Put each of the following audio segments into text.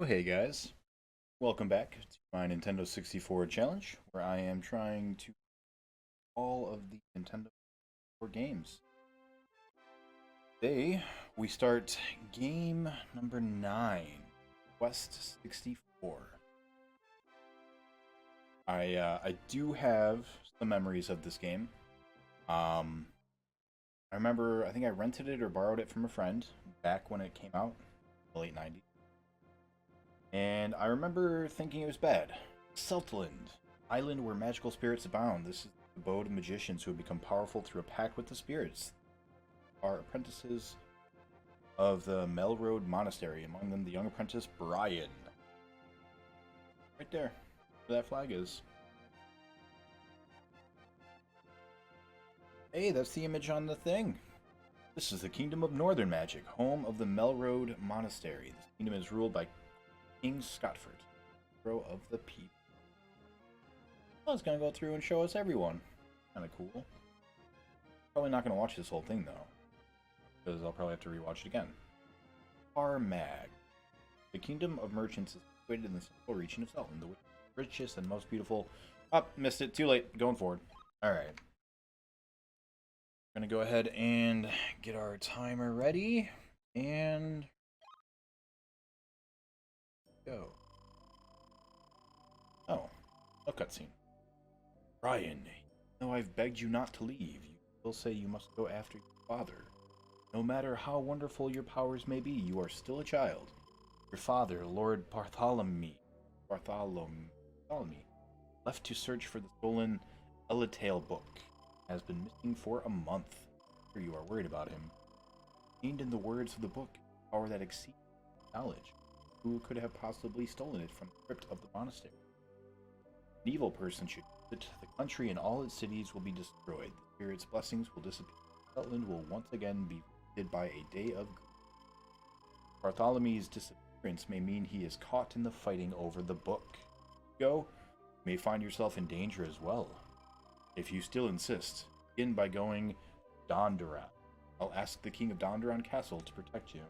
Oh, hey guys, welcome back to my Nintendo 64 challenge, where I am trying to all of the Nintendo 64 games. Today, we start game number 9, Quest 64. I do have some memories of this game. Um, I remember, I think I rented it or borrowed it from a friend back when it came out, in the late 90s. And I remember thinking it was bad. Seltland, island where magical spirits abound. This is the abode of magicians who have become powerful through a pact with the spirits. Are apprentices of the Melroad Monastery, among them the young apprentice Brian. Right there, where that flag is. Hey, that's the image on the thing. This is the Kingdom of Northern Magic, home of the Melroad Monastery. This kingdom is ruled by King Scotford, hero of the people. I was gonna go through and show us everyone. Kind of cool. Probably not gonna watch this whole thing though, because I'll probably have to rewatch it again. Armag. The Kingdom of Merchants is situated in the central region of Selton, the richest and most beautiful. Oh, missed it. Too late. Going forward. Alright. Gonna go ahead and get our timer ready. And go. Oh, a cutscene. Brian, though I've begged you not to leave, you still say you must go after your father. No matter how wonderful your powers may be, you are still a child. Your father, Lord Bartholomew, left to search for the stolen Elatail book, has been missing for a month. You are worried about him. Contained in the words of the book, power that exceeds knowledge. Who could have possibly stolen it from the crypt of the monastery? An evil person should use it. The country and all its cities will be destroyed. The spirit's blessings will disappear. Scotland will once again be visited by a day of grief. Bartholomew's disappearance may mean he is caught in the fighting over the book. You may find yourself in danger as well. If you still insist, begin by going Dondoran. I'll ask the King of Dondoran Castle to protect you.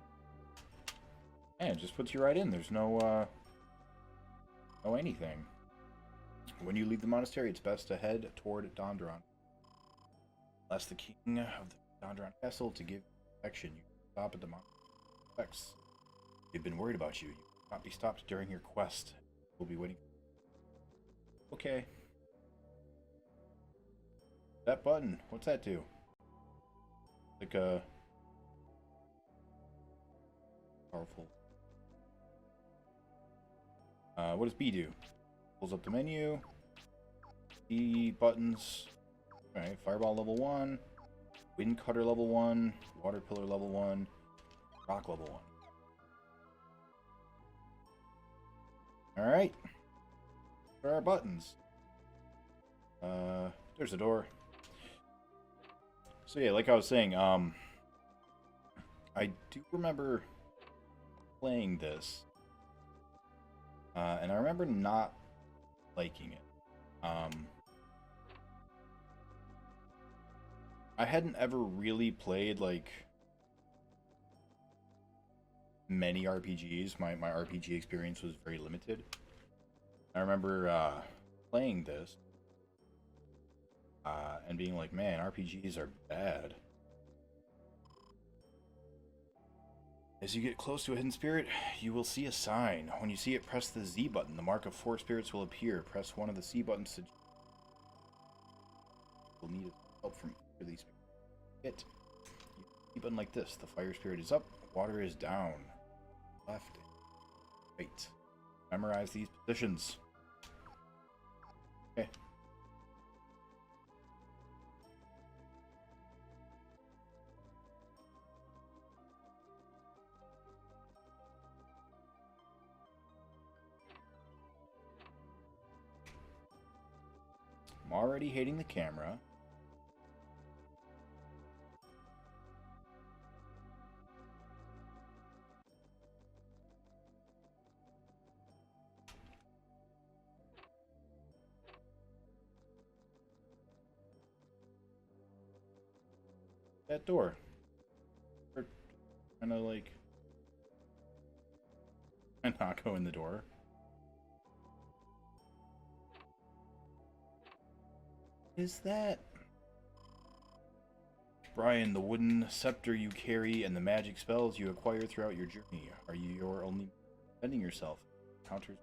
And it just puts you right in. There's no anything. When you leave the monastery, it's best to head toward Dondoran. Ask the King of the Dondoran Castle to give protection. You stop at the monastery. They've been worried about you. You will not be stopped during your quest. We'll be waiting. Okay. That button, what's that do? Like a powerful. What does B do? Pulls up the menu. B buttons. Alright, Fireball level 1. Wind Cutter level 1. Water Pillar level 1. Rock level 1. Alright. There are buttons. There's a door. So yeah, like I was saying, I do remember playing this. And I remember not liking it. I hadn't ever really played, like, many RPGs. My RPG experience was very limited. I remember playing this and being like, man, RPGs are bad. As you get close to a hidden spirit, you will see a sign. When you see it, press the Z button. The mark of 4 spirits will appear. Press one of the C buttons to... You'll need help from these spirits. Hit. Z button like this. The fire spirit is up, water is down. Left, right. Memorize these positions. Okay. I'm already hating the camera. That door. Kind of like... not go in the door. What is that? Brian, the wooden scepter you carry and the magic spells you acquire throughout your journey. Are you your only defending yourself? Counters.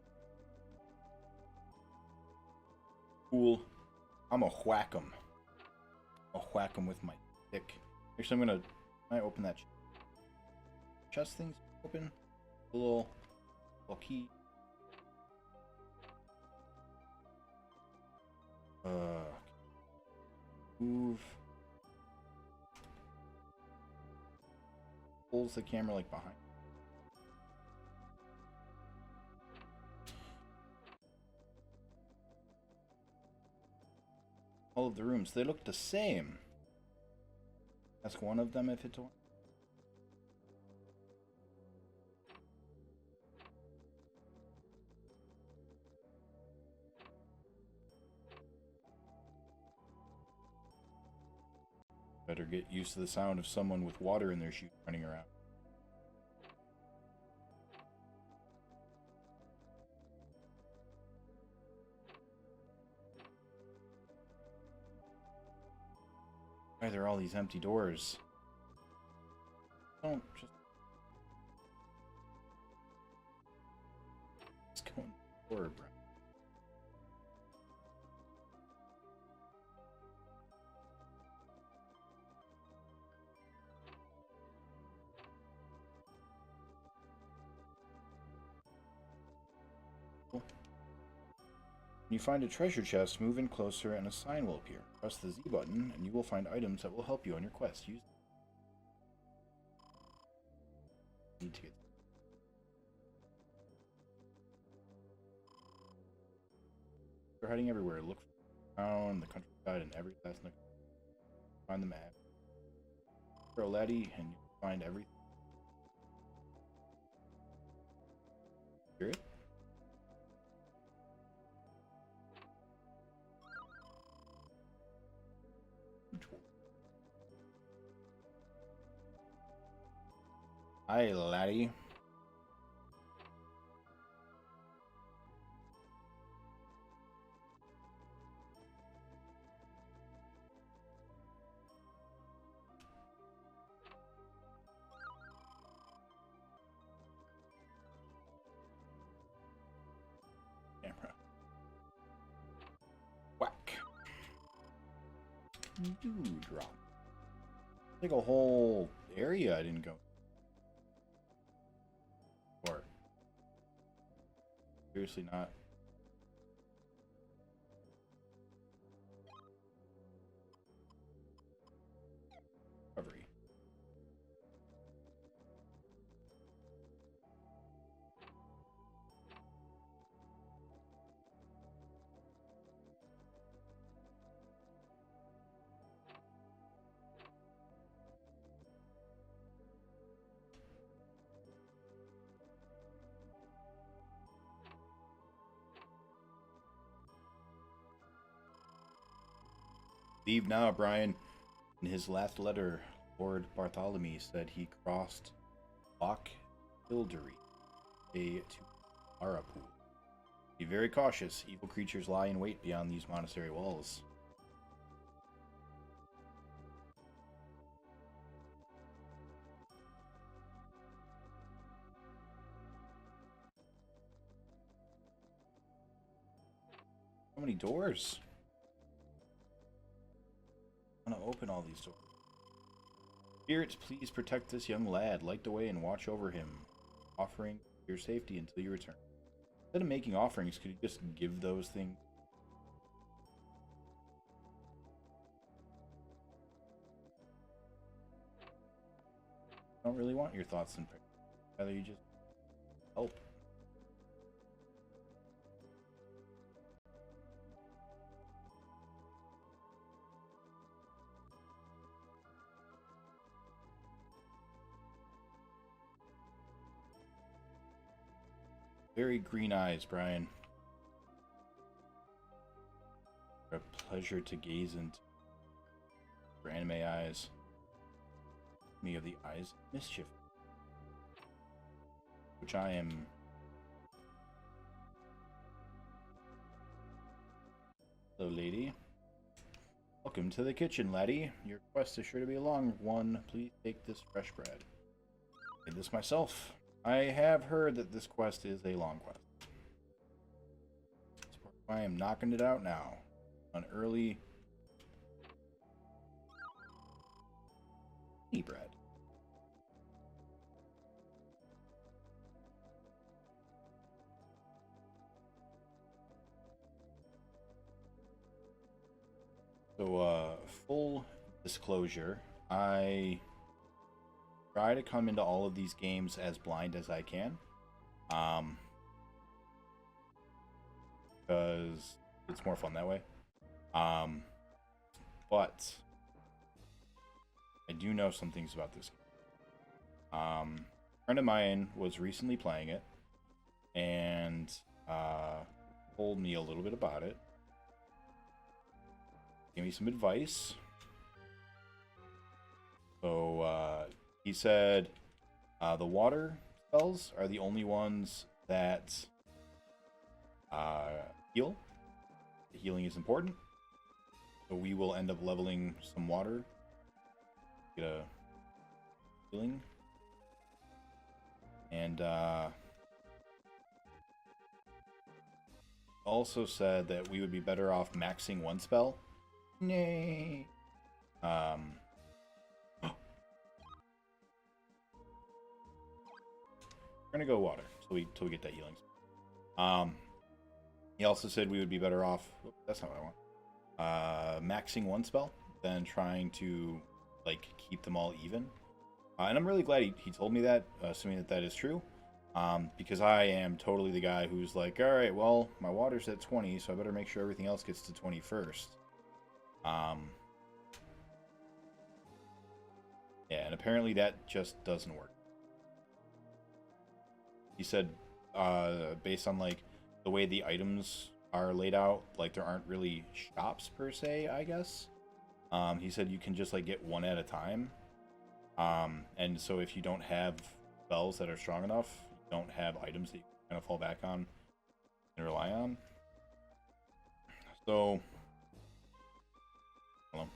Cool. I'm a whack 'em. I'll whack 'em with my stick. Actually, I'm gonna. Can I open that chest thing? Open. A little key. Move. Pulls the camera like behind. All of the rooms, they look the same. Ask one of them if it's one. Better get used to the sound of someone with water in their shoes running around. Why are there all these empty doors? Don't just go in the door, bro. When you find a treasure chest, move in closer and a sign will appear. Press the Z button and you will find items that will help you on your quest. Use need to get They're hiding everywhere. Look around the countryside and every last nook. Find the map. Throw laddie and you'll find everything. Hear it? Hi, laddie. Camera. Whack. Dewdrop. Like a whole area I didn't go. Or seriously not. Recovery. Leave now, Brian. In his last letter, Lord Bartholomew said he crossed Loch Hildery, to Arapool. Be very cautious. Evil creatures lie in wait beyond these monastery walls. How many doors? I want to open all these doors. Spirits, please protect this young lad. Light the way and watch over him, offering your safety until you return. Instead of making offerings, could you just give those things? I don't really want your thoughts and prayers. Rather, you just help. Very green eyes, Brian. A pleasure to gaze into. For anime eyes. Me of the eyes of mischief. Which I am Hello, lady. Welcome to the kitchen, laddie. Your quest is sure to be a long one. Please take this fresh bread. I made this myself. I have heard that this quest is a long quest. I am knocking it out now. An early bread. So, full disclosure, I try to come into all of these games as blind as I can. Because it's more fun that way. But I do know some things about this game. A friend of mine was recently playing it and told me a little bit about it. Gave me some advice. So he said the water spells are the only ones that heal. The healing is important. So we will end up leveling some water. Get a healing. And also said that we would be better off maxing one spell. Nay. We're gonna go water till we get that healing. He also said we would be better off. That's not what I want. Maxing one spell than trying to like keep them all even. And I'm really glad he told me that, assuming that is true. Because I am totally the guy who's like, all right, well, my water's at 20, so I better make sure everything else gets to 20 first. Yeah, and apparently that just doesn't work. He said, based on like the way the items are laid out, like there aren't really shops per se, I guess. He said you can just like get one at a time. And so if you don't have spells that are strong enough, you don't have items that you can kind of fall back on and rely on. So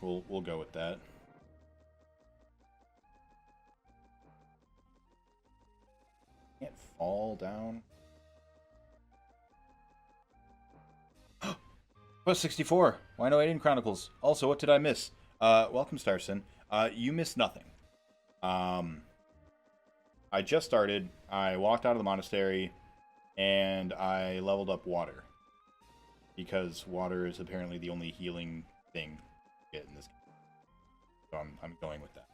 we'll go with that. Can't fall down. Quest 64. Why no 18 Chronicles? Also, what did I miss? Welcome, Starson. You missed nothing. I just started. I walked out of the monastery, and I leveled up water. Because water is apparently the only healing thing you get in this game. So I'm going with that.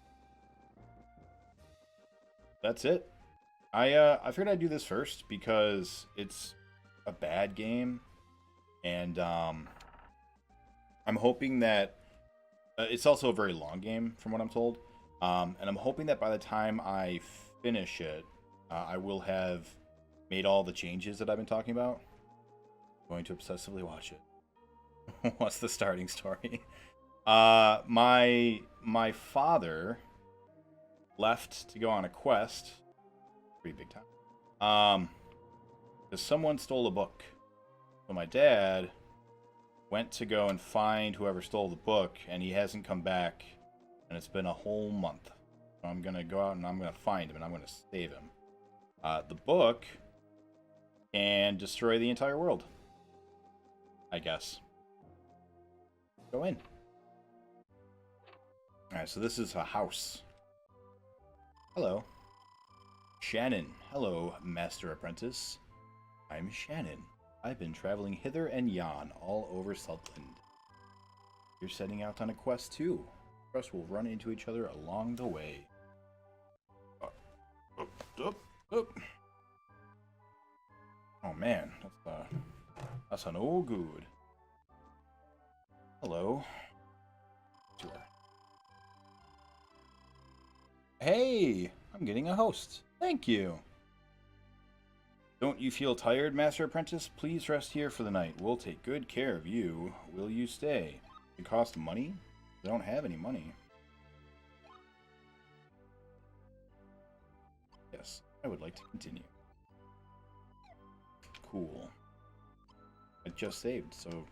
That's it. I figured I'd do this first because it's a bad game, and I'm hoping that it's also a very long game from what I'm told, and I'm hoping that by the time I finish it, I will have made all the changes that I've been talking about. I'm going to obsessively watch it. What's the starting story? My father left to go on a quest. Pretty big time. Because someone stole a book. So my dad went to go and find whoever stole the book, and he hasn't come back, and it's been a whole month. So I'm gonna go out and I'm gonna find him, and I'm gonna save him. The book can destroy the entire world, I guess. Go in. Alright, so this is a house. Hello. Shannon. Hello, Master Apprentice. I'm Shannon. I've been traveling hither and yon all over Southland. You're setting out on a quest too. Us will run into each other along the way. Oh man, that's an old good. Hello. Sure. Hey, I'm getting a host. Thank you. Don't you feel tired, Master Apprentice? Please rest here for the night. We'll take good care of you. Will you stay? It costs money? I don't have any money. Yes, I would like to continue. Cool. I just saved, so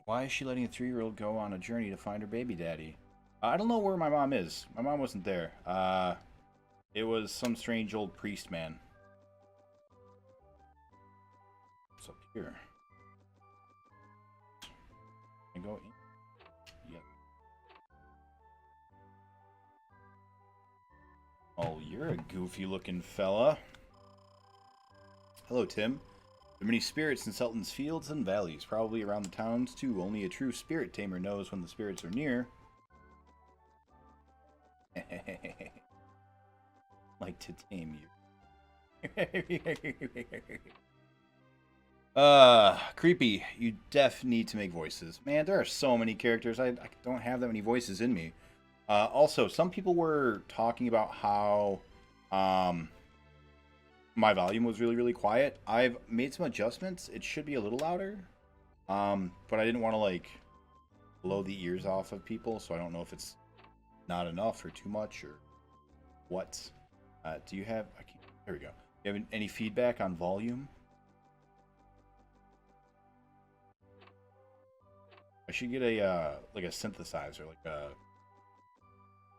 Why is she letting a 3-year-old go on a journey to find her baby daddy? I don't know where my mom is. My mom wasn't there. It was some strange old priest man. What's up here? Can I go in? Yep. Oh, you're a goofy looking fella. Hello, Tim. There are many spirits in Sultan's fields and valleys, probably around the towns too. Only a true spirit tamer knows when the spirits are near. Like to tame you. Creepy. You def need to make voices. Man, there are so many characters. I don't have that many voices in me. Also, some people were talking about how my volume was really, really quiet. I've made some adjustments. It should be a little louder. But I didn't want to, like, blow the ears off of people, so I don't know if it's not enough or too much or what. Do you have... there we go. Do you have any feedback on volume? I should get a, like a synthesizer, like a...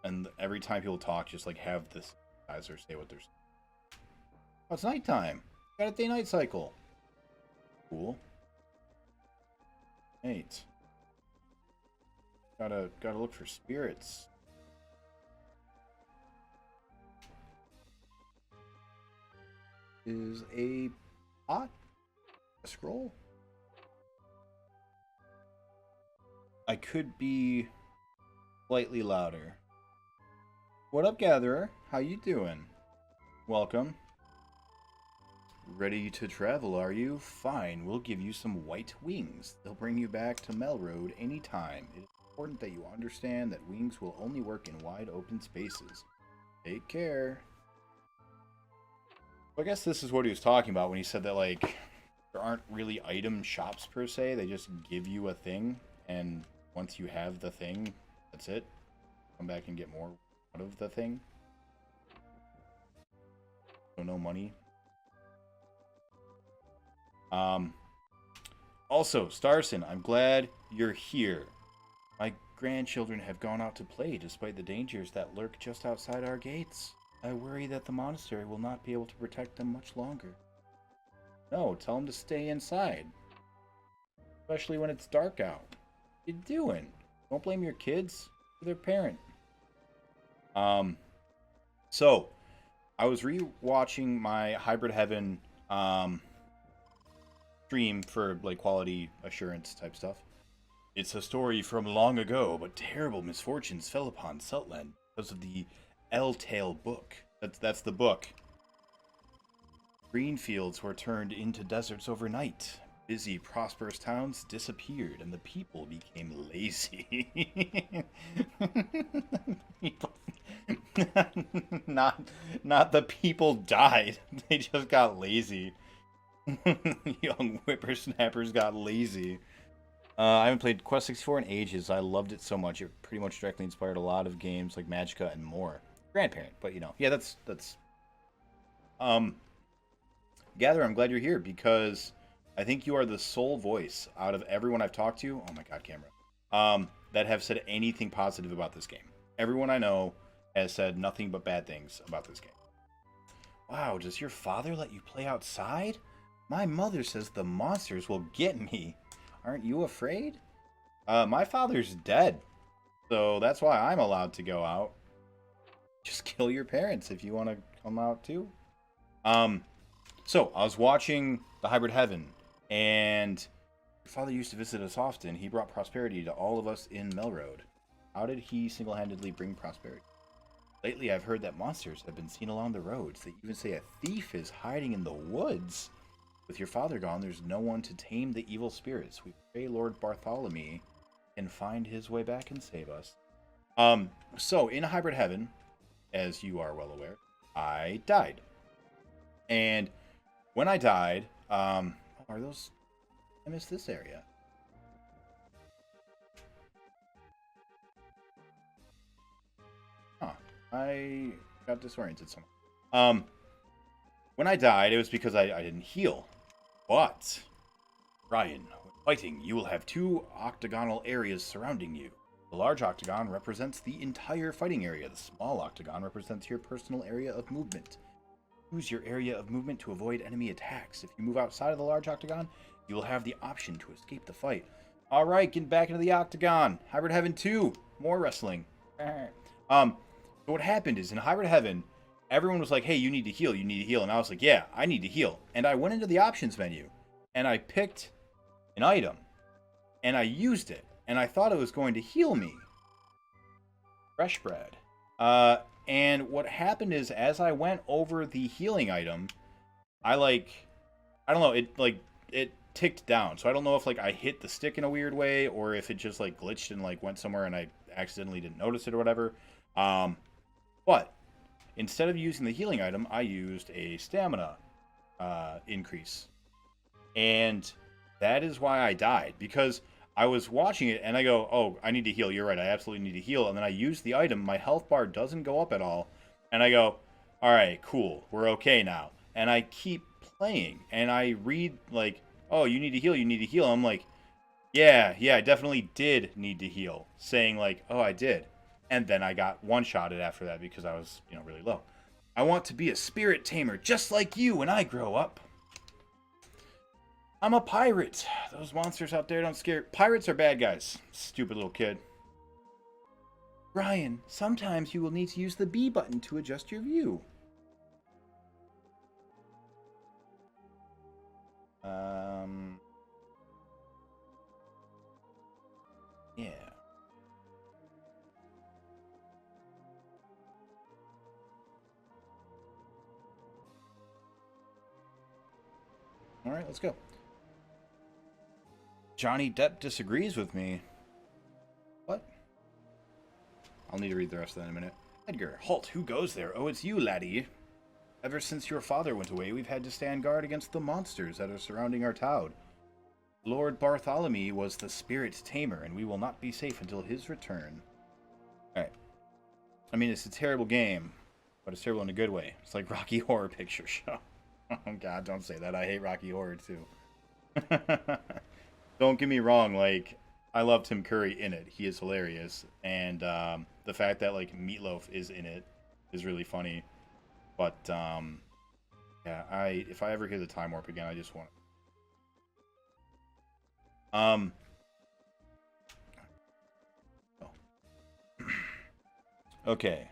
And every time people talk, just, like, have the synthesizer say what they're saying. Oh, it's nighttime. Got a day-night cycle. Cool. Neat. Gotta look for spirits. Is a pot? A scroll? I could be slightly louder. What up, Gatherer? How you doing? Welcome. Ready to travel, are you? Fine, we'll give you some white wings. They'll bring you back to Melroad anytime. It is important that you understand that wings will only work in wide open spaces. Take care. Well, I guess this is what he was talking about when he said that, like, there aren't really item shops per se. They just give you a thing, and once you have the thing, that's it. Come back and get more out of the thing. So no money. Also, Starson, I'm glad you're here. My grandchildren have gone out to play despite the dangers that lurk just outside our gates. I worry that the monastery will not be able to protect them much longer. No, tell them to stay inside. Especially when it's dark out. What you doing? Don't blame your kids. They're their parent. So, I was re-watching my Hybrid Heaven, stream for, like, quality assurance type stuff. It's a story from long ago, but terrible misfortunes fell upon Sultland because of the L-Tail book. That's the book. Green fields were turned into deserts overnight. Busy, prosperous towns disappeared, and the people became lazy. Not the people died. They just got lazy. Young whippersnappers got lazy. I haven't played Quest 64 in ages. I loved it so much. It pretty much directly inspired a lot of games like Magicka and more. Grandparent, but you know, yeah, that's. Gather, I'm glad you're here because I think you are the sole voice out of everyone I've talked to. Oh my God, camera. That have said anything positive about this game. Everyone I know has said nothing but bad things about this game. Wow, does your father let you play outside? My mother says the monsters will get me. Aren't you afraid? My father's dead, so that's why I'm allowed to go out. Just kill your parents if you want to come out too. So I was watching the Hybrid Heaven, and your father used to visit us often. He brought prosperity to all of us in Melroad. How did he single-handedly bring prosperity? Lately, I've heard that monsters have been seen along the roads. They even say a thief is hiding in the woods. With your father gone, there's no one to tame the evil spirits. We pray Lord Bartholomew can find his way back and save us. So in Hybrid Heaven, as you are well aware, I died. And when I died, are those... I missed this area. Huh. I got disoriented somehow. When I died, it was because I didn't heal. But, Ryan, when Fighting, you will have two octagonal areas surrounding you. The large octagon represents the entire fighting area. The small octagon represents your personal area of movement. Use your area of movement to avoid enemy attacks. If you move outside of the large octagon, you will have the option to escape the fight. Alright, getting back into the octagon. Hybrid Heaven 2. More wrestling. So what happened is, in Hybrid Heaven, everyone was like, hey, you need to heal, you need to heal. And I was like, yeah, I need to heal. And I went into the options menu, and I picked an item, and I used it, and I thought it was going to heal me. Fresh bread. And what happened is, as I went over the healing item, I don't know, it ticked down. So I don't know if, like, I hit the stick in a weird way, or if it just, like, glitched and, like, went somewhere and I accidentally didn't notice it or whatever. But instead of using the healing item, I used a stamina increase. And that is why I died, because I was watching it and I go, oh, I need to heal. You're right. I absolutely need to heal. And then I use the item. My health bar doesn't go up at all. And I go, all right, cool. We're okay now. And I keep playing and I read like, oh, you need to heal. You need to heal. I'm like, yeah, I definitely did need to heal. Saying like, oh, I did. And then I got one-shotted after that because I was, really low. I want to be a spirit tamer just like you when I grow up. I'm a pirate. Those monsters out there don't scare... Pirates are bad guys. Stupid little kid. Ryan, sometimes you will need to use the B button to adjust your view. Yeah. All right, let's go. Johnny Depp disagrees with me. What? I'll need to read the rest of that in a minute. Edgar, halt, who goes there? Oh, it's you, laddie. Ever since your father went away, we've had to stand guard against the monsters that are surrounding our town. Lord Bartholomew was the spirit tamer, and we will not be safe until his return. Alright. I mean, it's a terrible game, but it's terrible in a good way. It's like Rocky Horror Picture Show. Oh god, don't say that. I hate Rocky Horror, too. Don't get me wrong, like, I love Tim Curry in it. He is hilarious. And the fact that, like, Meatloaf is in it is really funny. But, yeah, if I ever hear the Time Warp again, I just want to... Okay.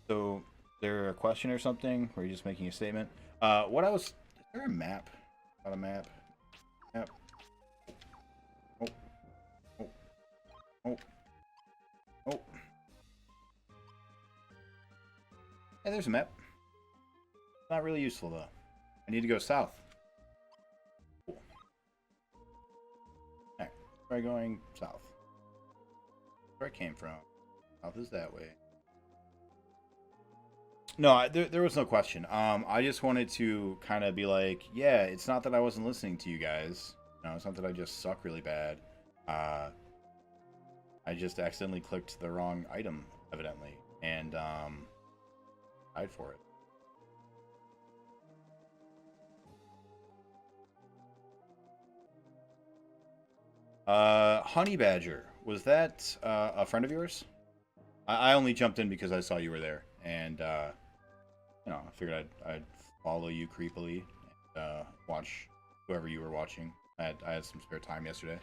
So, is there a question or something? Or are you just making a statement? Is there a map? Not a map. Map. Oh. Hey, there's a map. Not really useful, though. I need to go south. Cool. Alright. Try going south. Where I came from. South is that way. No, there was no question. I just wanted to kind of be like, yeah, it's not that I wasn't listening to you guys. No, it's not that I just suck really bad. I just accidentally clicked the wrong item, evidently, and died for it. Honey Badger, was that a friend of yours? I only jumped in because I saw you were there, and I figured I'd follow you creepily and watch whoever you were watching. I had some spare time yesterday.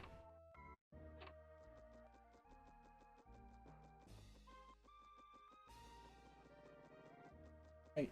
Hey.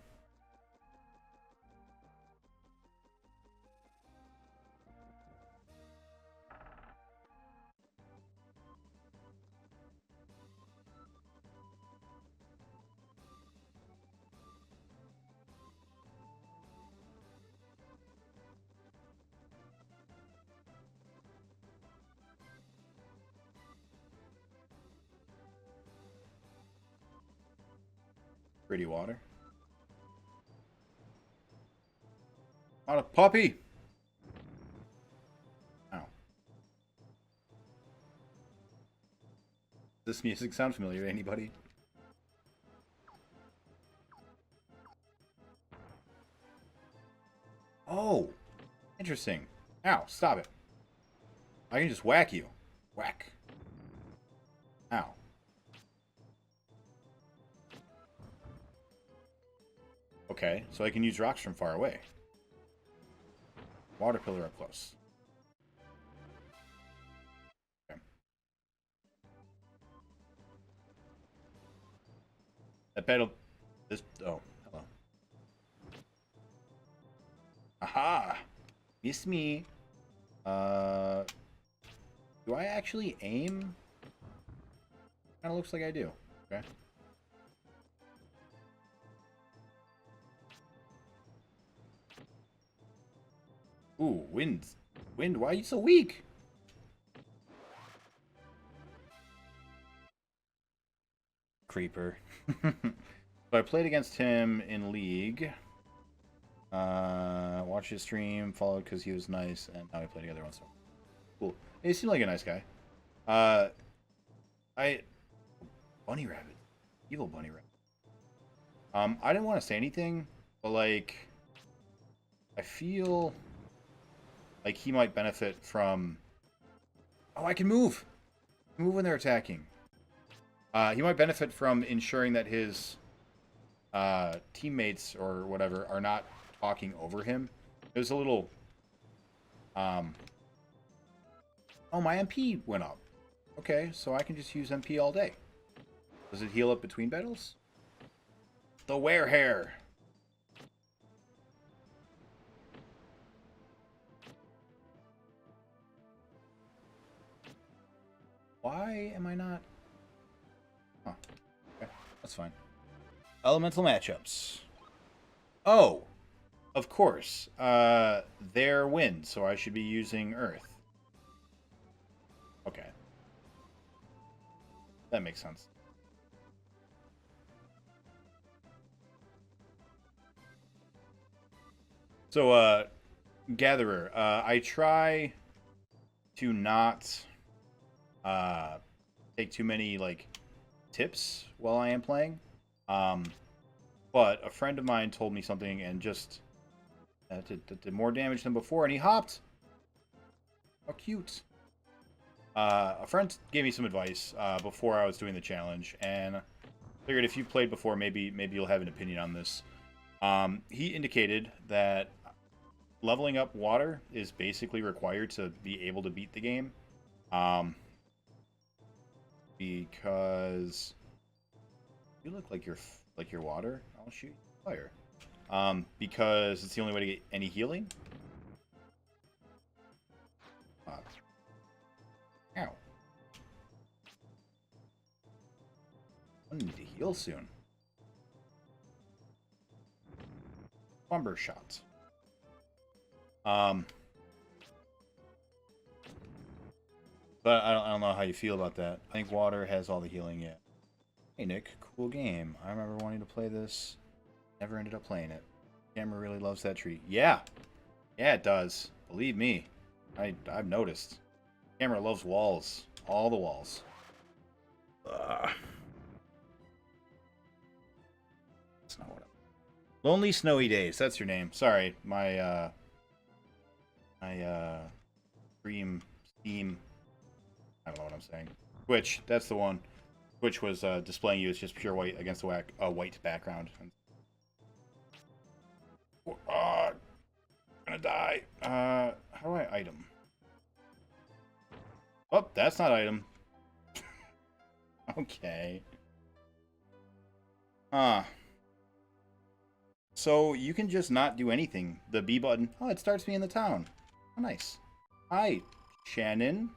Pretty water. On a puppy! Ow. Does this music sound familiar to anybody? Oh! Interesting. Ow, stop it. I can just whack you. Whack. Ow. Okay, so I can use rocks from far away. Water pillar up close. Okay. That battle... This... Oh, hello. Aha! Miss me. Do I actually aim? Kinda looks like I do. Okay. Ooh, wind. Wind, why are you so weak? Creeper. So I played against him in League. Watched his stream, followed because he was nice, and now we play together once. Cool. He seemed like a nice guy. Bunny rabbit. Evil bunny rabbit. I didn't want to say anything, but like, I feel like he might benefit from... Oh, I can move! Move when they're attacking. He might benefit from ensuring that his teammates or whatever are not talking over him. It was a little... Oh, my MP went up. Okay, so I can just use MP all day. Does it heal up between battles? The werehair! Why am I not... Huh. Okay, that's fine. Elemental matchups. Oh! Of course. They're wind, so I should be using earth. Okay. That makes sense. So, Gatherer, I try to not take too many, like, tips while I am playing. But a friend of mine told me something and just did more damage than before, and he hopped. How cute. A friend gave me some advice before I was doing the challenge, and I figured if you played before, maybe you'll have an opinion on this. He indicated that leveling up water is basically required to be able to beat the game. Because you look like you're water, I'll shoot fire. Because it's the only way to get any healing. Ow. I need to heal soon. Lumber shots. But I don't know how you feel about that. I think water has all the healing yet. Hey Nick, cool game. I remember wanting to play this. Never ended up playing it. Camera really loves that tree. Yeah. Yeah, it does. Believe me. I've noticed. Camera loves walls. All the walls. That's not what Lonely Snowy Days. That's your name. Sorry. My stream Steam. I don't know what I'm saying. Twitch. That's the one. Twitch was displaying you as just pure white against a white background. I'm gonna die. How do I item? Oh, that's not item. Okay. So you can just not do anything. The B button. Oh, it starts me in the town. Oh, nice. Hi, Shannon.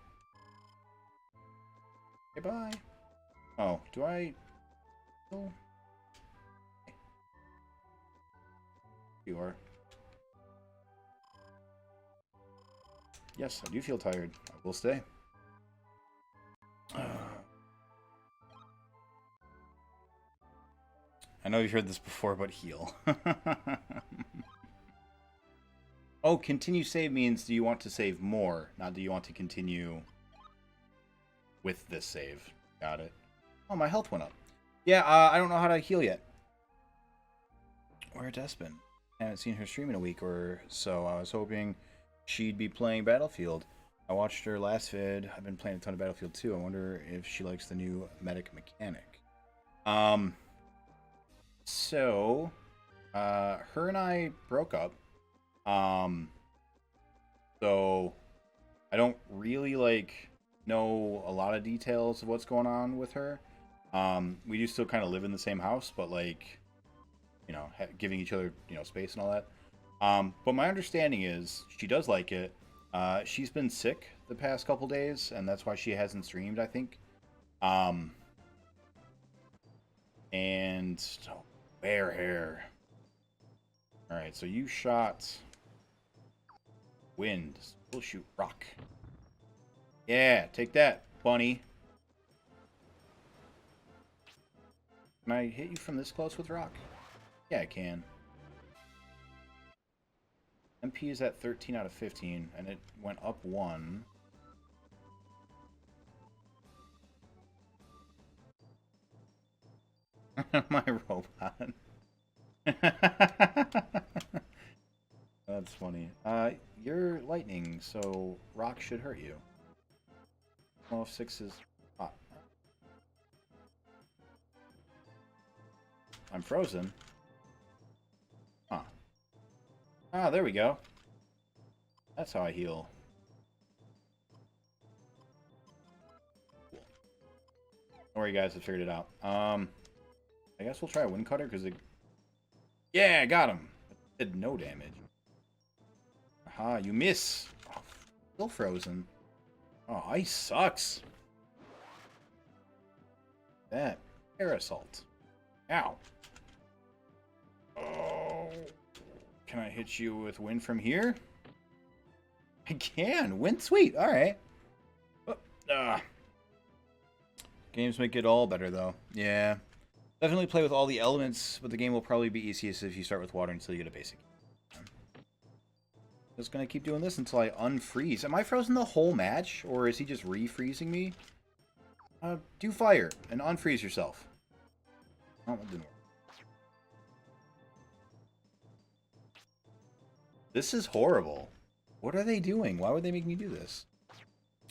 Okay, bye. Oh, do I... Oh. You are. Yes, I do feel tired. I will stay. I know you've heard this before, but heal. Oh, continue save means do you want to save more, not do you want to continue with this save. Got it. Oh, my health went up. Yeah, I don't know how to heal yet. Where's Despin? I haven't seen her stream in a week or so. I was hoping she'd be playing Battlefield. I watched her last vid. I've been playing a ton of Battlefield 2. I wonder if she likes the new medic mechanic. So, her and I broke up. So I don't really know a lot of details of what's going on with her. We do still kind of live in the same house, but giving each other space and all that. But my understanding is she does like it. She's been sick the past couple days, and that's why she hasn't streamed, I think. And so, bear hair. All right, so you shot wind. We'll shoot rock. Yeah, take that, bunny. Can I hit you from this close with rock? Yeah, I can. MP is at 13 out of 15, and it went up 1. My robot. That's funny. You're lightning, so rock should hurt you. Well, if 6 is hot. I'm frozen. Huh. Ah, there we go. That's how I heal. Don't worry, guys, I figured it out. I guess we'll try a wind cutter because it. Yeah, I got him. It did no damage. Aha, you miss. Oh, still frozen. Oh, ice sucks. That air assault. Ow. Oh. Can I hit you with wind from here? I can. Wind, sweet. All right. Games make it all better, though. Yeah. Definitely play with all the elements, but the game will probably be easiest if you start with water until you get a basic. Just gonna keep doing this until I unfreeze. Am I frozen the whole match, or is he just refreezing me? Do fire and unfreeze yourself. Oh, that didn't work. This is horrible. What are they doing? Why would they make me do this?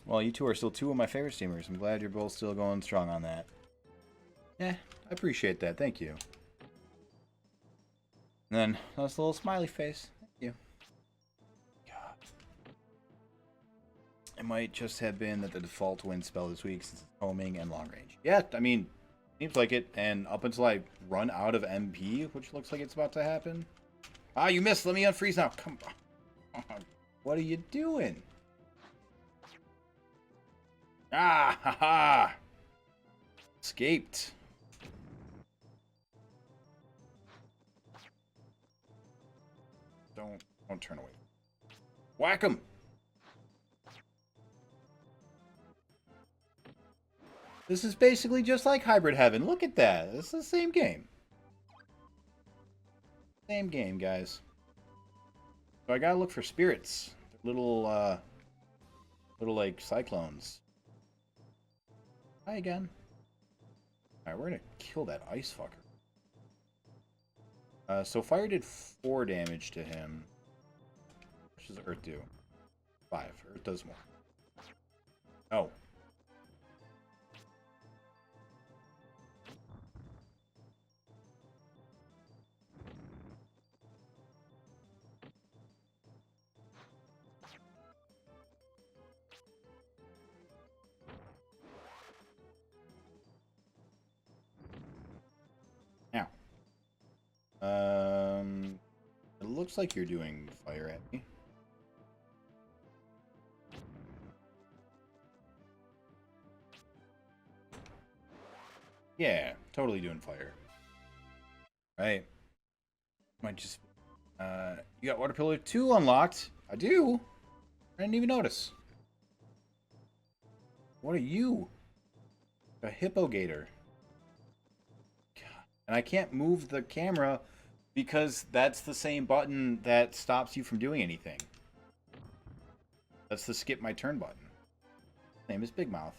Well, you two are still 2 of my favorite streamers. I'm glad you're both still going strong on that. Yeah, I appreciate that. Thank you. And then, that's a little smiley face. Thank you. God. It might just have been that the default wind spell this week since it's homing and long range. Yeah, I mean, seems like it. And up until I run out of MP, which looks like it's about to happen. Ah, you missed. Let me unfreeze now. Come on. What are you doing? Ah, ha, ha. Escaped. Don't turn away. Whack him. This is basically just like Hybrid Heaven. Look at that. It's the same game. Same game, guys. So I gotta look for spirits. Little like cyclones. Hi again. Alright, we're gonna kill that ice fucker. So fire did 4 damage to him. What does earth do? 5. Earth does more. Oh. Now. It looks like you're doing fire at me. Yeah, totally doing fire. Right. Might just... you got Water Pillar 2 unlocked. I do. I didn't even notice. What are you? A hippo gator. God. And I can't move the camera because that's the same button that stops you from doing anything. That's the skip my turn button. His name is Big Mouth.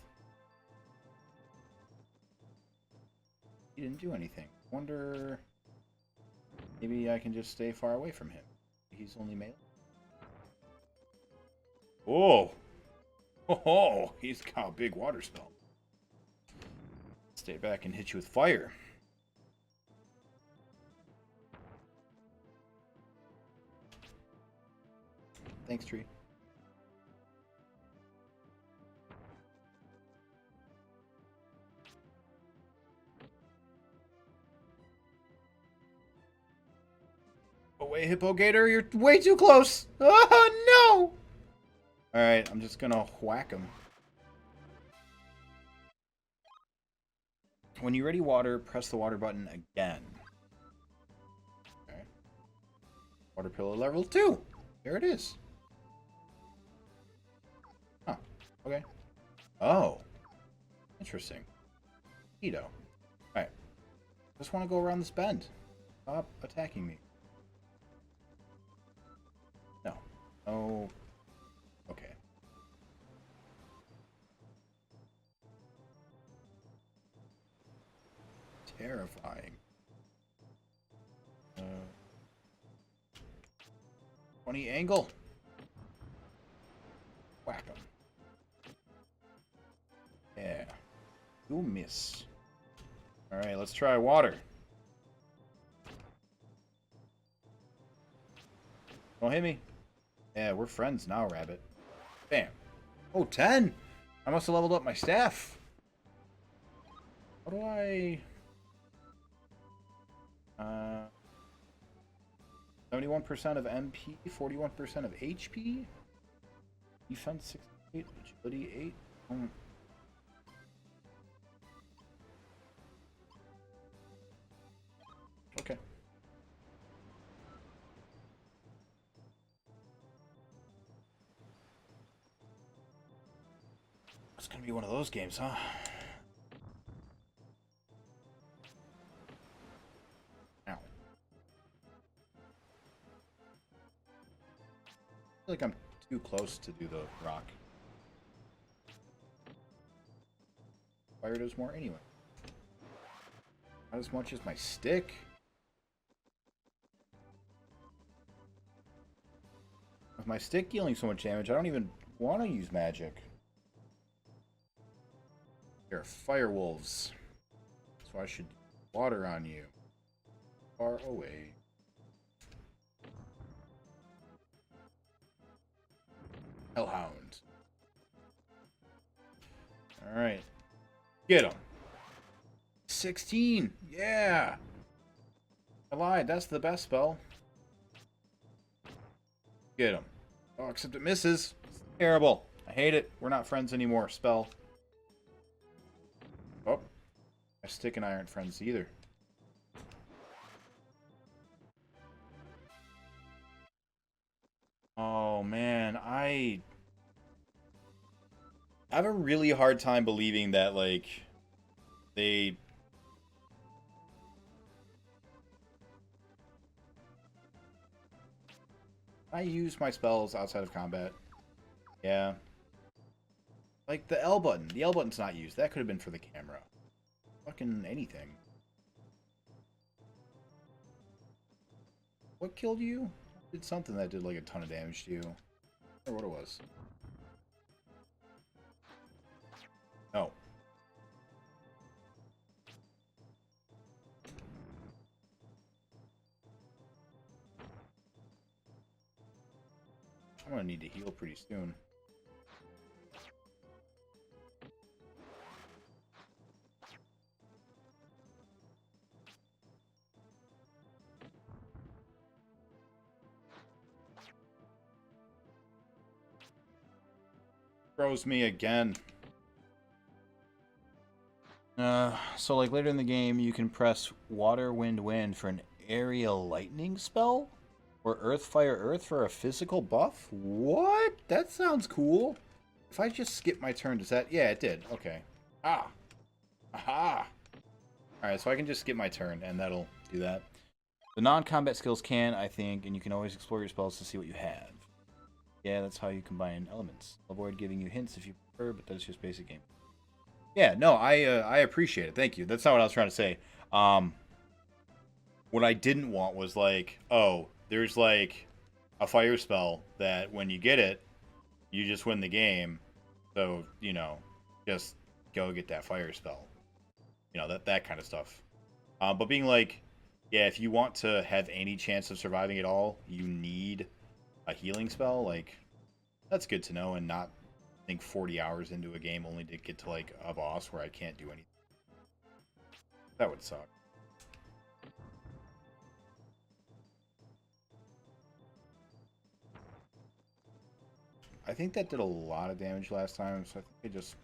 He didn't do anything. Wonder... Maybe I can just stay far away from him. He's only melee. Oh! Oh, he's got a big water spell. Stay back and hit you with fire. Thanks, tree. Away, Hippo Gator, you're way too close. Oh, no. Alright, I'm just gonna whack him. When you ready water, press the water button again. Okay. Water pillow level 2. There it is. Huh. Okay. Oh. Interesting. Neato. Alright. Just want to go around this bend. Stop attacking me. No. Oh. Okay. Terrifying. 20 angle. Whack him. Yeah. You miss. Alright, let's try water. Don't hit me. Yeah, we're friends now, Rabbit. Bam. Oh, 10! I must have leveled up my staff. How do I... 71% of MP, 41% of HP? Defense 68, agility 8? Okay. It's gonna be one of those games, huh? Ow. I feel like I'm too close to do the rock. Fire does more anyway. Not as much as my stick. With my stick dealing so much damage, I don't even want to use magic. They're fire wolves. So I should water on you. Far away. Hellhound. Alright. Get him. 16. Yeah. I lied. That's the best spell. Get him. Oh, except it misses. It's terrible. I hate it. We're not friends anymore. Spell. Oh. My stick and I aren't friends either. Oh, man. I have a really hard time believing that, like, they... I use my spells outside of combat. Yeah. Like the L button. The L button's not used. That could have been for the camera. Fucking anything. What killed you? Did something that did like a ton of damage to you. I don't know what it was. No. I'm gonna need to heal pretty soon. Throws me again. So like later in the game, you can press water, wind, wind for an area lightning spell? Or earth, fire, earth for a physical buff? What? That sounds cool. If I just skip my turn, does that... Yeah, it did. Okay. Ah. Aha. Alright, so I can just skip my turn, and that'll do that. The non-combat skills can, I think, and you can always explore your spells to see what you have. Yeah, that's how you combine elements. I'll avoid giving you hints if you prefer, but that's just basic game. Yeah, no, I appreciate it. Thank you. That's not what I was trying to say. What I didn't want was like, oh, there's like a fire spell that when you get it, you just win the game. So, you know, just go get that fire spell. You know, that kind of stuff. But being like, yeah, if you want to have any chance of surviving at all, you need a healing spell. Like, that's good to know, and not think 40 hours into a game only to get to like a boss where I can't do anything. That would suck. I think that did a lot of damage last time, so I think I just...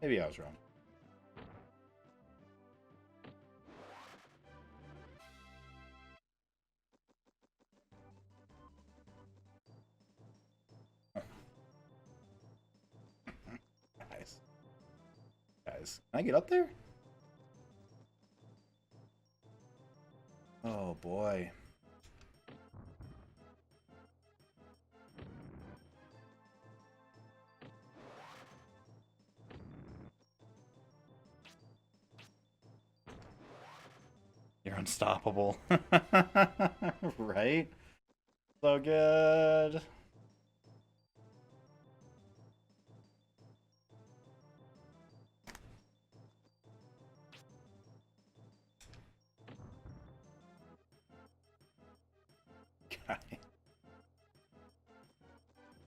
Maybe I was wrong. Guys. Guys. Can I get up there? Oh, boy. You're unstoppable. Right? So good.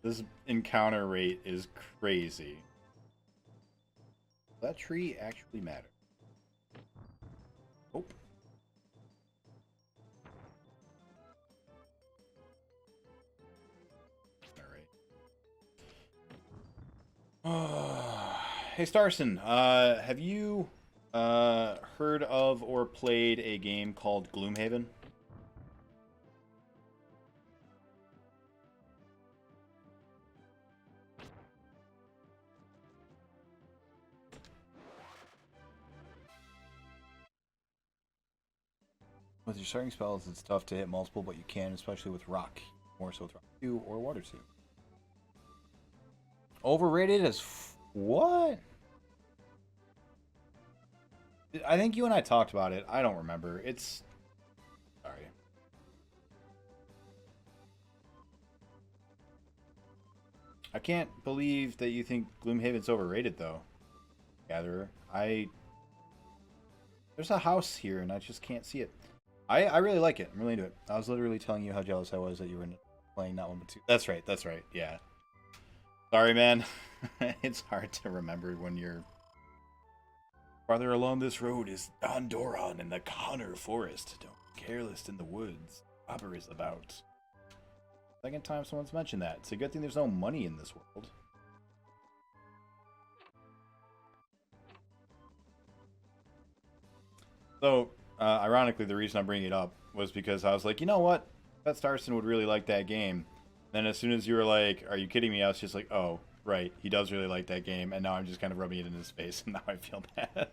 This encounter rate is crazy. That tree actually matters. Oh. Alright. Hey Starson, have you heard of or played a game called Gloomhaven? With your starting spells, it's tough to hit multiple, but you can, especially with rock. More so with rock 2 or water 2. Overrated as what? I think you and I talked about it. I don't remember. It's... Sorry. I can't believe that you think Gloomhaven's overrated, though, Gatherer. There's a house here, and I just can't see it. I really like it. I'm really into it. I was literally telling you how jealous I was that you were playing not one but two. That's right. That's right. Yeah. Sorry, man. It's hard to remember when you're... Farther along this road is Dondoron in the Connor Forest. Don't be careless in the woods. Robber is about. Second time someone's mentioned that. It's a good thing there's no money in this world. So, ironically, the reason I'm bringing it up was because I was like, you know what? Bet Starson would really like that game. Then as soon as you were like, are you kidding me? I was just like, oh, right. He does really like that game. And now I'm just kind of rubbing it in his face. And now I feel bad.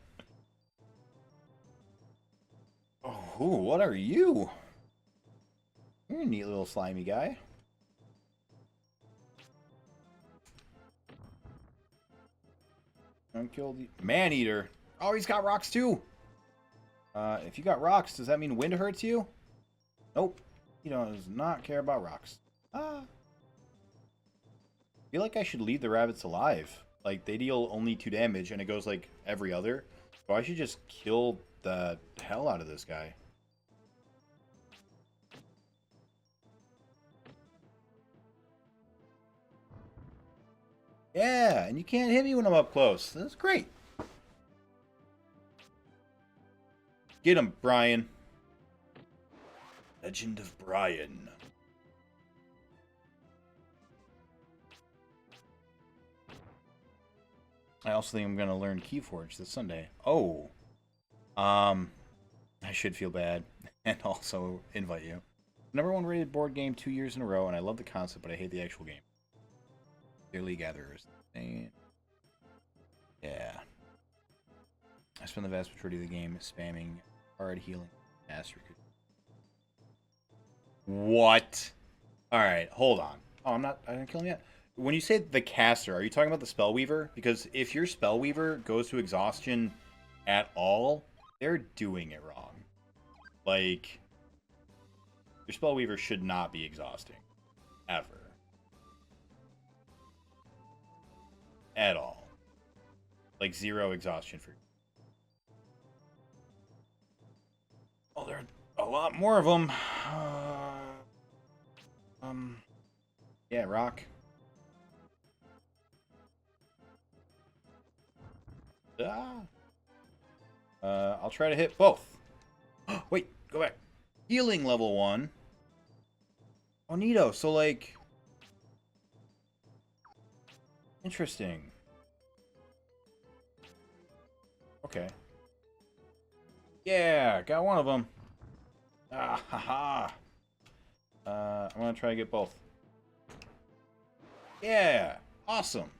Oh, what are you? You're a neat little slimy guy. Unkilled Man-Eater. Oh, he's got rocks too. If you got rocks, does that mean wind hurts you? Nope. He does not care about rocks. I feel like I should leave the rabbits alive. Like, they deal only 2 damage, and it goes, like, every other. So I should just kill the hell out of this guy. Yeah, and you can't hit me when I'm up close. That's great. Get him, Brian. Legend of Brian. I also think I'm going to learn Keyforge this Sunday. Oh. I should feel bad and also invite you. #1 rated board game 2 years in a row, and I love the concept, but I hate the actual game. Daily Gatherers. And yeah. I spend the vast majority of the game spamming hard healing master. What? Alright, hold on. Oh, I didn't kill him yet. when you say the caster, are you talking about the Spellweaver? Because if your Spellweaver goes to exhaustion at all, they're doing it wrong. Like, your Spellweaver should not be exhausting. Ever. At all. Like, 0 exhaustion for you. Oh, there are a lot more of them. Yeah, rock. Ah. I'll try to hit both. Wait, go back. Healing level 1. Oh, neato. So, like... Interesting. Okay. Yeah, got one of them. Ah, haha. I'm gonna try to get both. Yeah, awesome.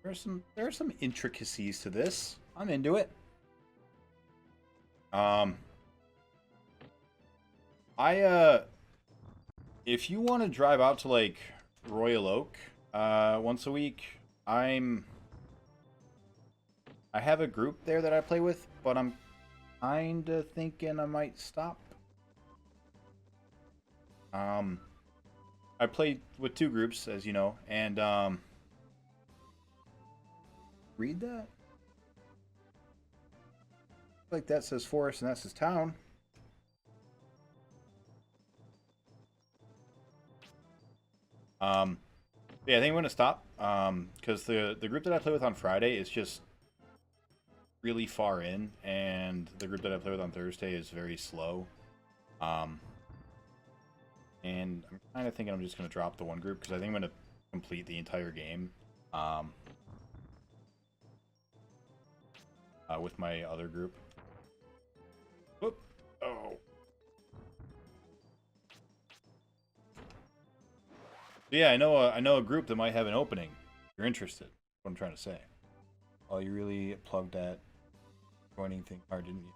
There are some intricacies to this. I'm into it. If you want to drive out to like Royal Oak, once a week, I have a group there that I play with, but I'm kinda thinking I might stop. I play with 2 groups, as you know, and read that? Like that says forest and that says town. Yeah, I think I'm gonna stop. Because the group that I play with on Friday is just really far in, and the group that I play with on Thursday is very slow. And I'm kind of thinking I'm just gonna drop the one group because I think I'm gonna complete the entire game. With my other group. Whoop. Oh. Yeah, I know a group that might have an opening. If you're interested. That's what I'm trying to say. Oh, you really plugged that joining thing hard, didn't you?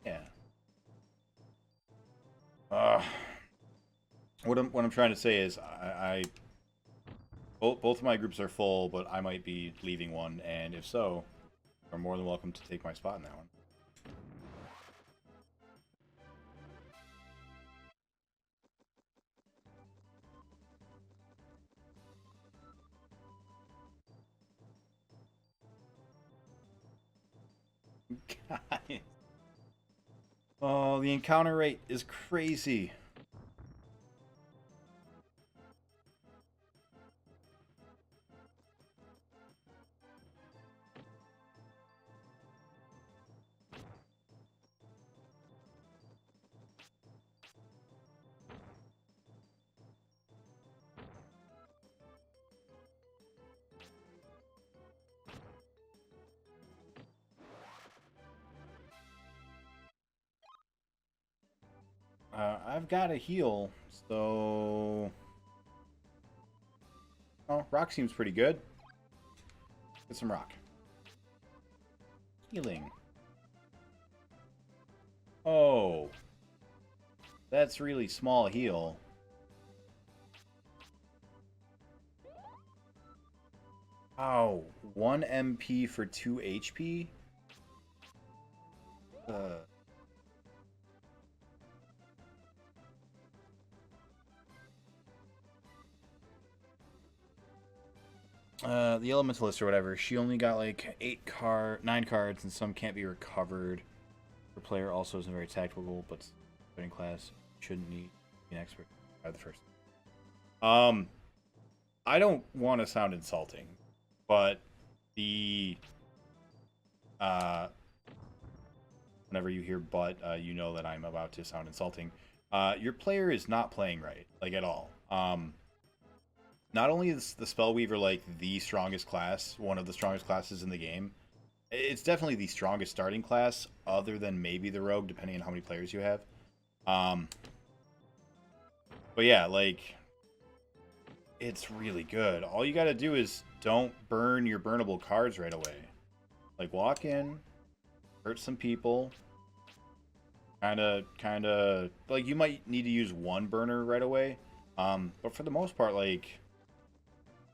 Yeah. What I'm trying to say is both of my groups are full, but I might be leaving one, and if so, you're more than welcome to take my spot in that one. God. Oh, the encounter rate is crazy. I've got a heal, so... Oh, rock seems pretty good. Get some rock. Healing. Oh. That's really small heal. Oh, 1 MP for 2 HP? The Elementalist or whatever, she only got like 9 cards, and some can't be recovered. Her player also isn't very tactical, but in class shouldn't need an expert by the first. I don't want to sound insulting, but the whenever you hear "but," you know that I'm about to sound insulting. Your player is not playing right, like at all. Not only is the Spellweaver like the strongest class, one of the strongest classes in the game, it's definitely the strongest starting class, other than maybe the Rogue, depending on how many players you have. Um, but yeah, like, it's really good. All you gotta do is don't burn your burnable cards right away. Like, walk in, hurt some people, kinda, like, you might need to use one burner right away. But for the most part, like,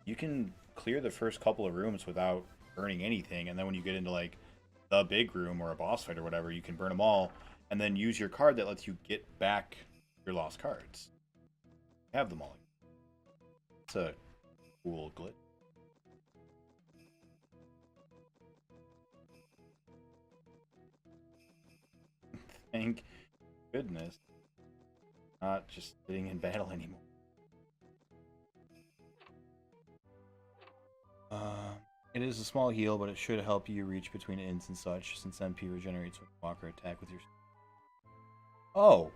you can clear the first couple of rooms without burning anything, and then when you get into, like, the big room or a boss fight or whatever, you can burn them all, and then use your card that lets you get back your lost cards. Have them all. It's a cool glitch. Thank goodness. Not just sitting in battle anymore. It is a small heal, but it should help you reach between ints and such, since MP regenerates when you walk or attack with your... Oh!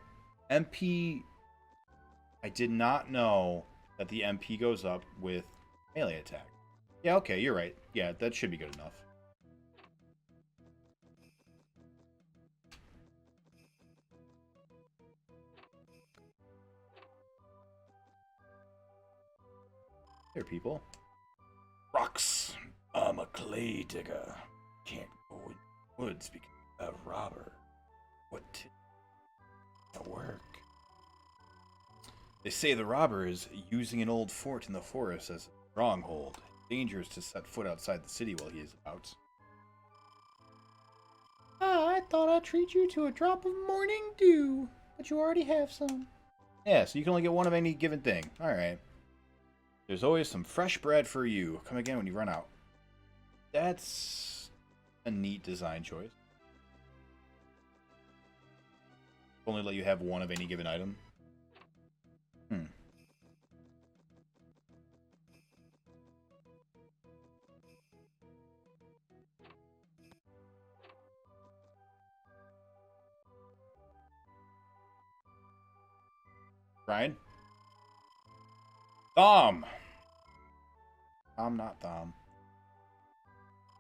MP... I did not know that the MP goes up with melee attack. Yeah, okay, you're right. Yeah, that should be good enough. There, people. Rocks! I'm a clay digger. Can't go in the woods because I'm a robber. What to work? They say the robber is using an old fort in the forest as a stronghold. Dangerous to set foot outside the city while he is out. Ah, I thought I'd treat you to a drop of morning dew, but you already have some. Yeah, so you can only get one of any given thing. Alright. There's always some fresh bread for you. Come again when you run out. That's a neat design choice. Only let you have one of any given item. Brian? Thom! Thom, not Thom.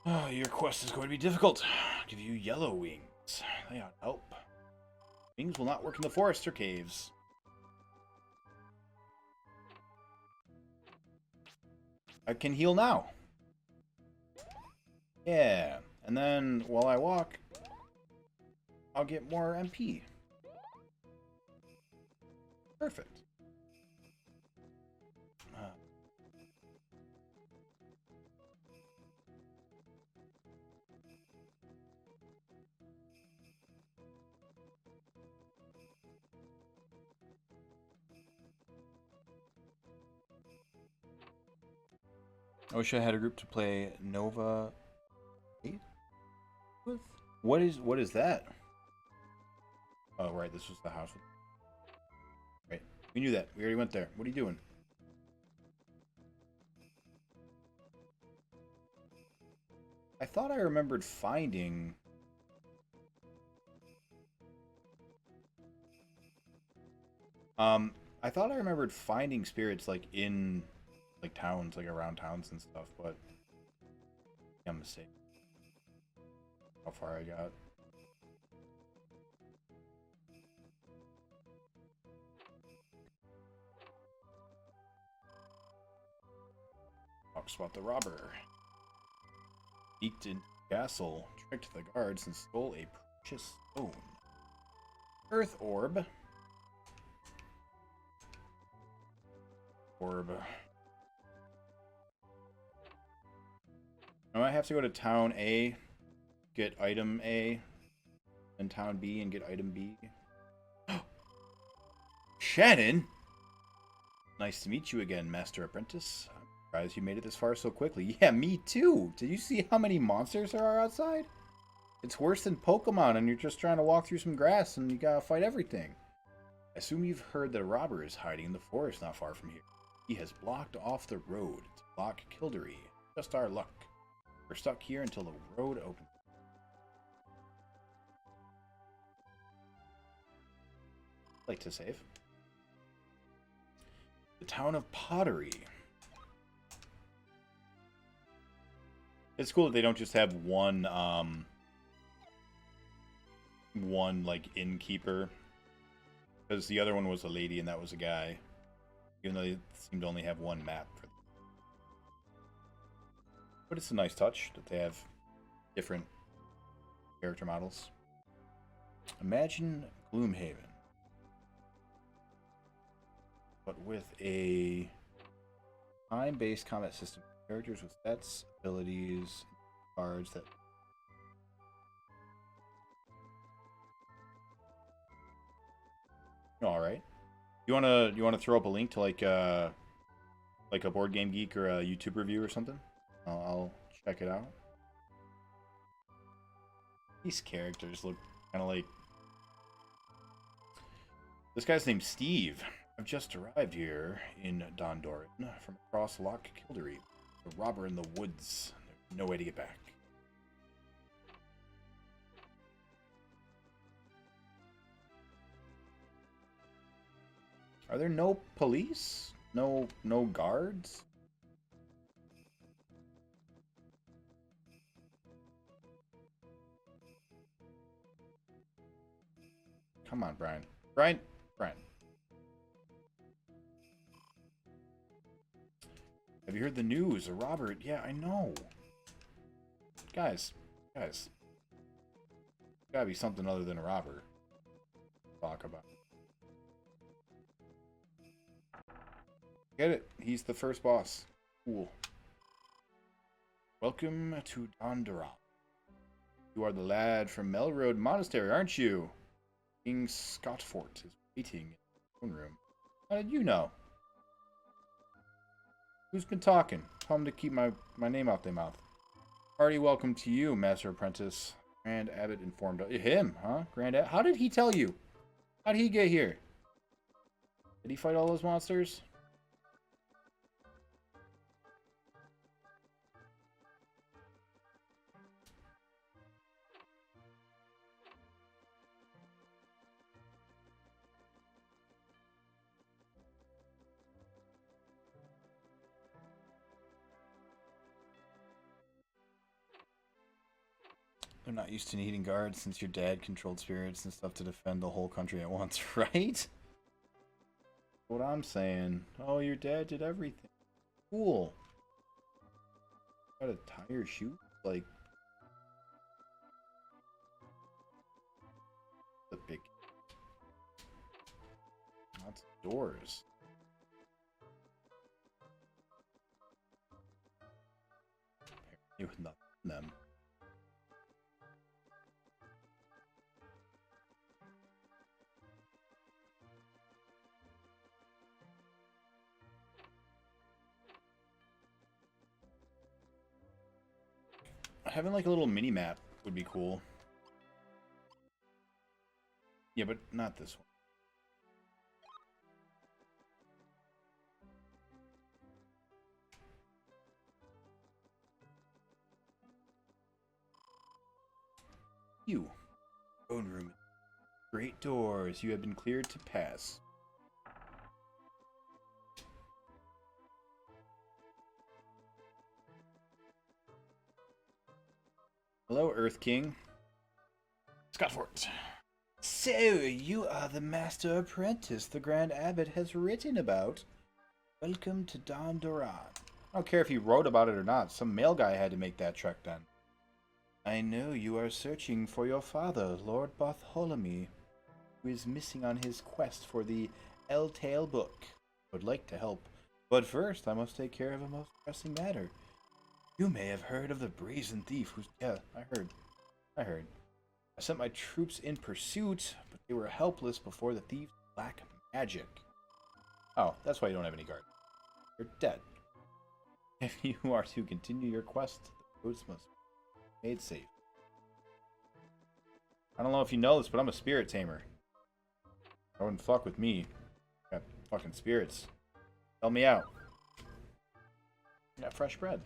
Oh, your quest is going to be difficult. I'll give you yellow wings. They ought to help. Wings will not work in the forest or caves. I can heal now. Yeah, and then while I walk, I'll get more MP. Perfect. I wish I had a group to play Nova 8 with. What is that? Oh, right, this was the house. Right, we knew that. We already went there. What are you doing? I thought I remembered finding... I thought I remembered finding spirits, like, in, like, towns, like, around towns and stuff, but... I'm mistaken. How far I got. Talk spot the robber. Sneaked into the castle, tricked the guards, and stole a precious stone. Earth orb. I might have to go to town A, get item A, and town B and get item B. Shannon! Nice to meet you again, Master Apprentice. I'm surprised you made it this far so quickly. Yeah, me too! Did you see how many monsters there are outside? It's worse than Pokemon and you're just trying to walk through some grass and you gotta fight everything. I assume you've heard that a robber is hiding in the forest not far from here. He has blocked off the road to block Kildery. Just our luck. We're stuck here until the road opens. I'd like to save. The town of Pottery. It's cool that they don't just have one like innkeeper Because the other one was a lady and that was a guy. Even though they seem to only have one map. But it's a nice touch that they have different character models. Imagine Gloomhaven, but with a time-based combat system. Characters with stats, abilities, cards that... All right. You wanna throw up a link to like a Board Game Geek or a YouTube review or something? I'll check it out. These characters look kind of like... This guy's named Steve. I've just arrived here in Dondoran from across Loch Kildery. The robber in the woods. There's no way to get back. Are there no police? No guards? Come on, Brian. Brian. Have you heard the news? A robber. Yeah, I know. Guys. Gotta be something other than a robber. Talk about. Get it? He's the first boss. Cool. Welcome to Dondoran. You are the lad from Melroad Monastery, aren't you? King Scottfort is waiting in the throne room. How did you know? Who's been talking? Tell him to keep my name out their mouth. Hearty welcome to you, Master Apprentice. Grand Abbot informed him, huh? Grand Abbot? How did he tell you? How did he get here? Did he fight all those monsters? They're not used to needing guards since your dad controlled spirits and stuff to defend the whole country at once, right? What I'm saying. Oh, your dad did everything. Cool. Got a tire shoot? Like... The big... Lots of doors. Apparently with nothing in them. Having like a little mini map would be cool. Yeah, but not this one. You. Throne room. Great doors. You have been cleared to pass. Hello, Earth King. Scottfort. So, you are the Master Apprentice the Grand Abbot has written about. Welcome to Dondoran. I don't care if he wrote about it or not. Some male guy had to make that trek then. I know you are searching for your father, Lord Bartholomew, who is missing on his quest for the Tale book. I would like to help, but first I must take care of a most pressing matter. You may have heard of the brazen thief who's... Yeah, I heard. I sent my troops in pursuit, but they were helpless before the thief's black magic. Oh, that's why you don't have any guard. You're dead. If you are to continue your quest, the roads must be made safe. I don't know if you know this, but I'm a spirit tamer. I wouldn't fuck with me. Got fucking spirits. Help me out. I got fresh bread.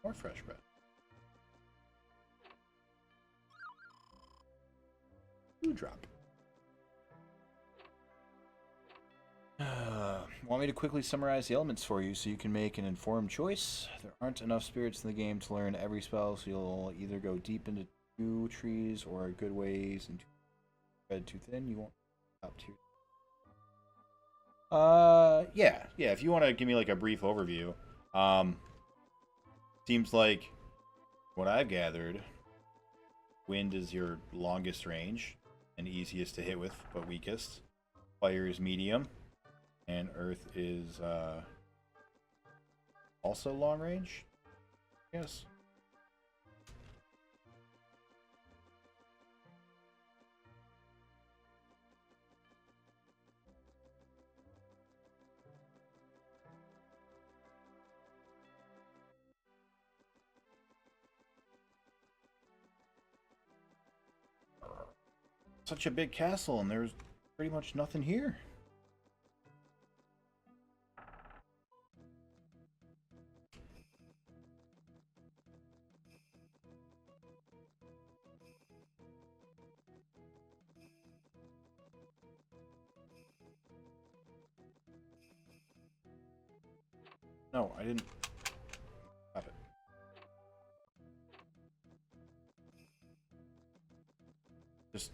More fresh bread. Food drop. Want me to quickly summarize the elements for you so you can make an informed choice? There aren't enough spirits in the game to learn every spell, so you'll either go deep into Two trees or good ways and spread too thin, you won't top tier. Yeah. If you want to give me like a brief overview, seems like what I've gathered, wind is your longest range and easiest to hit with, but weakest. Fire is medium, and earth is also long range. Yes. Such a big castle, and there's pretty much nothing here. No, I didn't. Stop it. Just,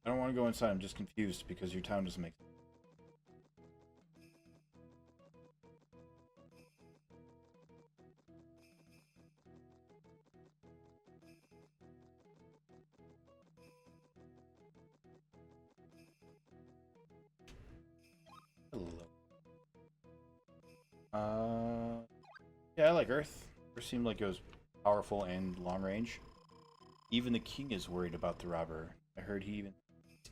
I don't want to go inside. I'm just confused because your town doesn't make sense. Hello. Yeah, I like Earth. Earth seemed like it was powerful and long range. Even the king is worried about the robber. I heard he even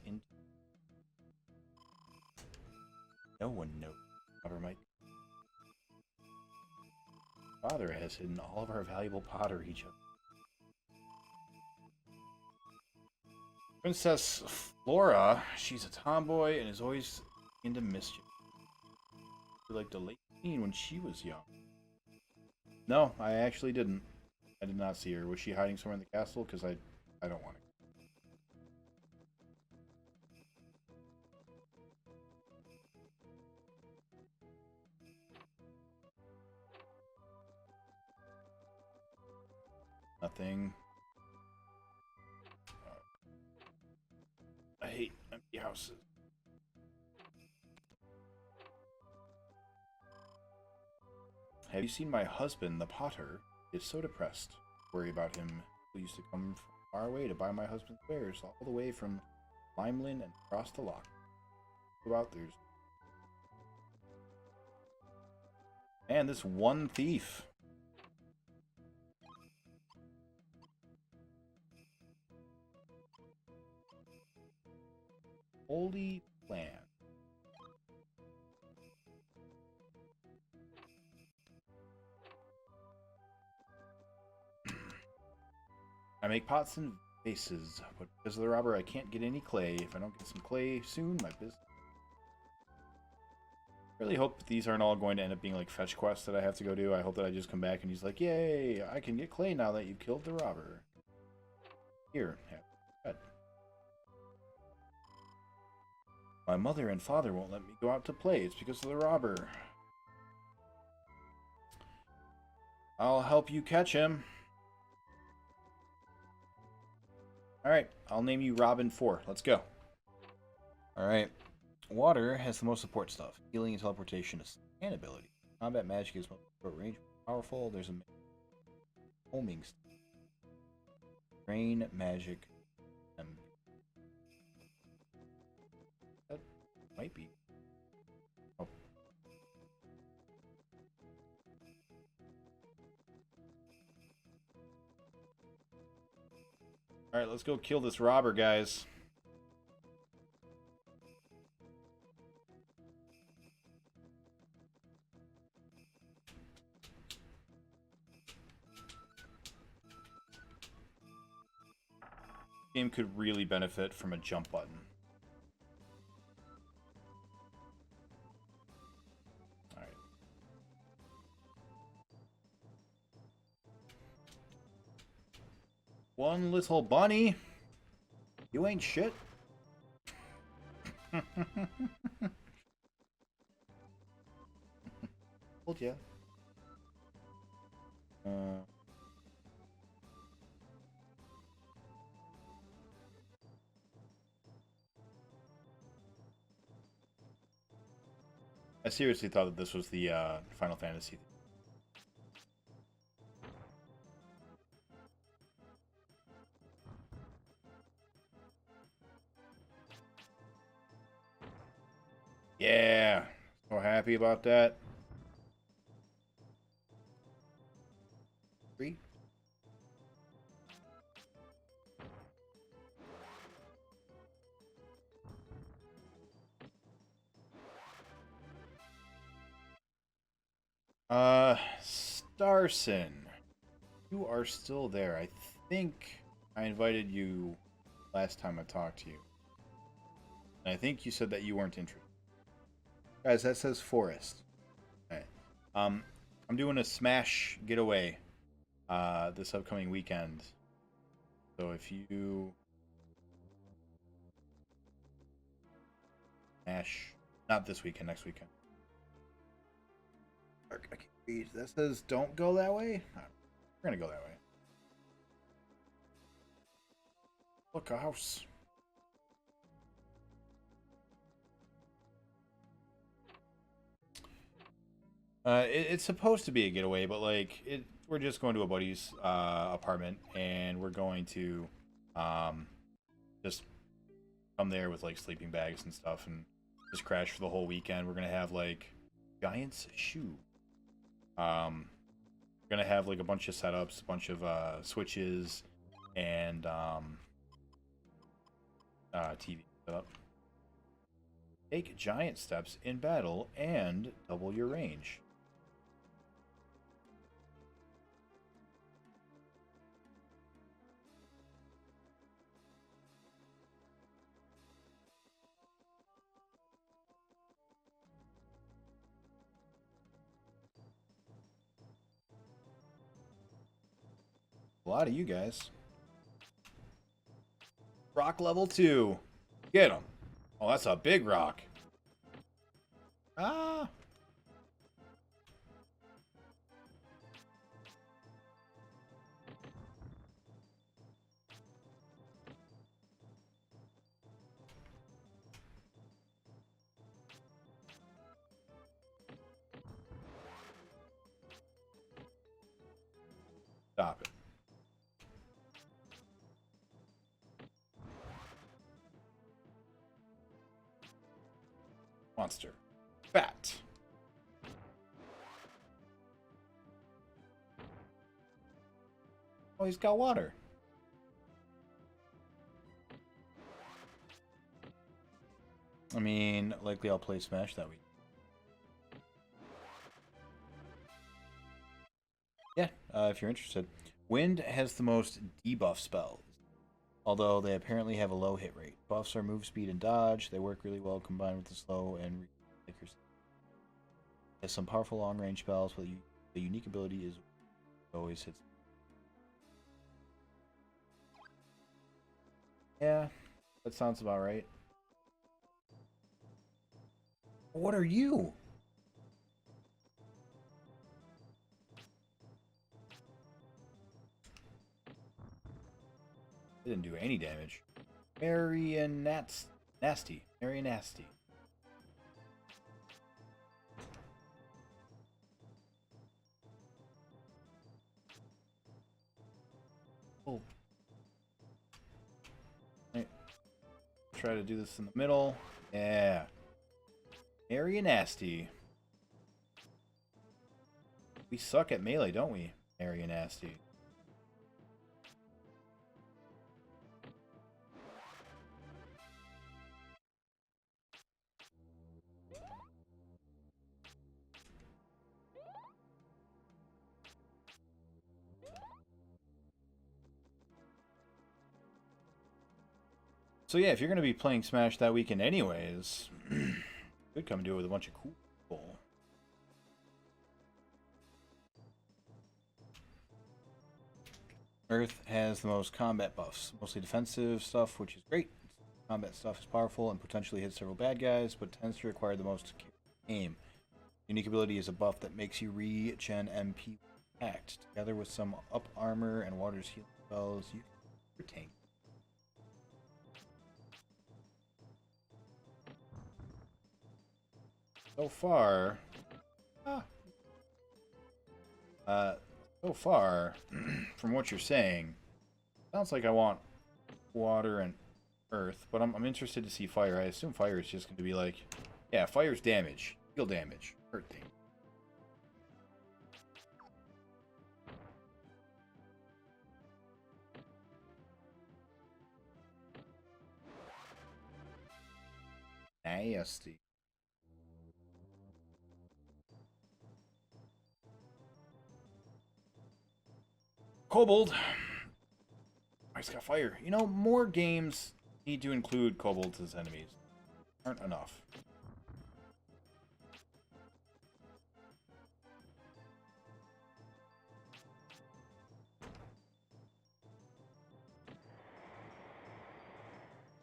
in. No one knows robber might. Father has hidden all of our valuable pottery. Princess Flora, she's a tomboy and is always into mischief. Like the late queen when she was young. No, I actually didn't. I did not see her. Was she hiding somewhere in the castle? Because I don't want to. Nothing. I hate empty houses. Have you seen my husband, the potter? He is so depressed. Worry about him. Who used to come from far away to buy my husband's wares, all the way from Limelin and across the loch. Go out there's. Man, this one thief. Holy plan. I make pots and vases, but because of the robber, I can't get any clay. If I don't get some clay soon, my business. I really hope these aren't all going to end up being like fetch quests that I have to go do. I hope that I just come back and he's like, yay, I can get clay now that you killed the robber. Here, have that. My mother and father won't let me go out to play. It's because of the robber. I'll help you catch him. Alright, I'll name you Robin 4. Let's go. Alright. Water has the most support stuff. Healing and teleportation is an ability. Combat magic is most short range, powerful. There's a homing stuff. Rain, magic, that might be. Oh. Alright, let's go kill this robber, guys. Game could really benefit from a jump button. Alright. One little bunny. You ain't shit. Told ya. I seriously thought that this was the Final Fantasy. Yeah, so happy about that. 3. Starson, you are still there. I think I invited you last time I talked to you. And I think you said that you weren't interested. Guys, that says Forest. Okay. I'm doing a Smash getaway this upcoming weekend. So if you Smash, not this weekend, next weekend. I can't read. That says don't go that way. We're gonna go that way. Look, a house. It's supposed to be a getaway, but like we're just going to a buddy's apartment, and we're going to just come there with like sleeping bags and stuff, and just crash for the whole weekend. We're gonna have like Giant's shoe. We're gonna have like a bunch of setups, a bunch of switches, and TV setup. Take giant steps in battle and double your range. A lot of you guys. Rock level 2. Get him. Oh, that's a big rock. Ah. Stop it. Monster. Fat. Oh, he's got water. I mean, likely I'll play Smash that week. Yeah, if you're interested. Wind has the most debuff spells, although they apparently have a low hit rate. Buffs are move speed and dodge. They work really well combined with the slow and accuracy. Has some powerful long range spells, but the unique ability is always hits. Yeah, that sounds about right. What are you? It didn't do any damage. Nasty. Very nasty. Oh. Right. Try to do this in the middle. Yeah. Very nasty. We suck at melee, don't we? Very nasty. So yeah, if you're going to be playing Smash that weekend anyways, could come and do it with a bunch of cool people. Earth has the most combat buffs, mostly defensive stuff, which is great. Combat stuff is powerful and potentially hits several bad guys, but tends to require the most aim. Unique ability is a buff that makes you regen MP act. Together with some up armor and water's healing spells, you can retain. So far, so far, from what you're saying, sounds like I want water and earth, but I'm interested to see fire. I assume fire is just going to be like, yeah, fire's damage, heal damage, hurt thing. Nasty. Kobold. Oh, he's got fire. You know, more games need to include kobolds as enemies. Aren't enough.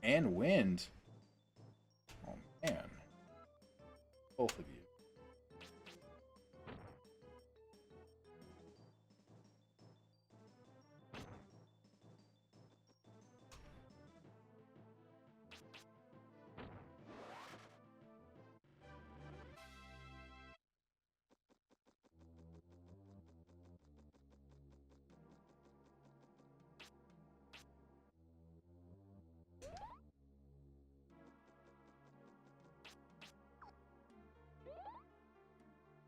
And wind. Oh, man. Both of you.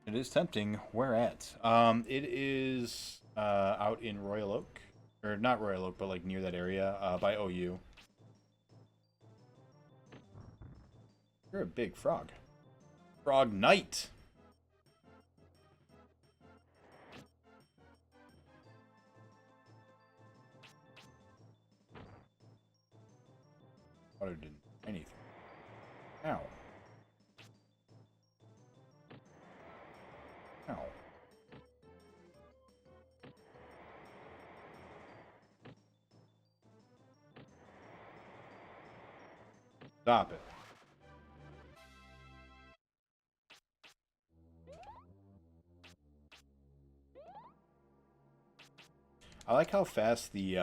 It is tempting. Where at? It is out in Royal Oak. Or not Royal Oak, but like near that area, by OU. You're a big frog. Frog Knight! Water didn't do anything. Ow. Ow. Stop it. I like how fast the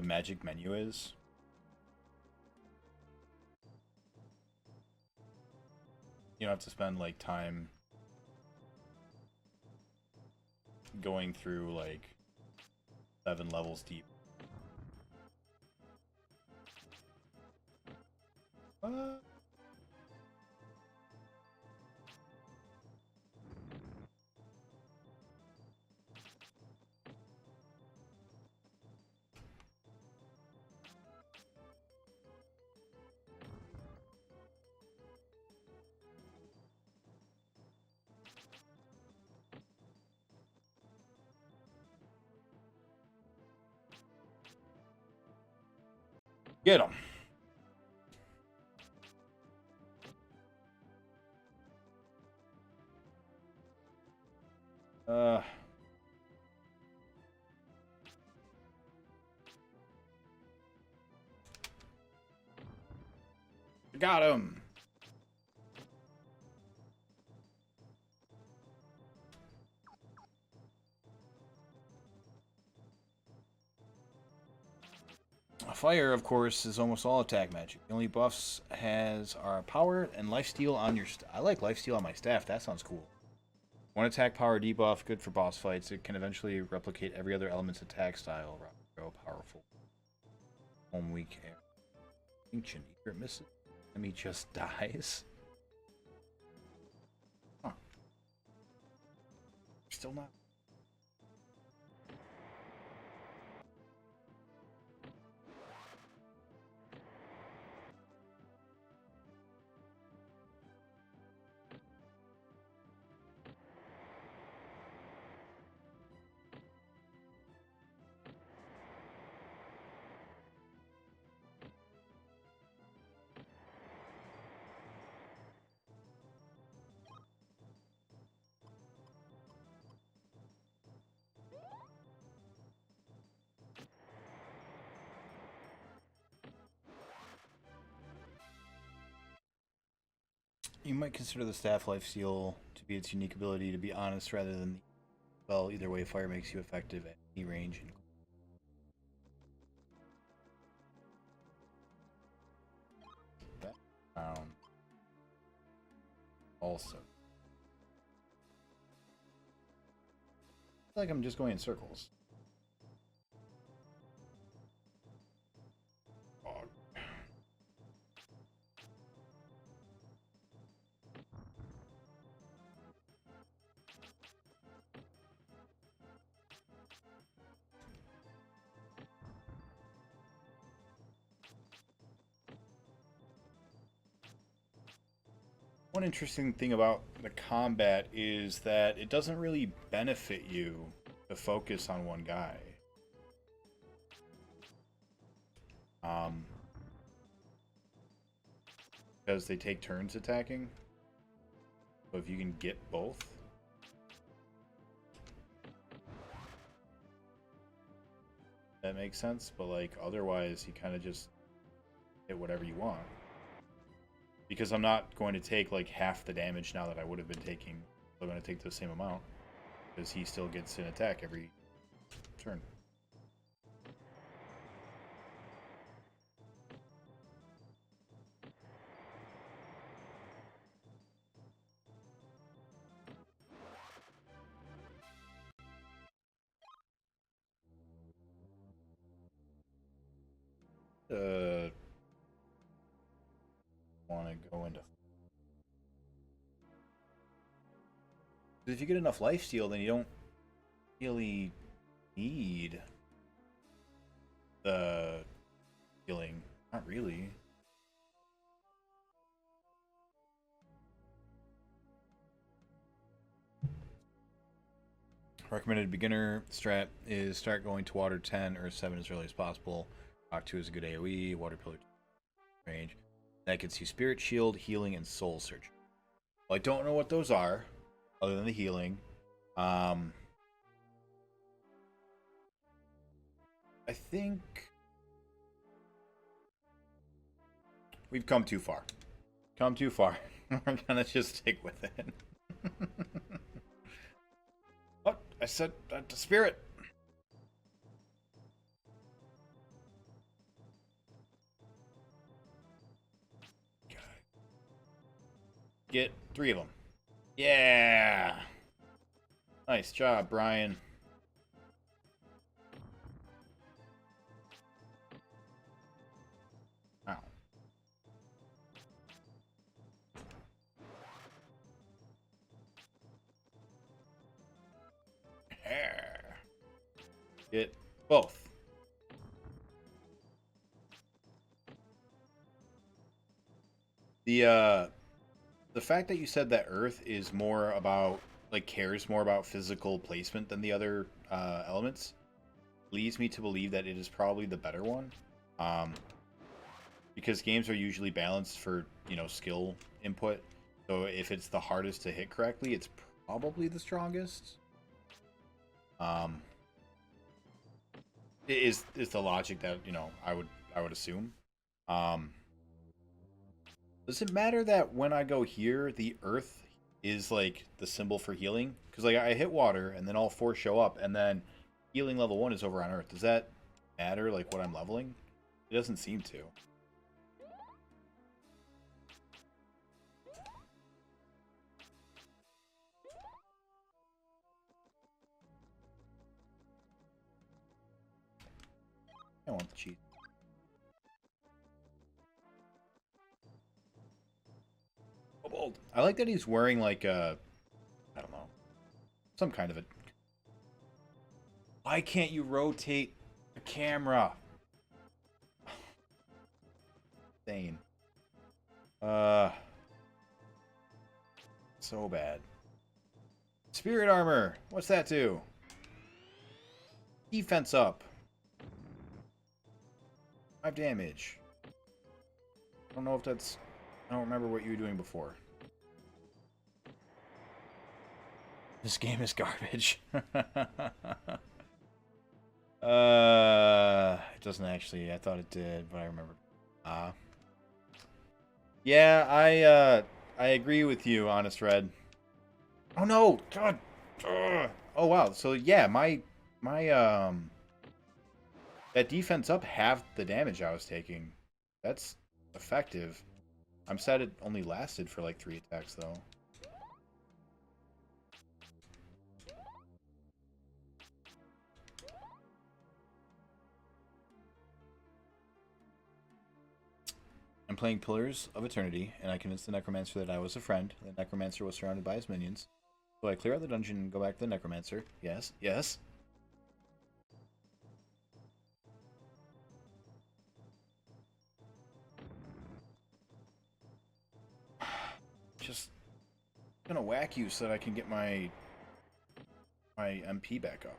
magic menu is. You don't have to spend like time going through like 7 levels deep. Get him. Got him. Fire, of course, is almost all attack magic. The only buffs has are power and lifesteal on your... I like lifesteal on my staff. That sounds cool. One attack power debuff, good for boss fights. It can eventually replicate every other element's attack style. Go powerful. Home weak air. Ancient. Egret misses. Enemy just dies. Huh. Still not... You might consider the staff lifesteal to be its unique ability to be honest rather than... Well, either way, fire makes you effective at any range. Background. also. I feel like I'm just going in circles. One interesting thing about the combat is that it doesn't really benefit you to focus on one guy. Because they take turns attacking. So if you can get both. That makes sense, but like otherwise you kind of just hit whatever you want. Because I'm not going to take like half the damage now that I would have been taking. I'm going to take the same amount. Because he still gets an attack every turn. Want to go into... If you get enough lifesteal, then you don't really need the healing. Not really. Recommended beginner strat is start going to water 10 or 7 as early as possible. Rock 2 is a good AoE, water pillar range. That gets you spirit shield, healing, and soul search. Well, I don't know what those are, other than the healing. I think we've come too far. Come too far. We're gonna just stick with it. What? I said the spirit. Get 3 of them. Yeah. Nice job, Brian. Ow. Get both. The fact that you said that Earth is more about, like, cares more about physical placement than the other elements leads me to believe that it is probably the better one. Because games are usually balanced for, you know, skill input. So if it's the hardest to hit correctly, it's probably the strongest. It is the logic that, you know, I would assume. Does it matter that when I go here, the earth is like the symbol for healing? Because like I hit water and then all 4 show up, and then healing level 1 is over on earth. Does that matter, like what I'm leveling? It doesn't seem to. I want the cheat. Kobold. I like that he's wearing like a, I don't know, some kind of a... Why can't you rotate the camera? Insane. So bad. Spirit armor. What's that do? Defense up. 5 damage. I don't know if that's... I don't remember what you were doing before. This game is garbage. It doesn't actually. I thought it did, but I remember. Yeah, I agree with you, Honest Red. Oh no, God. Oh wow. So yeah, my that defense up halved the damage I was taking. That's effective. I'm sad it only lasted for like 3 attacks though. playing Pillars of Eternity, and I convinced the Necromancer that I was a friend. The Necromancer was surrounded by his minions. So I clear out the dungeon and go back to the Necromancer. Yes, yes. Just gonna whack you so that I can get my MP back up.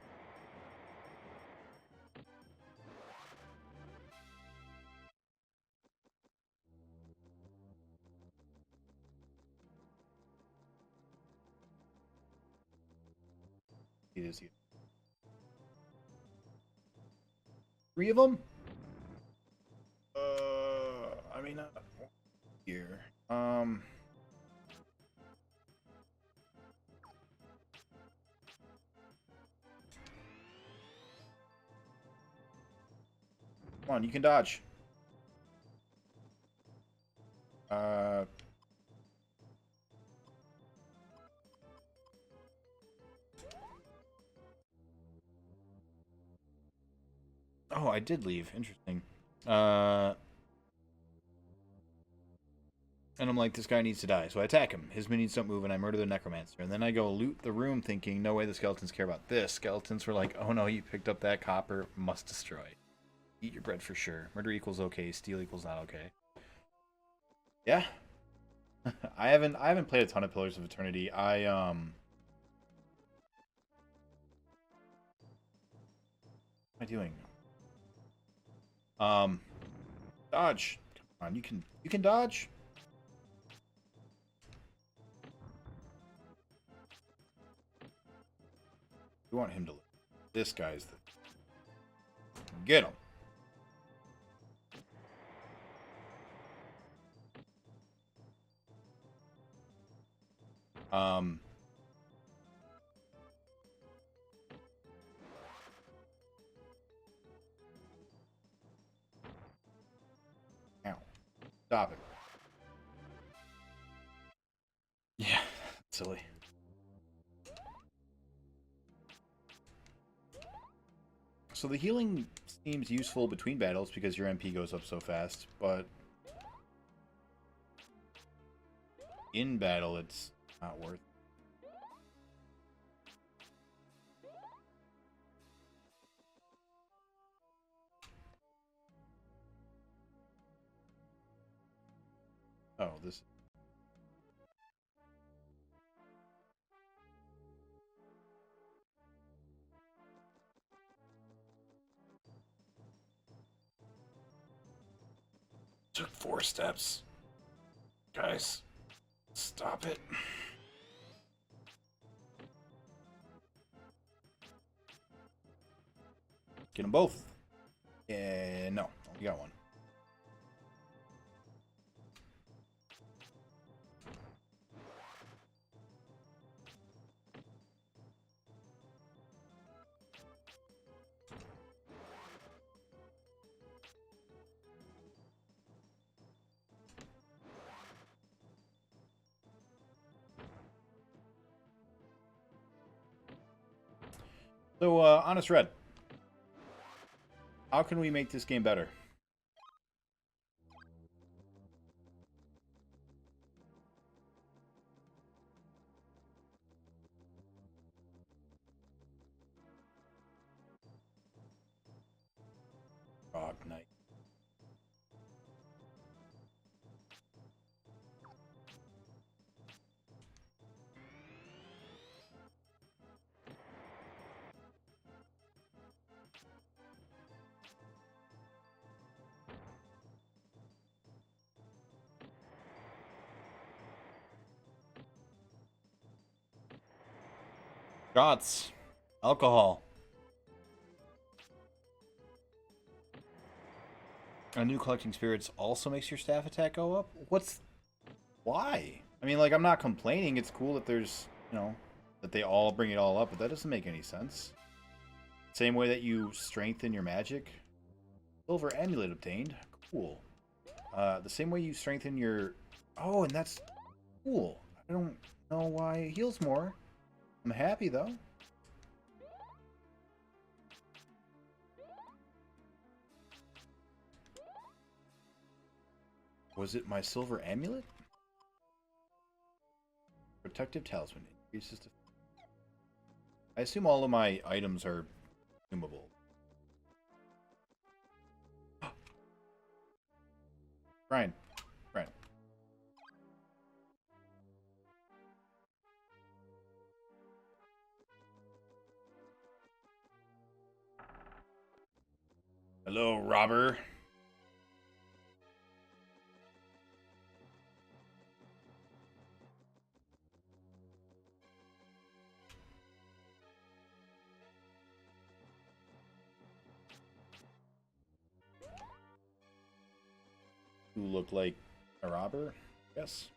It is you. 3 of them? I mean, here. Come on, you can dodge. Oh, I did leave. Interesting. And I'm like, this guy needs to die. So I attack him. His minions don't move, and I murder the Necromancer. And then I go loot the room thinking, no way the skeletons care about this. Skeletons were like, oh no, you picked up that copper. Must destroy. Eat your bread for sure. Murder equals okay. Steal equals not okay. Yeah. I haven't played a ton of Pillars of Eternity. What am I doing? Dodge. Come on, you can dodge. We want him to live. This guy's the... Get him. Ow. Stop it. Yeah, silly. So the healing seems useful between battles because your MP goes up so fast, but in battle it's not worth it. Oh, this... Took 4 steps. Guys, stop it. Get them both. No, only got one. So, Honest Red, how can we make this game better? Frog Knight. Shots. Alcohol. A new collecting spirits also makes your staff attack go up? Why? I mean, like, I'm not complaining. It's cool that there's, you know, that they all bring it all up, but that doesn't make any sense. Same way that you strengthen your magic. Silver amulet obtained. Cool. The same way you strengthen your... Oh, and that's cool. I don't know why it heals more. I'm happy, though. Was it my silver amulet? Protective talisman increases to... I assume all of my items are consumable. Brian. Brian. Hello, robber. You look like a robber? Yes.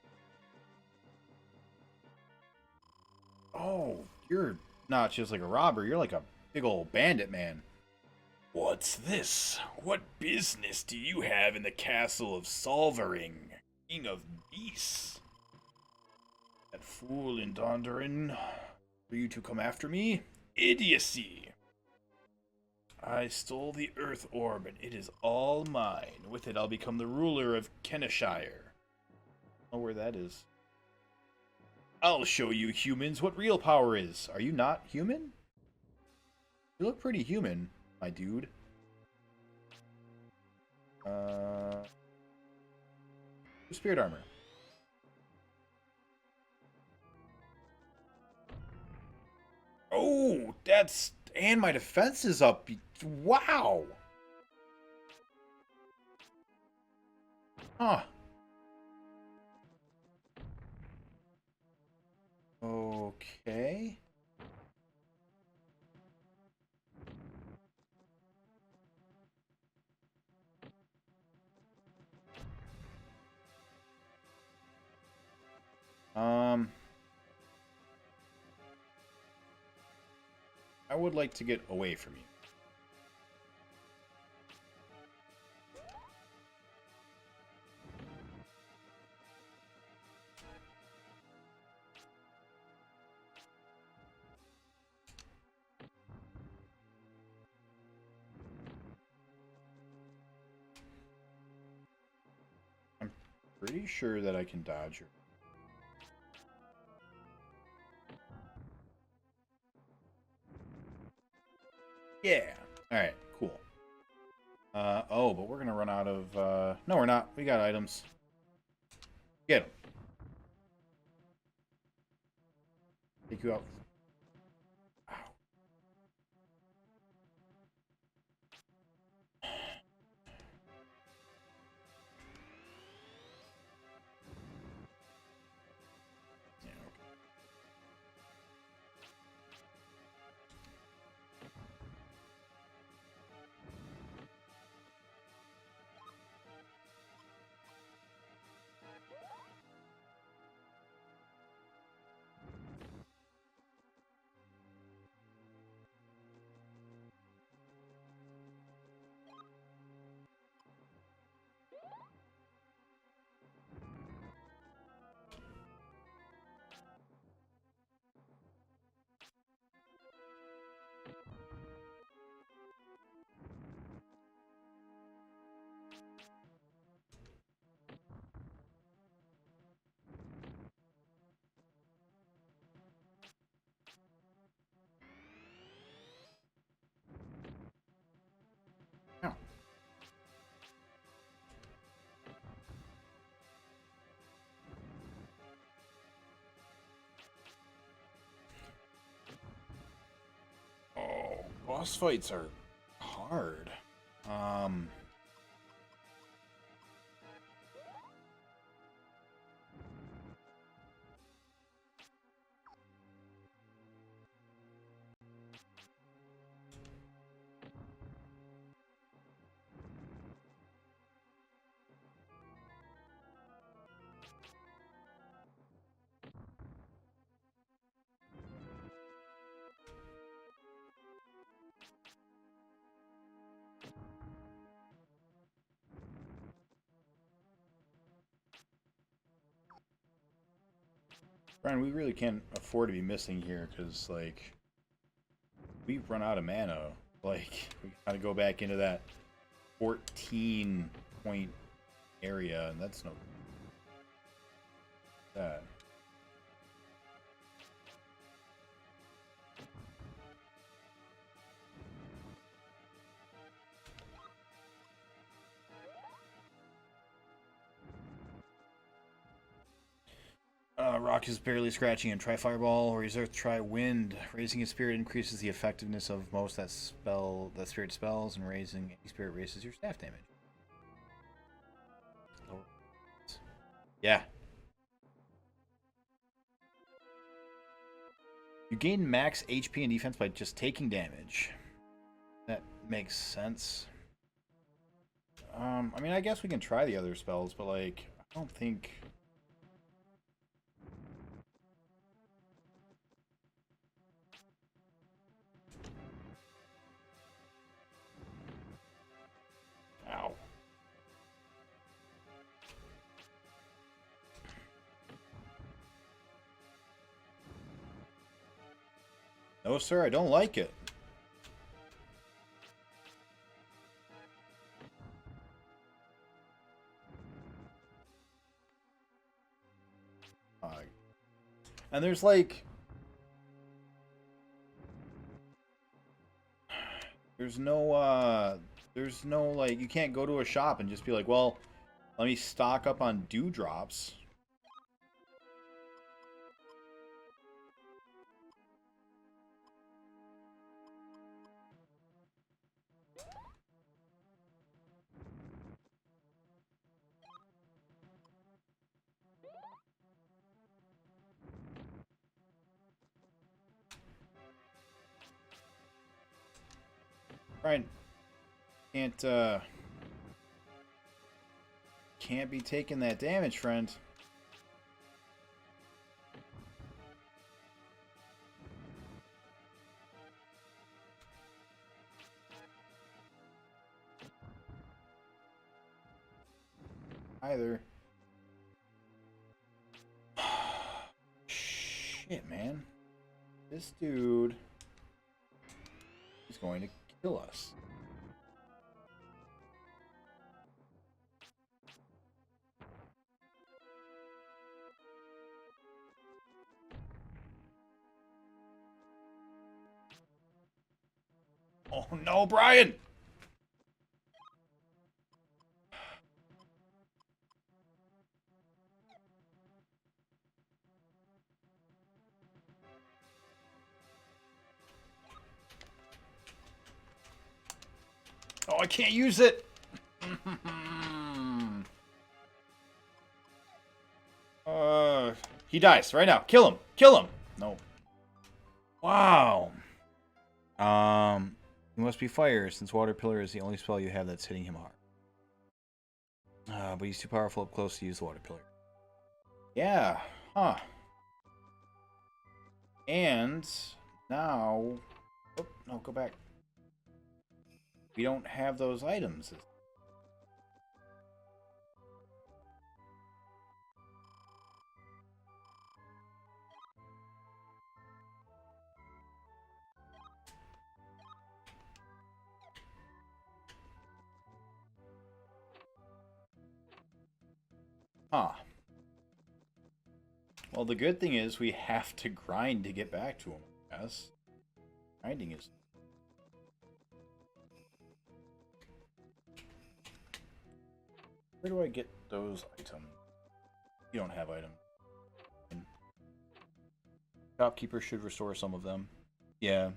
Oh, you're not just like a robber, you're like a big old bandit, man. What's this? What business do you have in the castle of Solvering, king of beasts? That fool in Dondarin, for you to come after me? Idiocy! I stole the Earth Orb, and it is all mine. With it, I'll become the ruler of Kenishire. Oh, where that is. I'll show you humans what real power is. Are you not human? You look pretty human, my dude. Spirit armor. Oh, that's... And my defense is up. Wow. Huh. Okay. I would like to get away from you. I'm pretty sure that I can dodge her. Yeah. Alright, cool. Oh, but we're gonna run out of, no, we're not. We got items. Get them. Take you out. Ow. Yeah, okay. Ow. Oh, boss fights are hard. Um... Brian, we really can't afford to be missing here, because, like, we run out of mana. Like, we gotta go back into that 14 point area, and that's no that. Rock is barely scratching and try Fireball or use Earth, try Wind. Raising a spirit increases the effectiveness of most that spirit spells, and raising a spirit raises your staff damage. Yeah. You gain max HP and defense by just taking damage. That makes sense. I mean, I guess we can try the other spells, but like, I don't think. Ow. No, sir, I don't like it. And there's like... There's no, like, you can't go to a shop and just be like, well, let me stock up on dewdrops. Right. Can't be taking that damage, friend. Either. Shit, man. This dude is going to kill us. Oh no, Brian! Oh, I can't use it! He dies right now. Kill him! Kill him! No. Wow. It must be fire, since Water Pillar is the only spell you have that's hitting him hard. But he's too powerful up close to use the Water Pillar. Yeah. Huh. And now... Oh, no, go back. We don't have those items. Huh. Well, the good thing is we have to grind to get back to him, I guess. Grinding is... Where do I get those items? You don't have items. Shopkeeper should restore some of them. Yeah.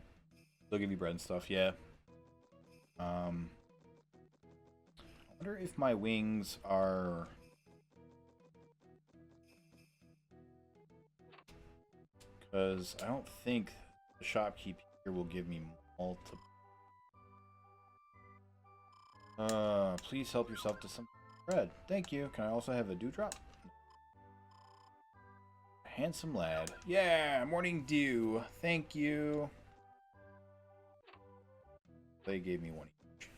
They'll give you bread and stuff, yeah. I wonder if my wings are... Because I don't think the shopkeep here will give me multiple. Please help yourself to some bread. Thank you. Can I also have a dewdrop? Handsome lad. Yeah, morning dew. Thank you. They gave me one each.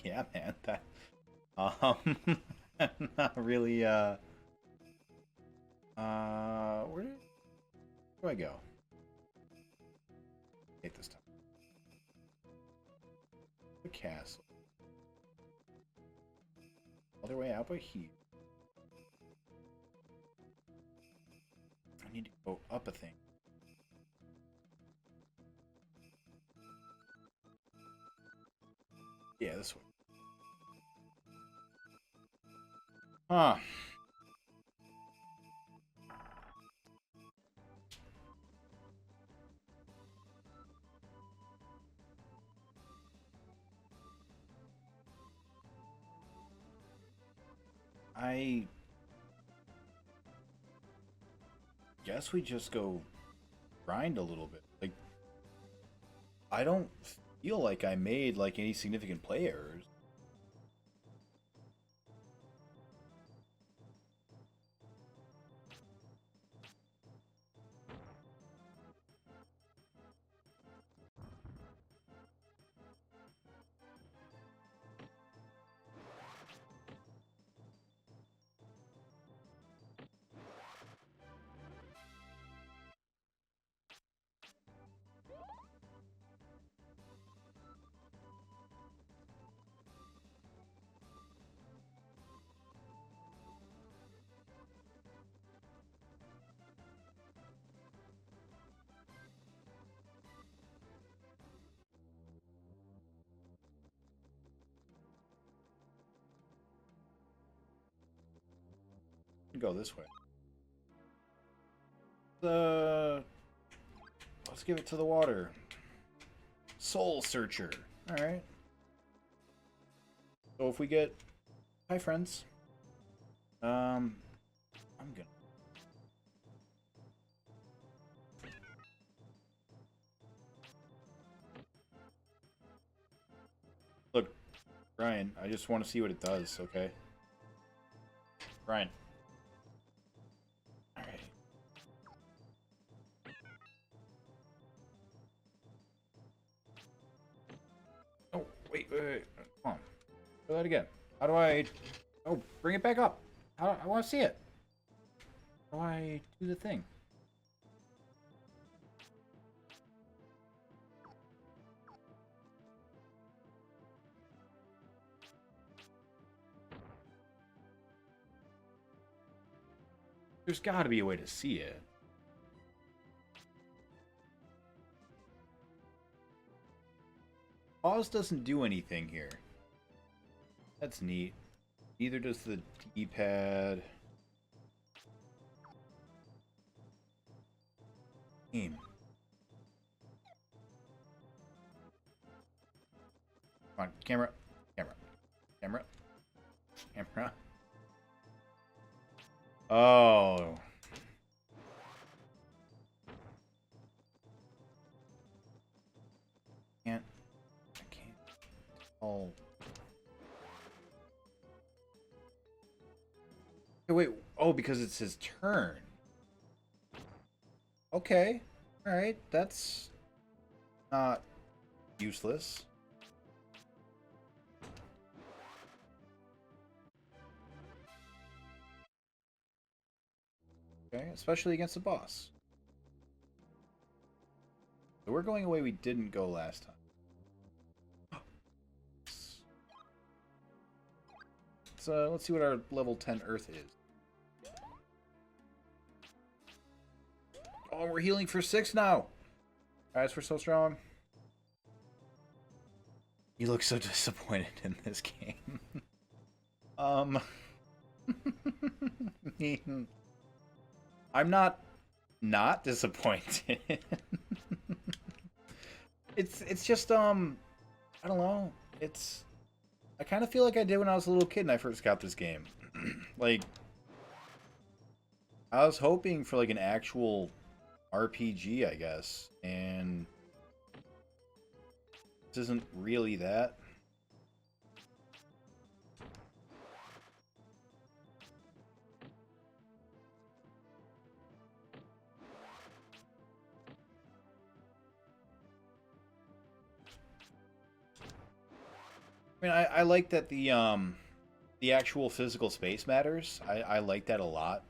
Yeah, man. That. Not really. Where do I go? castle. Other way out by here. I need to go up a thing. Yeah, this way. Huh. I guess we just go grind a little bit. Like, I don't feel like I made like any significant play errors. Go this way. Let's give it to the water. Soul Searcher. Alright. So if we get... Hi, friends. I'm gonna... Look, Brian, I just want to see what it does, okay? Brian. Alright. Oh, wait. Come on. Do that again. How do I... Oh, bring it back up. I want to see it. How do I do the thing? There's got to be a way to see it. Pause doesn't do anything here. That's neat. Neither does the D-pad. Game. Come on, camera. Camera. Camera. Camera. Oh. I can't. Oh. Hey, wait. Oh, because it's his turn. Okay. Alright. That's not useless. Okay, especially against the boss. So we're going away we didn't go last time. Let's see what our level 10 Earth is. Oh, we're healing for 6 now! Guys, we're so strong. You look so disappointed in this game. I'm not disappointed. It's just I don't know. I kind of feel like I did when I was a little kid and I first got this game. Like I was hoping for like an actual RPG, I guess, and this isn't really that. I mean, I like that the actual physical space matters. I like that a lot.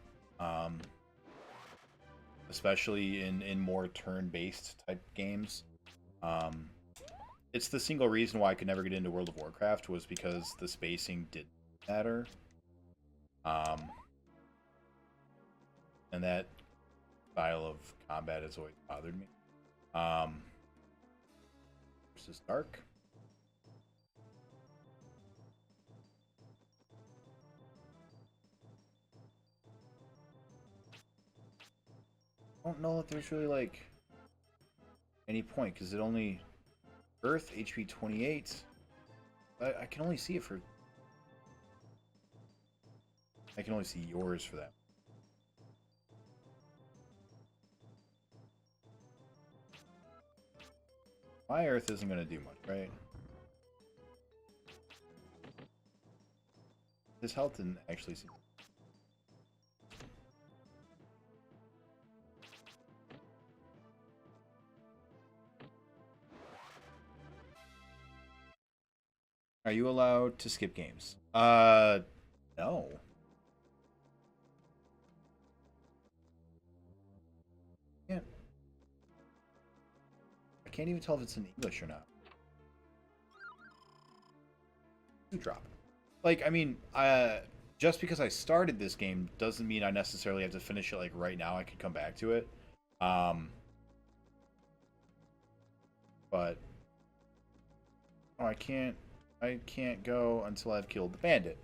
Especially in more turn-based type games. it's the single reason why I could never get into World of Warcraft was because the spacing didn't matter. And that style of combat has always bothered me. Versus Dark. I don't know if there's really like any point because it only Earth HP 28. I can only see it for. I can only see yours for that. My Earth isn't going to do much, right? His health didn't actually seem. Are you allowed to skip games? No. Can't. I can't even tell if it's in English or not. Drop. Like, I mean, just because I started this game doesn't mean I necessarily have to finish it like right now. I could come back to it. But oh, I can't go until I've killed the bandit.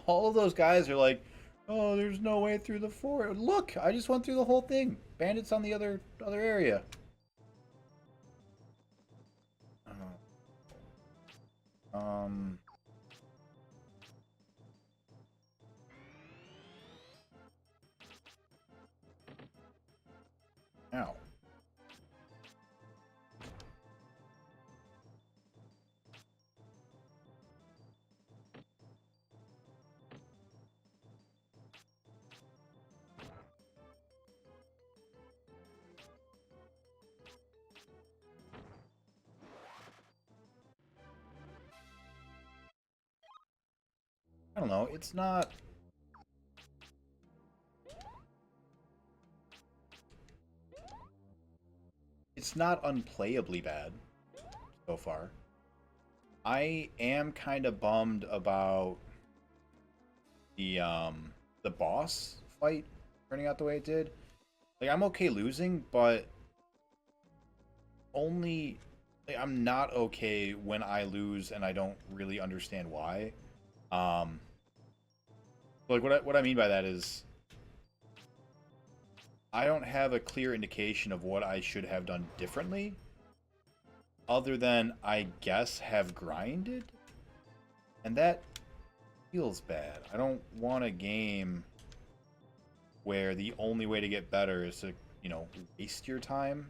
All of those guys are like, oh, there's no way through the fort. Look, I just went through the whole thing. Bandit's on the other area. Ow. I don't know. It's not. It's not unplayably bad so far. I am kind of bummed about the boss fight turning out the way it did. Like, I'm okay losing, but only like, I'm not okay when I lose and I don't really understand why. Like what I mean by that is I don't have a clear indication of what I should have done differently other than I guess have grinded, and that feels bad. I don't want a game where the only way to get better is to, you know, waste your time.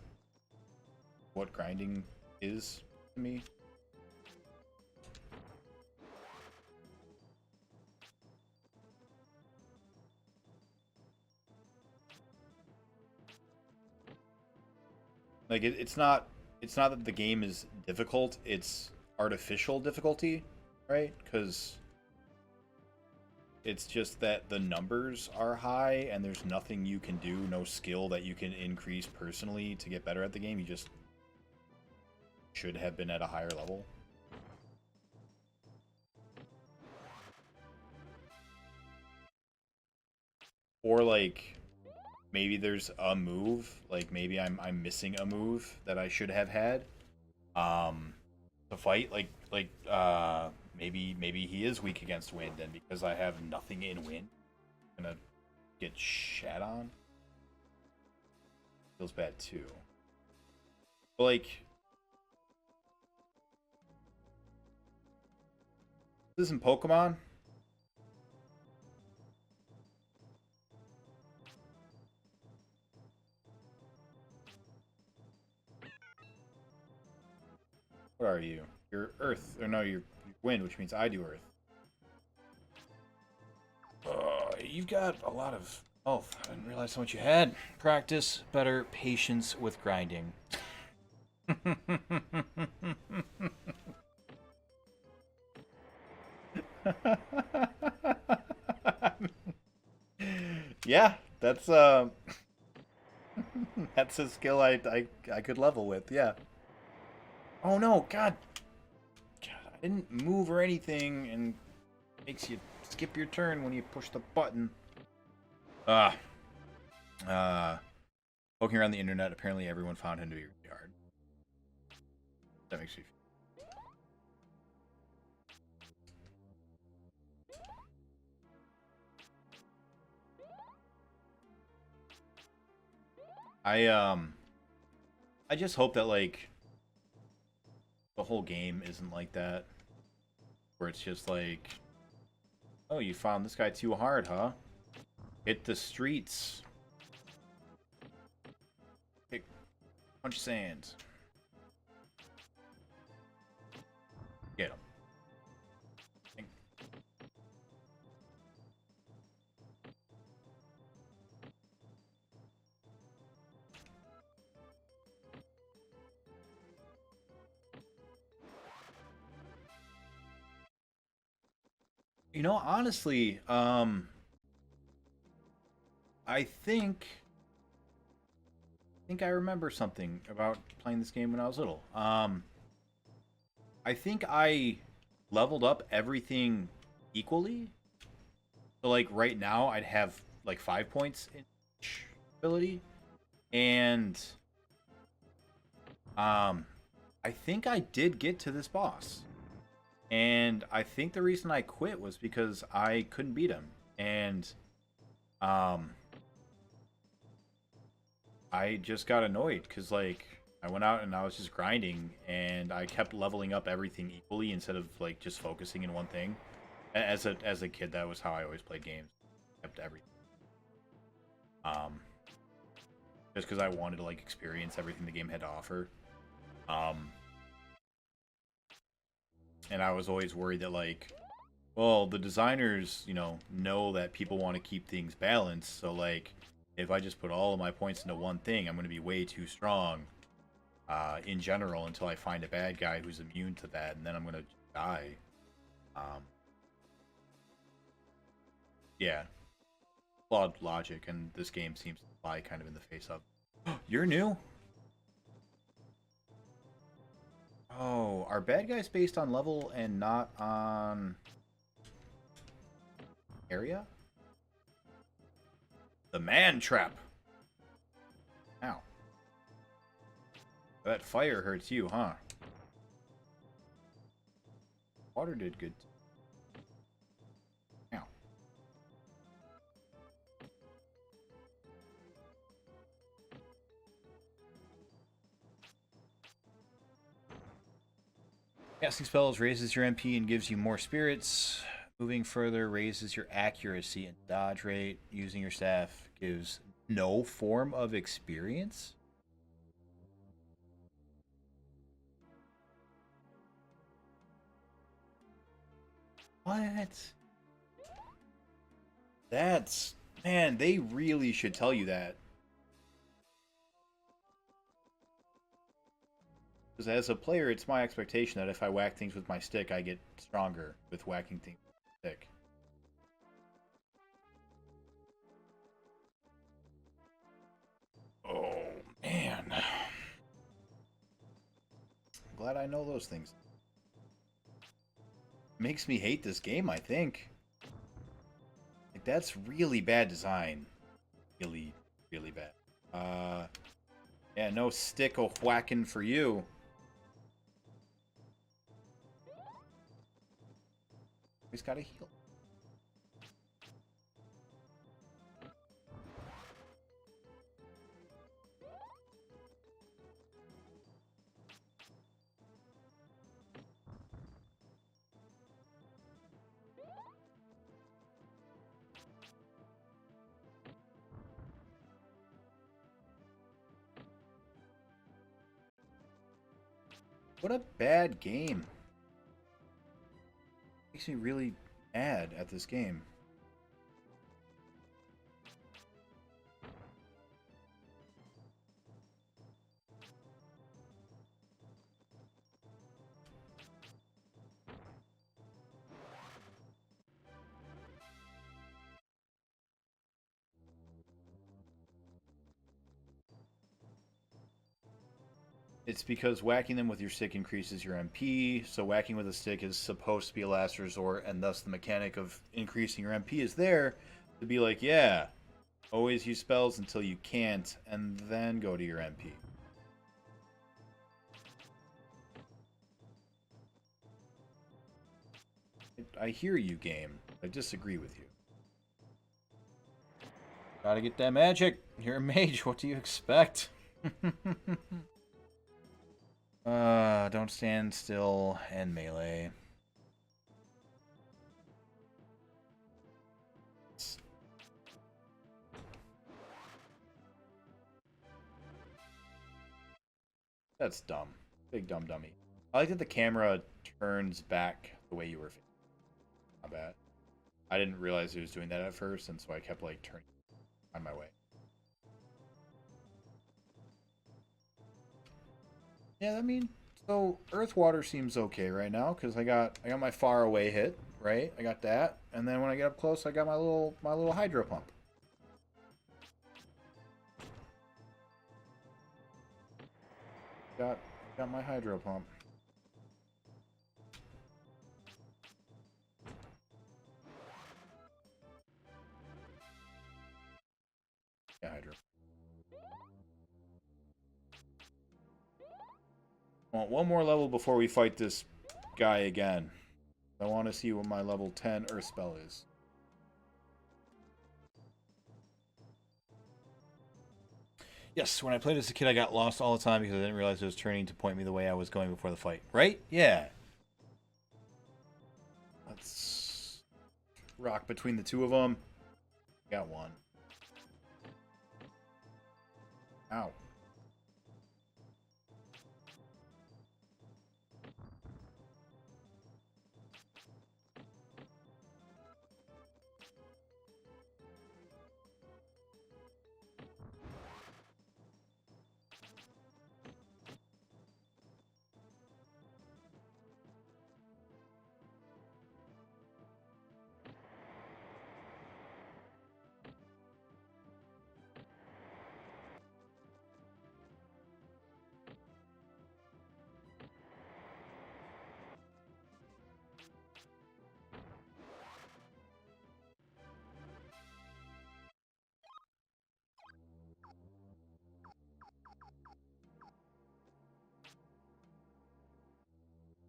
What grinding is to me. Like it's not that the game is difficult, it's artificial difficulty, right? Because it's just that the numbers are high and there's nothing you can do, no skill that you can increase personally to get better at the game. You just should have been at a higher level. Or like maybe there's a move, like maybe I'm missing a move that I should have had to fight, maybe he is weak against wind, and because I have nothing in wind, I'm gonna get shat on. Feels bad too. But like this isn't Pokemon. What are you? You're Earth. Or no, you're Wind, which means I do Earth. You've got a lot of health. I didn't realize how much you had. Practice better patience with grinding. Yeah, that's that's a skill I could level with, yeah. Oh no, God. God, I didn't move or anything, and it makes you skip your turn when you push the button. Ah. Poking around the internet, apparently everyone found him to be really hard. That makes me feel. I just hope that like the whole game isn't like that, where it's just like, oh, you found this guy too hard, huh? Hit the streets. Pick, punch sands. Get him. You know, honestly, I think I remember something about playing this game when I was little. I think I leveled up everything equally. So like right now, I'd have like 5 points in each ability, and um, I think I did get to this boss, and I think the reason I quit was because I couldn't beat him, and um, I just got annoyed because like I went out and I was just grinding, and I kept leveling up everything equally instead of like just focusing in one thing. As a kid, that was how I always played games. Kept everything. Um, just because I wanted to like experience everything the game had to offer. Um, and I was always worried that like, well, the designers, know that people want to keep things balanced. So like, if I just put all of my points into one thing, I'm going to be way too strong in general until I find a bad guy who's immune to that, and then I'm going to die. Um, yeah, flawed logic, and this game seems to lie kind of in the face of. You're new? Oh, are bad guys based on level and not on area? The man trap. Ow. That fire hurts you, huh? Water did good. Ow. Casting spells raises your MP and gives you more spirits. Moving further raises your accuracy and dodge rate. Using your staff gives no form of experience? What? That's... Man, they really should tell you that. Because as a player, it's my expectation that if I whack things with my stick, I get stronger with whacking things with my stick. Oh, man. I'm glad I know those things. Makes me hate this game, I think. Like, that's really bad design. Really, really bad. Yeah, no stick o whacking for you. He's got a heal. What a bad game. Makes me really mad at this game. It's because whacking them with your stick increases your MP, so whacking with a stick is supposed to be a last resort, and thus the mechanic of increasing your MP is there to be like, yeah, always use spells until you can't, and then go to your MP. I hear you, game. I disagree with you. Gotta get that magic. You're a mage. What do you expect? Don't stand still and melee. That's dumb. Big dumb dummy. I like that the camera turns back the way you were facing. Not bad. I didn't realize it was doing that at first, and so I kept like turning on my way. Yeah, I mean, so Earth Water seems okay right now because I got my far away hit, right? I got that, and then when I get up close, I got my little hydro pump. Got my hydro pump. Yeah, hydro. I want one more level before we fight this guy again. I want to see what my level 10 Earth spell is. Yes, when I played as a kid, I got lost all the time because I didn't realize it was turning to point me the way I was going before the fight. Right? Yeah. Let's rock between the two of them. Got one. Ow.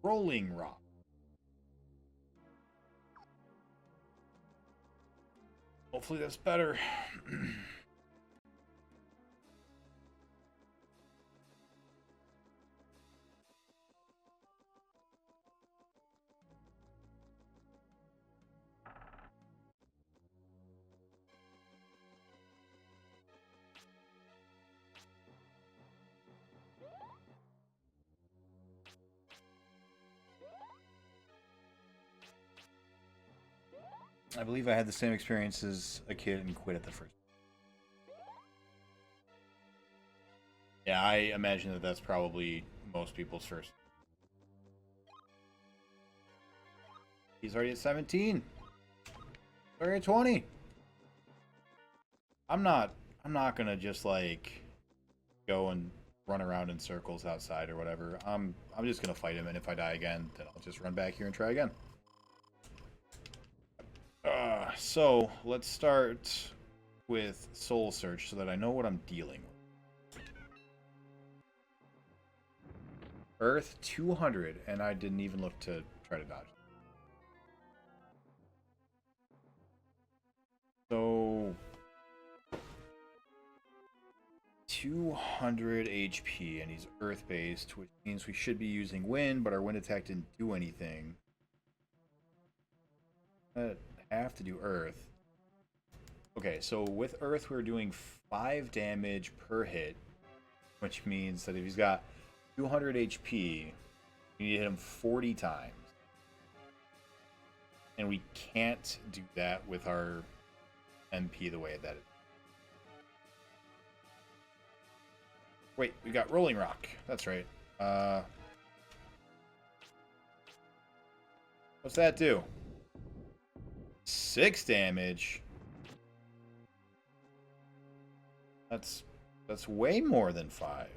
Rolling rock. Hopefully that's better. I believe I had the same experience as a kid and quit at the first. Yeah, I imagine that that's probably most people's first. He's already at 17. Already at 20. I'm not gonna just like go and run around in circles outside or whatever. I'm just gonna fight him, and if I die again, then I'll just run back here and try again. So let's start with Soul Search so that I know what I'm dealing with. Earth 200, and I didn't even look to try to dodge. So 200 HP, and he's Earth based, which means we should be using Wind, but our Wind attack didn't do anything. Have to do Earth. Okay, so with Earth we're doing 5 damage per hit, which means that if he's got 200 HP, you need to hit him 40 times. And we can't do that with our MP the way that it is. Wait, we got Rolling Rock. That's right. What's that do? 6 damage. That's way more than 5.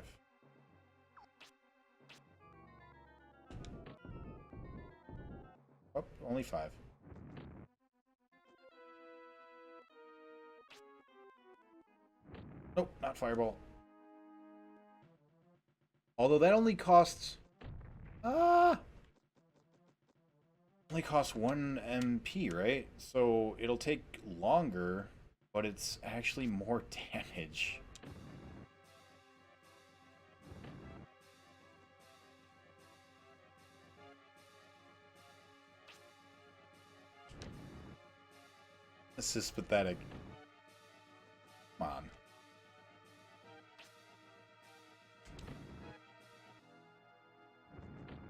Oh, only 5. Nope, not fireball. Although that only costs... only costs 1 MP, right? So it'll take longer, but it's actually more damage. This is pathetic. Come on.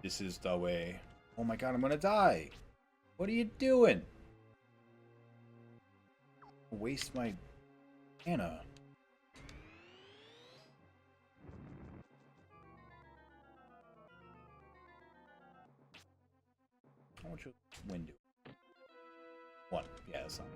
This is the way. Oh my god, I'm gonna die. What are you doing? Waste my mana. How much wind do? 1. Yeah, that's not.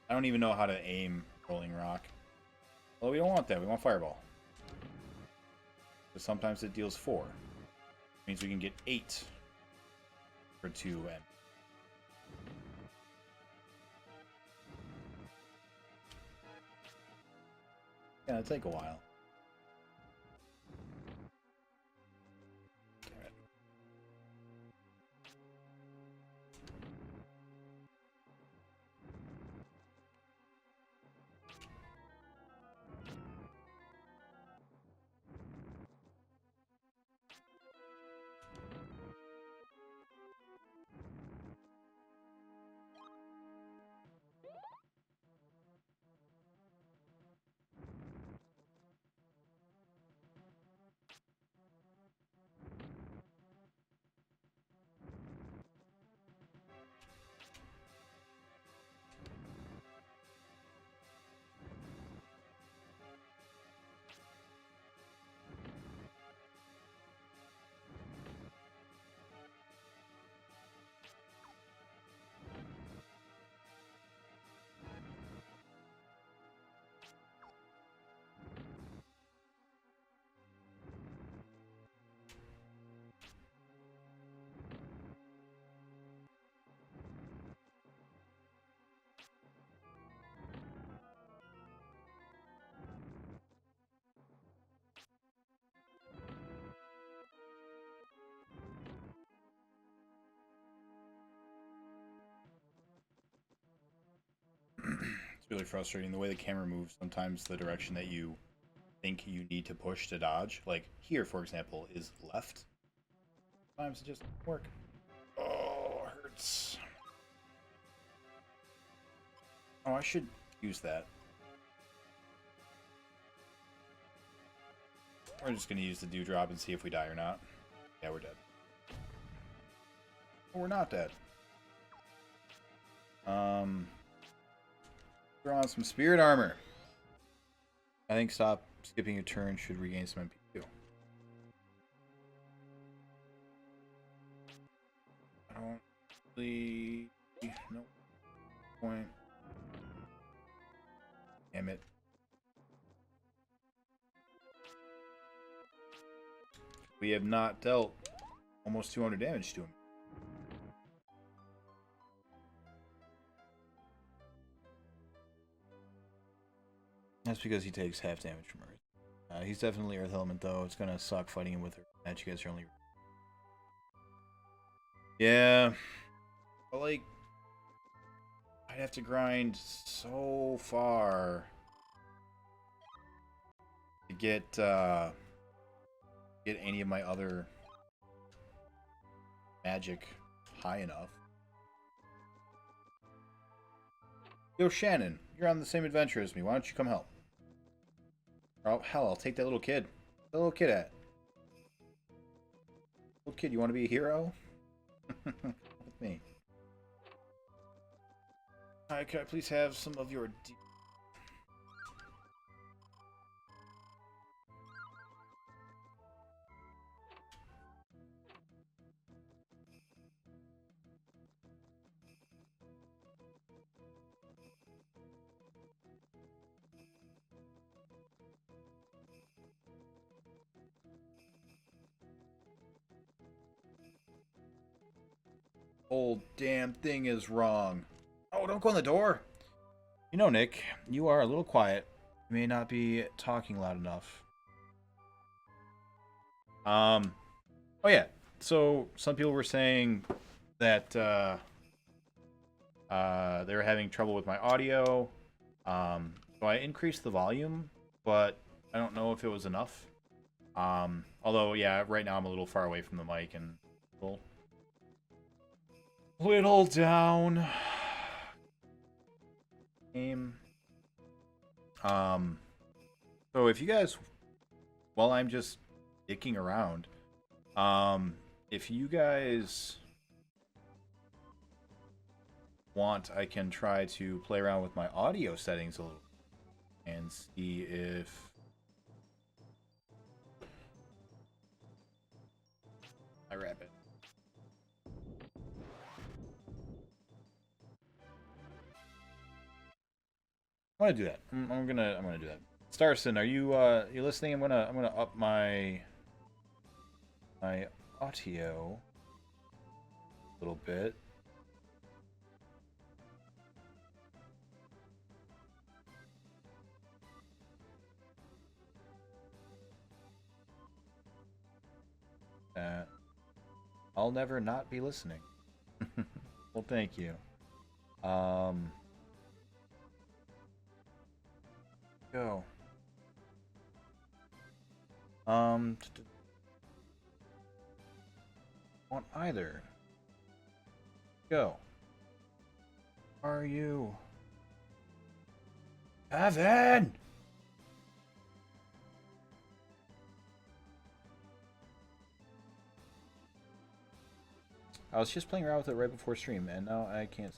I don't even know how to aim Rolling Rock. Well, we don't want that. We want Fireball. But sometimes it deals 4. Means we can get 8 for 2 and yeah, it'll take a while. It's really frustrating the way the camera moves. Sometimes the direction that you think you need to push to dodge, like here, for example, is left. Sometimes it just doesn't work. Oh, it hurts. Oh, I should use that. We're just gonna use the dewdrop and see if we die or not. Yeah, we're dead. Oh, we're not dead. Throw on some spirit armor. I think stop skipping a turn should regain some MP too. I don't really... No point. Damn it. We have not dealt almost 200 damage to him. That's because he takes half damage from Earth. He's definitely Earth Element, though. It's gonna suck fighting him with Earth. That you guys are only... Yeah. But, like... I'd have to grind so far... to get any of my other... magic high enough. Yo, Shannon, you're on the same adventure as me. Why don't you come help? Oh, hell, I'll take that little kid. Where's the little kid at? Little kid, you want to be a hero? With me. Hi, could I please have some of your... whole damn thing is wrong. Oh, don't go in the door. You know, Nick, you are a little quiet. You may not be talking loud enough. Oh yeah. So some people were saying that they were having trouble with my audio. So I increased the volume, but I don't know if it was enough. Although yeah, right now I'm a little far away from the mic and little down. Game. So if you guys, while I'm just dicking around, if you guys want, I can try to play around with my audio settings a little and see if I wrap it. I'm gonna do that. I'm gonna do that. Starson, are you listening? I'm gonna up my audio a little bit. I'll never not be listening. Well, thank you. Go. Want either. Go. Are you? Evan! I was just playing around with it right before stream, and now I can't.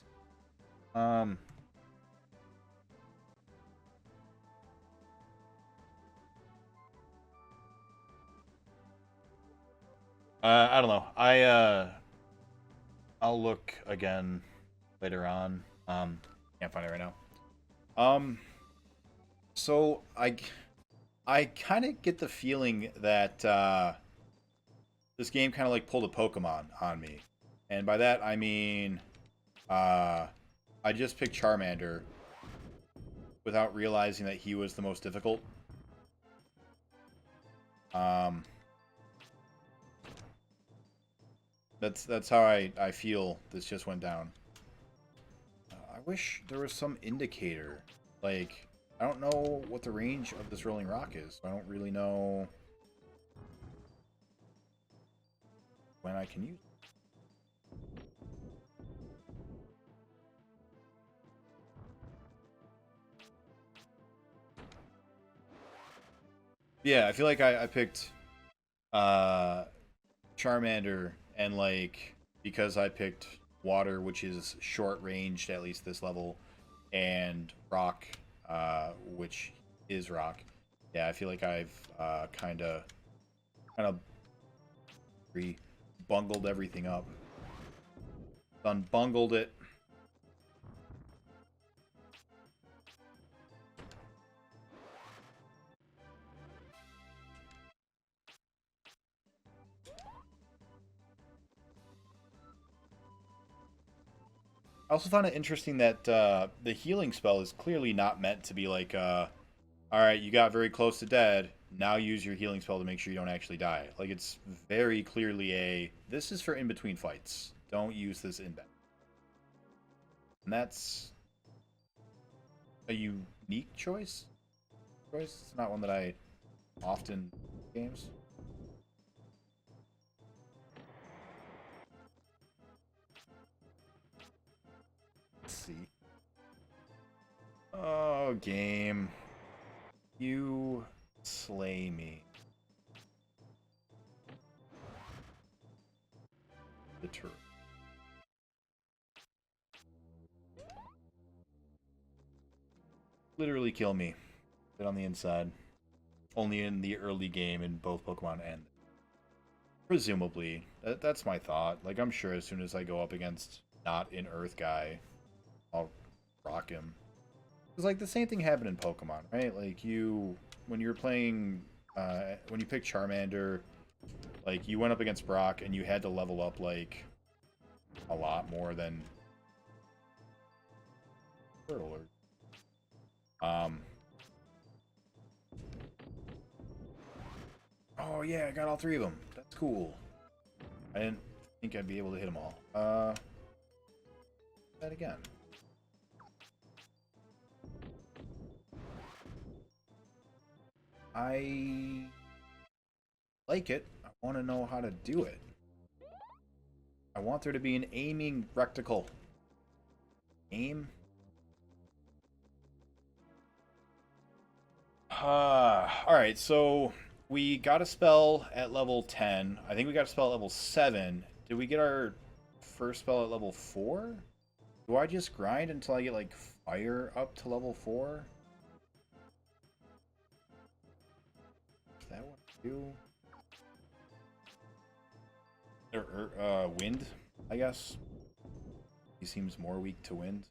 I don't know. I'll look again later on. Can't find it right now. So I kind of get the feeling that this game kind of like pulled a Pokemon on me, and by that I mean I just picked Charmander without realizing that he was the most difficult. That's how I feel this just went down. I wish there was some indicator. Like, I don't know what the range of this rolling rock is. So I don't really know when I can use it. Yeah, I feel like I picked Charmander, and like because I picked water, which is short ranged, at least this level, and rock, which is rock. Yeah, I feel like I've kind of bungled everything up. Bungled it. I also found it interesting that the healing spell is clearly not meant to be like, alright, you got very close to dead, now use your healing spell to make sure you don't actually die. Like, it's very clearly this is for in-between fights. Don't use this in battle. And that's a unique choice. It's not one that I often games. Let's see. Oh, game. You slay me. The turret. Literally kill me. Get on the inside. Only in the early game in both Pokemon and presumably. That's my thought. Like, I'm sure as soon as I go up against not an Earth guy, I'll rock him. Because, like, the same thing happened in Pokemon, right? Like, when you were playing, when you picked Charmander, like, you went up against Brock and you had to level up, like, a lot more than turtle. Oh yeah, I got all 3 of them. That's cool. I didn't think I'd be able to hit them all. That again. I like it. I want to know how to do it. I want there to be an aiming reticle. Aim? Alright, so we got a spell at level 10. I think we got a spell at level 7. Did we get our first spell at level 4? Do I just grind until I get, like, fire up to level 4? Is that what I do? Or wind, I guess. He seems more weak to wind.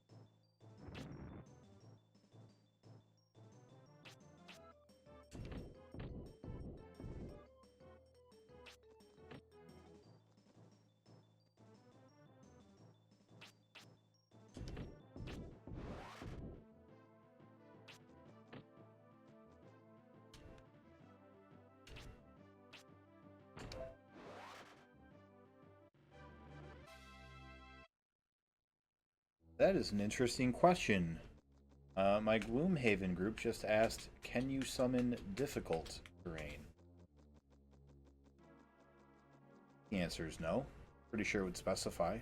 That is an interesting question. My Gloomhaven group just asked, can you summon difficult terrain? The answer is no. Pretty sure it would specify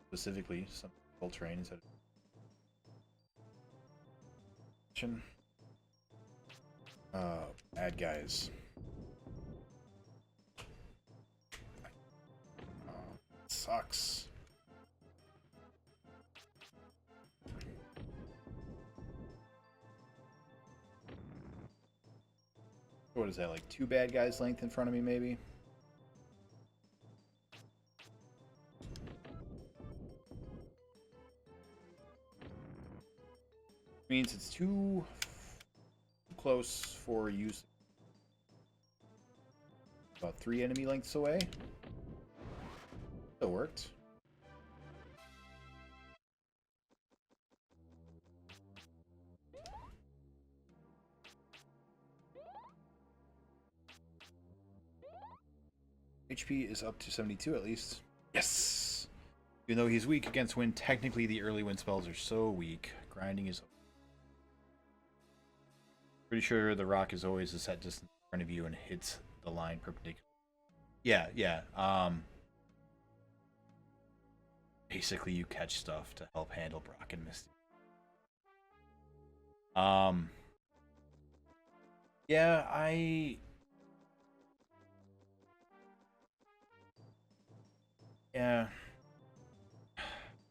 specifically some difficult terrain instead of... bad guys. Sucks. What is that, like 2 bad guys length in front of me, maybe? Means it's too close for use. About 3 enemy lengths away. Still worked. HP is up to 72 at least. Yes! Even though he's weak against wind, technically the early wind spells are so weak. Grinding is... Pretty sure the rock is always a set distance in front of you and hits the line perpendicular. Yeah. Basically, you catch stuff to help handle Brock and Misty. Yeah,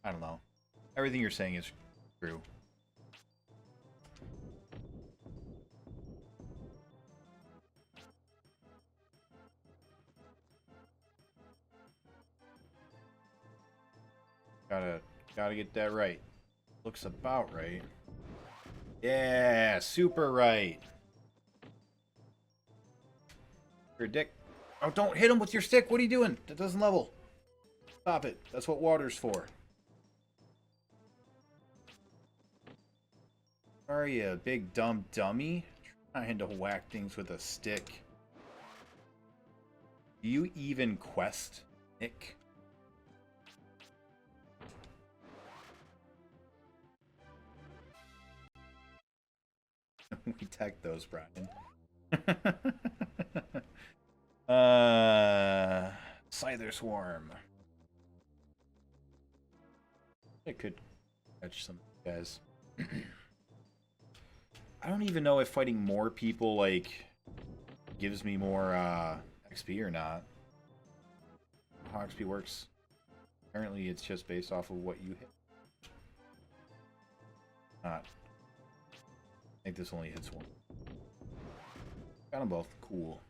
I don't know. Everything you're saying is true. Gotta get that right. Looks about right. Yeah, super right. Your dick. Oh, don't hit him with your stick. What are you doing? That doesn't level. Stop it. That's what water's for. Are you a big dumb dummy? Trying to whack things with a stick. Do you even quest, Nick? We tech those, Brian. Scyther Swarm. I could catch some guys. I don't even know if fighting more people, like, gives me more, XP or not. How XP works. Apparently it's just based off of what you hit. Not. I think this only hits one. Got them both. Cool.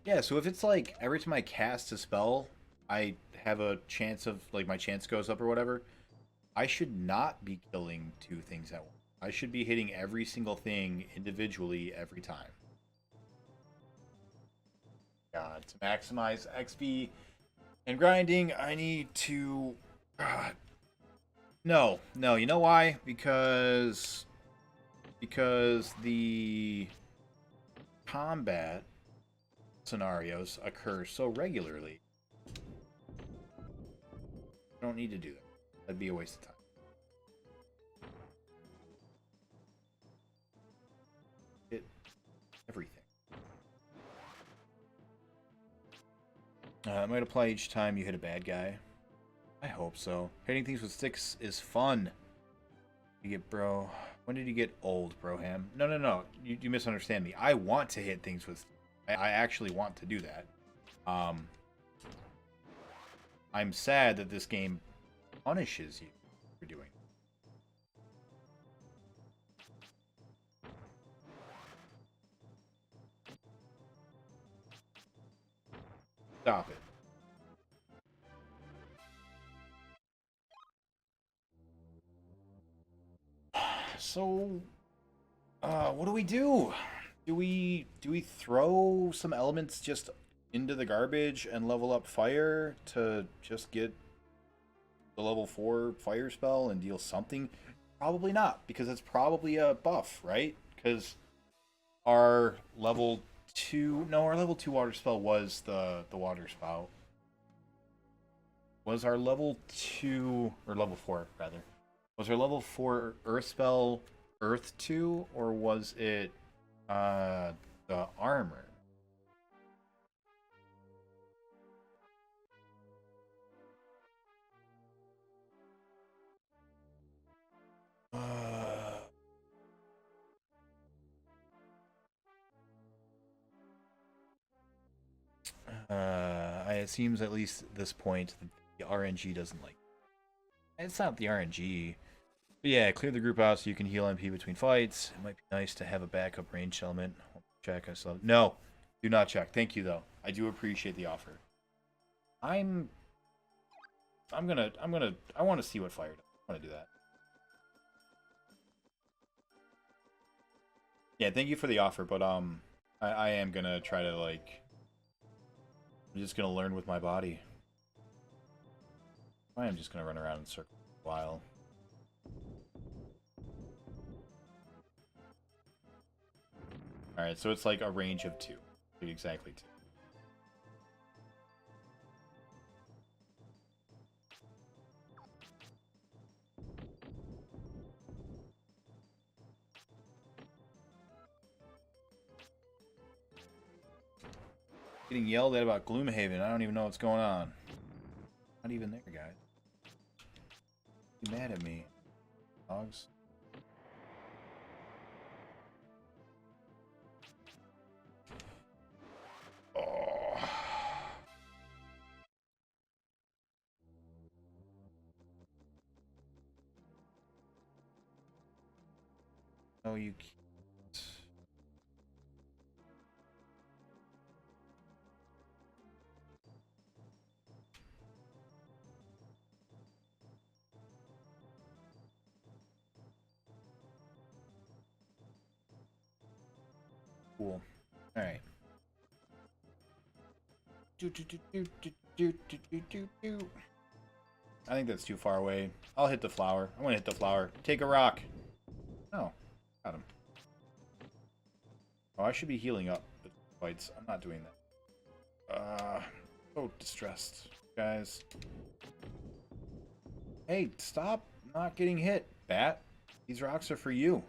Yeah, so if it's like every time I cast a spell, I have a chance of, like, my chance goes up or whatever, I should not be killing 2 things at once. I should be hitting every single thing individually every time. God, to maximize XP and grinding, I need to... God. No, no, you know why? Because the combat scenarios occur so regularly. I don't need to do that. That'd be a waste of time. Hit everything. It might apply each time you hit a bad guy. I hope so. Hitting things with sticks is fun. You get, bro. When did you get old, Broham? No, no, no. You misunderstand me. I want to hit things with. I actually want to do that. I'm sad that this game punishes you for doing it. Stop it. So, what do we do? Do we throw some elements just into the garbage and level up fire to just get the level 4 fire spell and deal something? Probably not, because it's probably a buff, right? Because our level 2... No, our level 2 water spell was the water spout. Was our level 2... Or level 4, rather. Was our level 4 earth spell Earth 2, or was it the armor? It seems at least at this point that the RNG doesn't like. It's not the RNG. But yeah, clear the group out so you can heal MP between fights. It might be nice to have a backup range element. Check. I still no, do not check. Thank you though. I do appreciate the offer. I want to see what fire does. I want to do that. Yeah, thank you for the offer, but I am gonna try to like. I'm just gonna learn with my body. I am just gonna run around in circles for a while. Alright, so it's like a range of 2. Like exactly 2. Getting yelled at about Gloomhaven. I don't even know what's going on. Not even there, guys. You mad at me, dogs? Oh. No, you can't. Cool. Alright. I think that's too far away. I'll hit the flower. I'm gonna hit the flower. Take a rock. Oh, got him. Oh, I should be healing up the fights. I'm not doing that. So distressed, guys. Hey, stop not getting hit, Bat. These rocks are for you.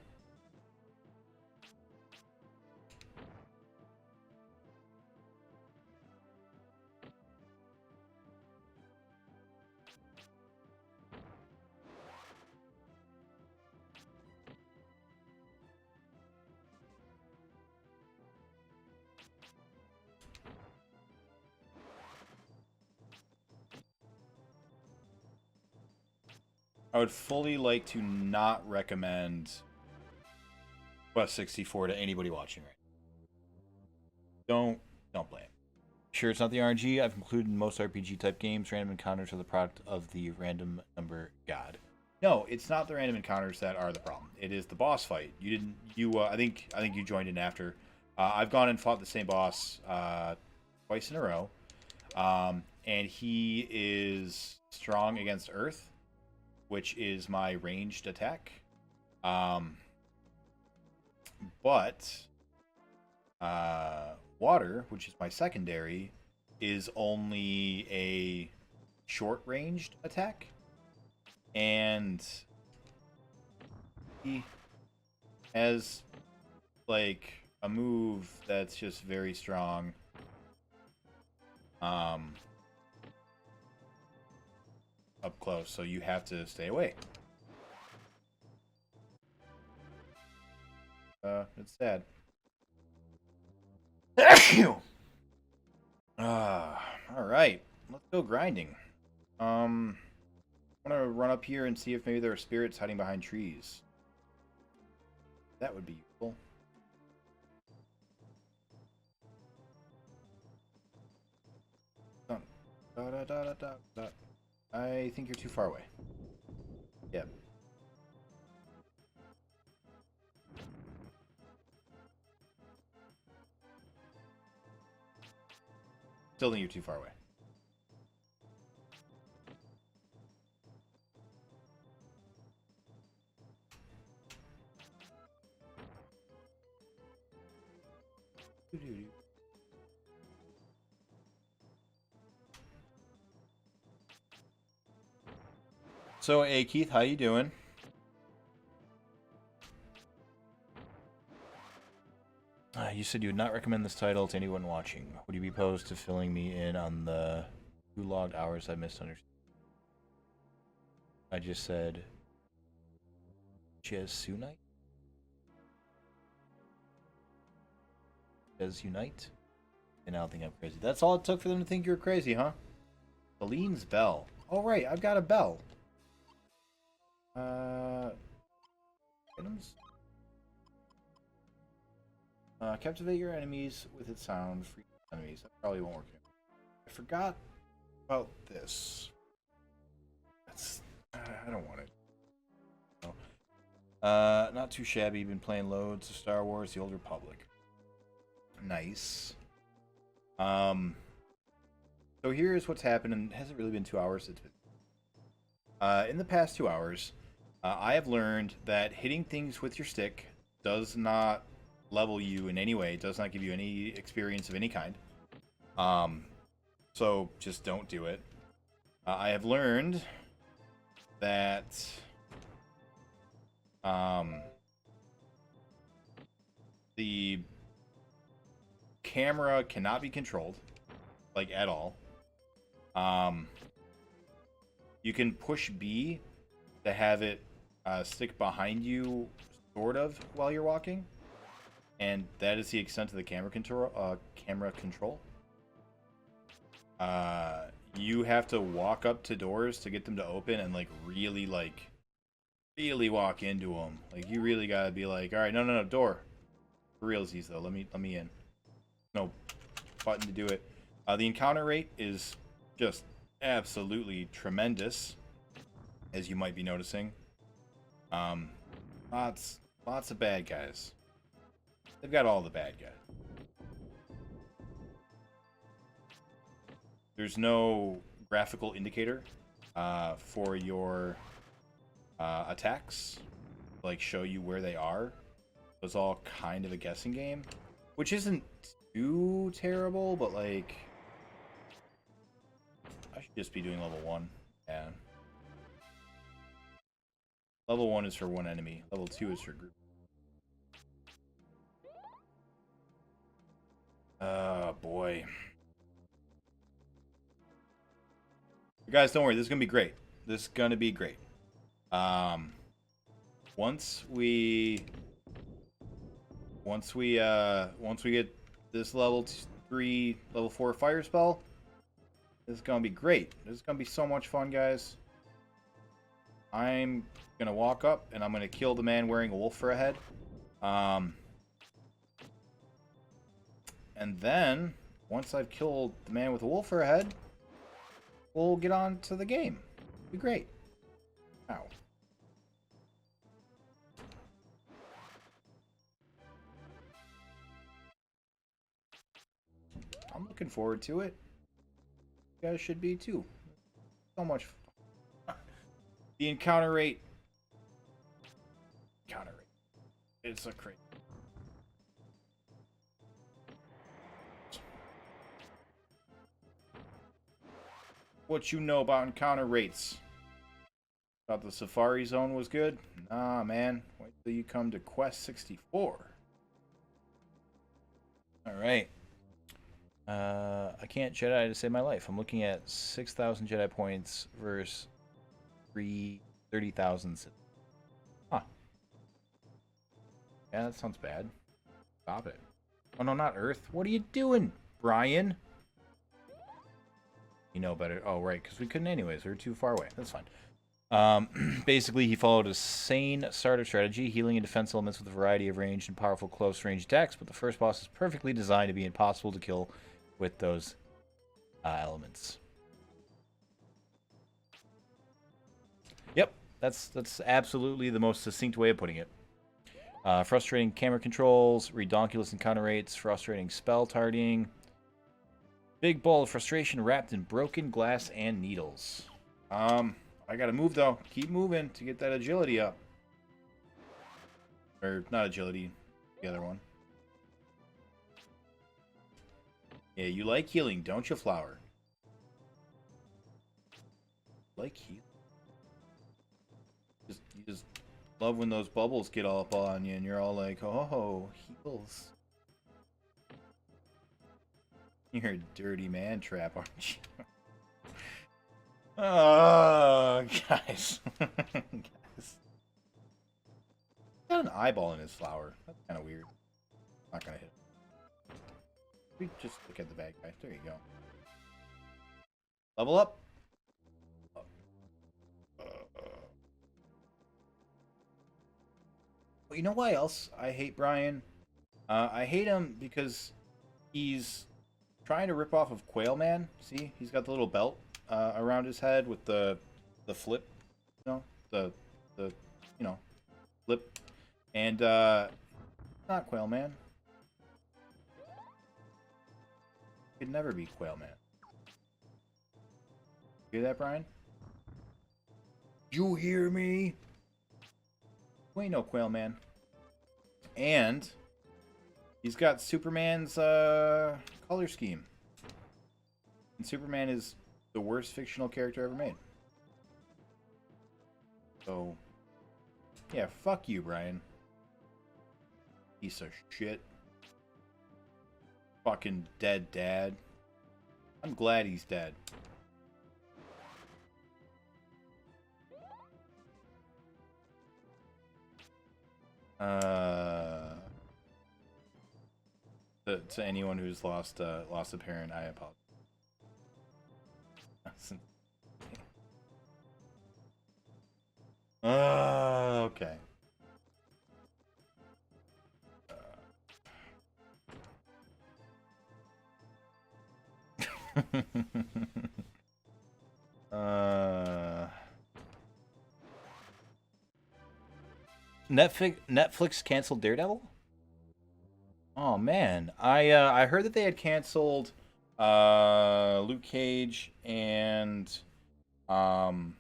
I would fully like to not recommend Quest 64 to anybody watching right now. Don't play it. Sure, it's not the RNG. I've concluded in most RPG type games, random encounters are the product of the random number god. No, it's not the random encounters that are the problem. It is the boss fight. You didn't. I think you joined in after. I've gone and fought the same boss twice in a row. And he is strong against Earth, which is my ranged attack. But water, which is my secondary, is only a short-ranged attack. And he has, like, a move that's just very strong. Up close, so you have to stay away. It's sad. Alright. Let's go grinding. I'm gonna run up here and see if maybe there are spirits hiding behind trees. That would be useful. I think you're too far away. Yep. Still think you're too far away. So, hey Keith, how you doing? You said you would not recommend this title to anyone watching. Would you be opposed to filling me in on the 2 logged hours I misunderstood? I just said Jesunite? Jesunite? And I don't think I'm crazy. That's all it took for them to think you're crazy, huh? Aline's bell. Oh right, I've got a bell. Items? Captivate your enemies with its sound. Free enemies. That probably won't work. I forgot about this. That's... I don't want it. No. Not too shabby. Been playing loads of Star Wars: The Old Republic. Nice. So here's what's happened, and it hasn't really been 2 hours. It's been... in the past 2 hours, I have learned that hitting things with your stick does not level you in any way. It does not give you any experience of any kind. So just don't do it. I have learned that the camera cannot be controlled, like, at all. You can push B to have it stick behind you, sort of, while you're walking, and that is the extent of the camera control. You have to walk up to doors to get them to open, and really walk into them. Like, you really gotta be like, all right, no, door. For realsies though, let me in. No button to do it. The encounter rate is just absolutely tremendous, as you might be noticing. Lots of bad guys. They've got all the bad guys. There's no graphical indicator for your attacks, like show you where they are. It's all kind of a guessing game, which isn't too terrible, but like, I should just be doing level 1. Yeah. Level 1 is for one enemy. Level 2 is for group. Oh boy. You guys, don't worry. This is gonna be great. This is gonna be great. Once we get this level 3, level 4 fire spell, this is gonna be great. This is gonna be so much fun, guys. I'm gonna walk up and I'm gonna kill the man wearing a wolf for a head. And then once I've killed the man with a wolf for a head, we'll get on to the game. It'll be great. Ow. I'm looking forward to it. You guys should be too. So much fun. The encounter rate. It's a crazy. What you know about encounter rates? Thought the Safari Zone was good? Nah, man. Wait till you come to Quest 64. Alright. I can't Jedi to save my life. I'm looking at 6,000 Jedi points versus 30,000. Huh. Yeah, that sounds bad. Stop it. Oh, no, not Earth. What are you doing, Brian? You know better. Oh, right, because we couldn't anyways. We were too far away. That's fine. Basically, he followed a sane starter strategy, healing and defense elements with a variety of ranged and powerful close-range attacks, but the first boss is perfectly designed to be impossible to kill with those elements. Yep, that's absolutely the most succinct way of putting it. Frustrating camera controls, redonkulous encounter rates, frustrating spell targeting. Big ball of frustration wrapped in broken glass and needles. I gotta move though. Keep moving to get that agility up. Or not agility, the other one. Yeah, you like healing, don't you, Flower? Like healing. You just love when those bubbles get all up on you and you're all like, oh, heals. You're a dirty man trap, aren't you? Oh, guys. Guys. Got an eyeball in his flower. That's kind of weird. Not gonna hit him. We just look at the bad guy. There you go. Level up. Well, you know why else I hate Brian? I hate him because he's trying to rip off of Quail Man. See, he's got the little belt around his head with the flip, you know, the you know, flip, and not Quail Man. Could never be Quail Man. Hear that, Brian? You hear me? We ain't no Quail Man. And he's got Superman's color scheme. And Superman is the worst fictional character ever made. So, yeah, fuck you, Brian. Piece of shit. Fucking dead dad. I'm glad he's dead. To anyone who's lost a parent, I apologize. Okay. Netflix canceled Daredevil? Oh man, I heard that they had canceled Luke Cage and Iron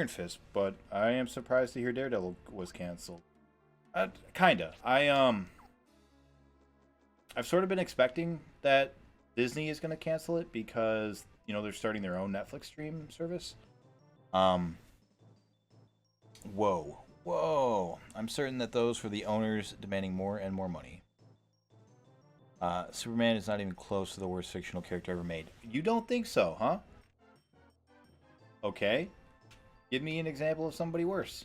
Fist, but I am surprised to hear Daredevil was canceled. Kinda. I've sort of been expecting that Disney is going to cancel it because, you know, they're starting their own Netflix stream service. Whoa. I'm certain that those were the owners demanding more and more money. Superman is not even close to the worst fictional character ever made. You don't think so, huh? Okay. Give me an example of somebody worse.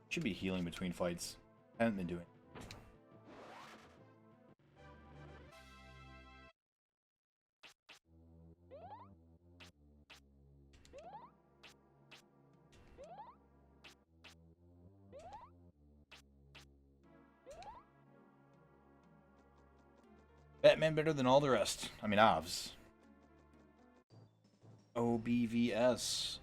Should be healing between fights. Haven't been doing. Batman better than all the rest. I mean, OVS. OBVS.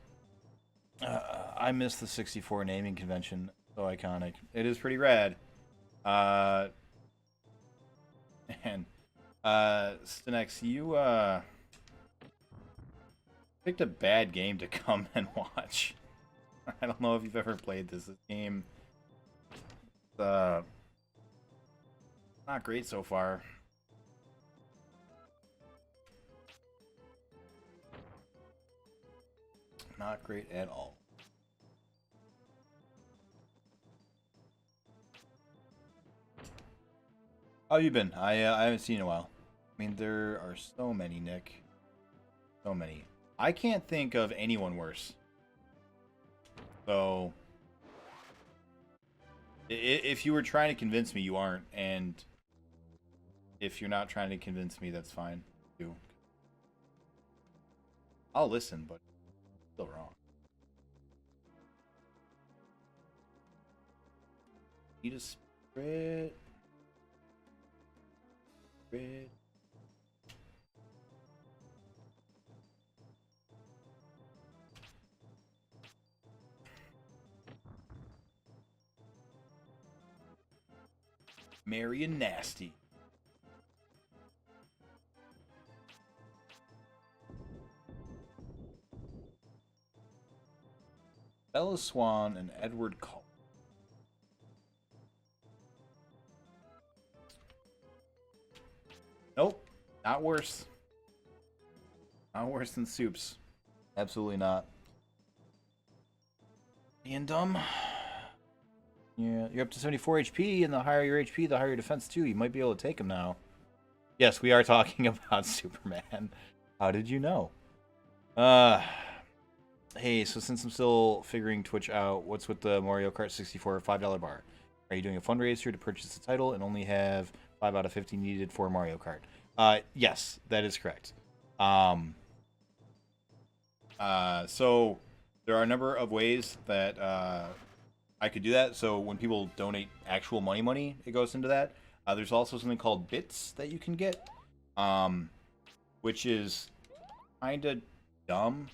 I miss the 64 naming convention. So iconic. It is pretty rad. And Stinex, you picked a bad game to come and watch. I don't know if you've ever played this. This game, not great so far. Not great at all. How have you been? I haven't seen you in a while. I mean, there are so many, Nick. So many. I can't think of anyone worse. So, if you were trying to convince me, you aren't. And if you're not trying to convince me, that's fine too. I'll listen, but still wrong. Need a spread. Spread. Merry and nasty. Bella Swan and Edward Cullen. Nope, not worse. Not worse than Soups. Absolutely not. Being dumb. Yeah, you're up to 74 HP, and the higher your HP, the higher your defense too. You might be able to take him now. Yes, we are talking about Superman. How did you know? Hey, so since I'm still figuring Twitch out, what's with the Mario Kart 64 $5 bar? Are you doing a fundraiser to purchase the title and only have 5 out of 50 needed for Mario Kart? Yes, that is correct. So there are a number of ways that I could do that. So when people donate actual money, it goes into that. There's also something called bits that you can get, which is kind of dumb.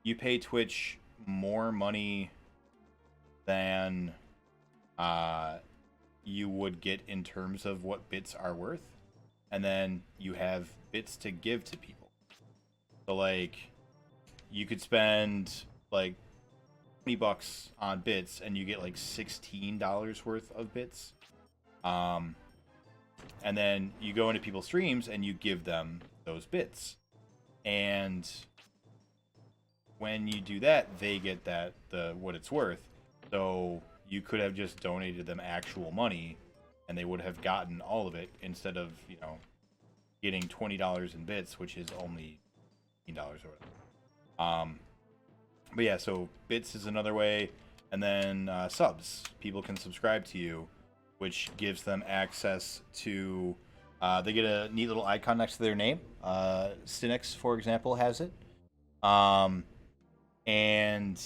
You pay Twitch more money than you would get in terms of what bits are worth, and then you have bits to give to people. So like, you could spend like $20 on bits, and you get like $16 worth of bits. And then you go into people's streams and you give them those bits, and when you do that, they get what it's worth. So you could have just donated them actual money, and they would have gotten all of it instead of, you know, getting $20 in bits, which is only $15 or whatever. But yeah, so bits is another way, and then subs. People can subscribe to you, which gives them access to. They get a neat little icon next to their name. Stinex, for example, has it. And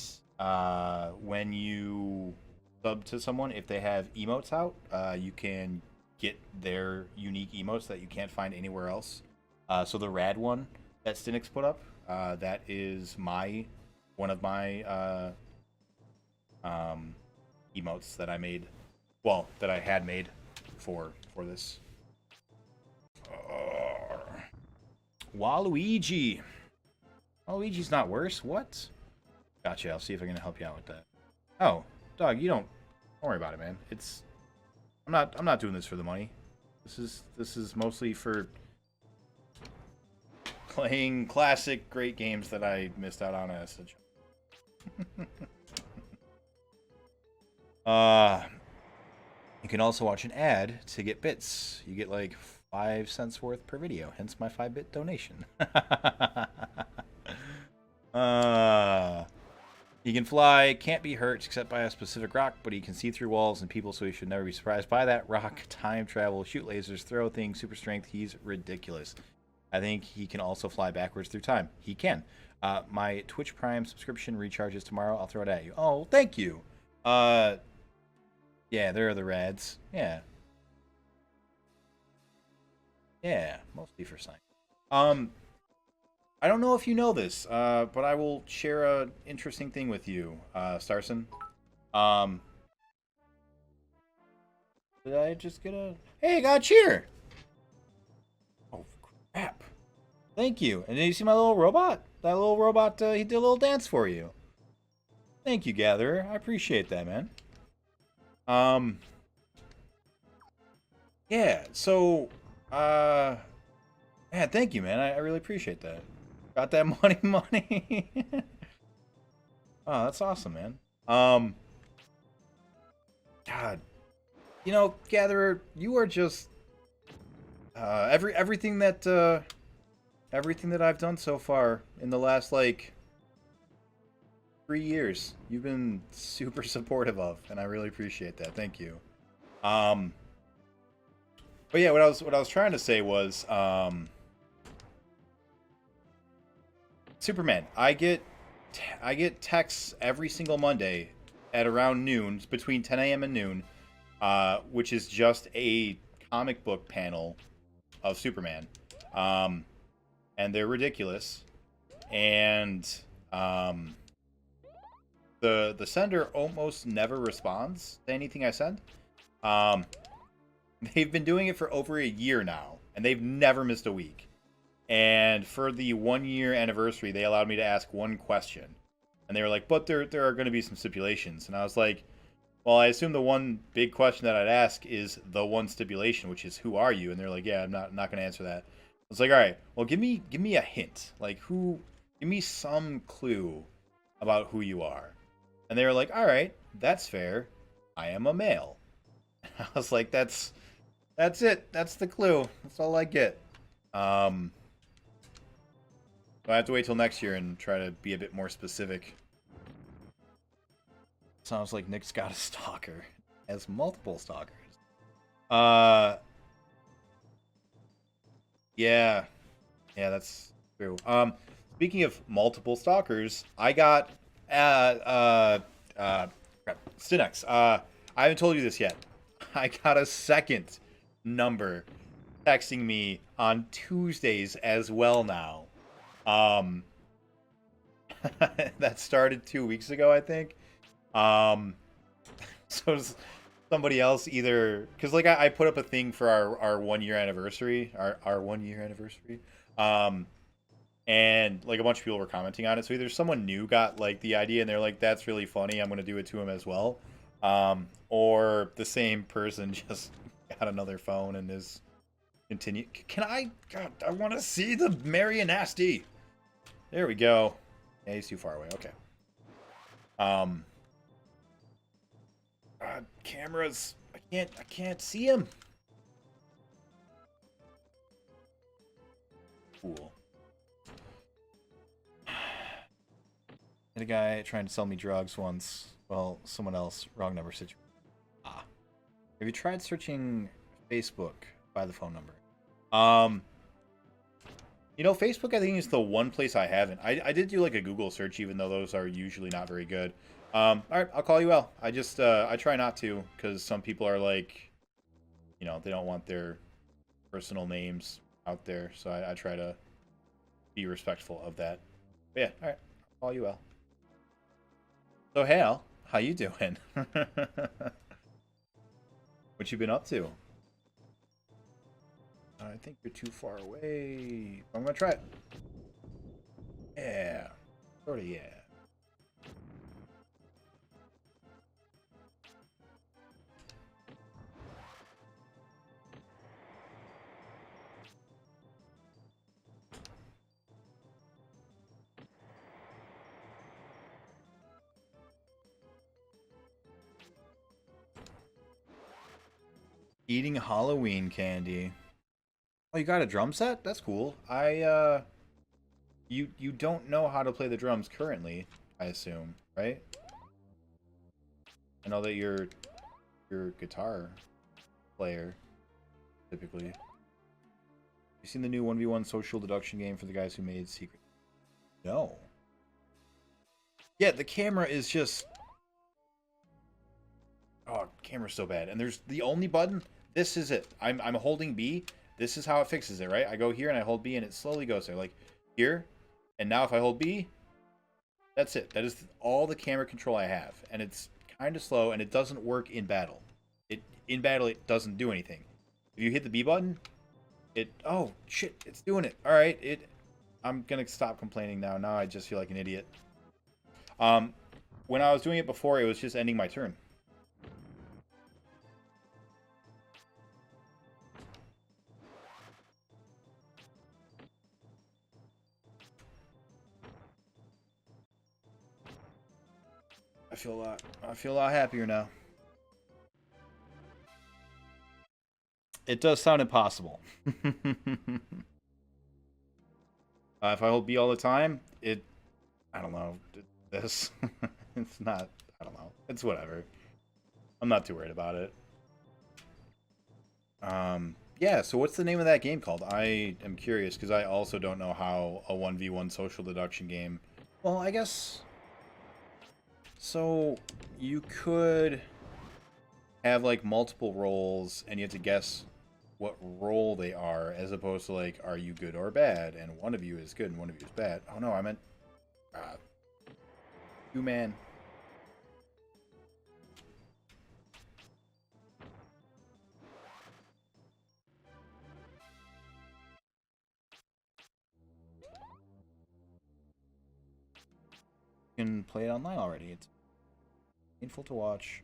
when you sub to someone, if they have emotes out, you can get their unique emotes that you can't find anywhere else. So the rad one that Stinex put up, that is one of my emotes that I made, well, that I had made for this. Waluigi. Waluigi's not worse. What? Gotcha. I'll see if I can help you out with that. Oh, dog, don't worry about it, man. I'm not doing this for the money. This is mostly for playing classic great games that I missed out on as a child. You can also watch an ad to get bits. You get like 5 cents worth per video, hence my 5-bit donation. He can fly, can't be hurt except by a specific rock, but he can see through walls and people, so he should never be surprised by that rock. Time travel, shoot lasers, throw things, super strength. He's ridiculous. I think he can also fly backwards through time. He can. My Twitch Prime subscription recharges tomorrow. I'll throw it at you. Oh, thank you. Yeah, there are the rads. Yeah. Yeah, mostly for science. I don't know if you know this, but I will share a interesting thing with you, Starson. Um, did I just get a? Hey, I got a cheer. Oh crap! Thank you. And did you see my little robot? That little robot, he did a little dance for you. Thank you, Gatherer. I appreciate that, man. Um, yeah. So, yeah, thank you, man. I really appreciate that. Got that money. Oh, that's awesome, man. Um, God, Gatherer, you are just everything that I've done so far in the last like 3 years. You've been super supportive of, and I really appreciate that. Thank you. Um, but yeah, what I was trying to say was, Superman. I get texts every single Monday at around noon, between 10 a.m. and noon, which is just a comic book panel of Superman, um, and they're ridiculous. And the sender almost never responds to anything I send. Um, they've been doing it for over a year now, and they've never missed a week. And for the 1 year anniversary, they allowed me to ask one question, and they were like, "But there are going to be some stipulations." And I was like, "Well, I assume the one big question that I'd ask is the one stipulation, which is who are you?" And they're like, "Yeah, I'm not going to answer that." I was like, "All right, well, give me a hint, like give me some clue about who you are." And they were like, "All right, that's fair. I am a male." I was like, "That's it. That's the clue. That's all I get." Um, so I have to wait till next year and try to be a bit more specific. Sounds like Nick's got a stalker. Has multiple stalkers. Uh, yeah, yeah, that's true. Speaking of multiple stalkers, I got crap, Stinex. I haven't told you this yet. I got a second number texting me on Tuesdays as well now. Um, that started 2 weeks ago, I think. Um, so somebody else either because like I put up a thing for our 1 year anniversary, our 1 year anniversary. Um, and like a bunch of people were commenting on it. So either someone new got like the idea and they're like, "That's really funny. I'm gonna do it to him as well," or the same person just got another phone and is continue. Can I? God, I want to see the Mary and Nasty. There we go. Yeah, he's too far away. Okay. Um. God, cameras. I can't see him. Cool. Had a guy trying to sell me drugs once. Well, someone else, wrong number situation. Ah. Have you tried searching Facebook by the phone number? Facebook I think is the one place I haven't. I did do like a Google search, even though those are usually not very good. All right, I'll call you Al. I just I try not to because some people are like, they don't want their personal names out there, so I try to be respectful of that. But yeah, all right, I'll call you Al. So hey Al, how you doing? What you been up to? I think you're too far away. I'm gonna try it. Yeah, sorta yeah. Eating Halloween candy. Oh, you got a drum set? That's cool. You don't know how to play the drums currently, I assume, right? I know that you're a guitar player, typically. You seen the new 1v1 social deduction game for the guys who made Secret? No. Yeah, the camera is just... Oh, camera's so bad. And there's the only button. This is it. I'm holding B, this is how it fixes it, right? I go here and I hold B and it slowly goes there. Like here, and now if I hold B, that's it. That is all the camera control I have. And it's kind of slow and it doesn't work in battle. In battle, it doesn't do anything. If you hit the B button, oh, shit, it's doing it. All right, I'm going to stop complaining now. Now I just feel like an idiot. When I was doing it before, it was just ending my turn. I feel a lot happier now. It does sound impossible. If I hold B all the time, I don't know. It's not, I don't know. It's whatever. I'm not too worried about it. Yeah, so what's the name of that game called? I am curious, because I also don't know how a 1v1 social deduction game... Well, I guess... So, you could have, like, multiple roles, and you have to guess what role they are, as opposed to, like, are you good or bad? And one of you is good and one of you is bad. Oh, no, I meant... Human. You can play it online already. It's painful to watch.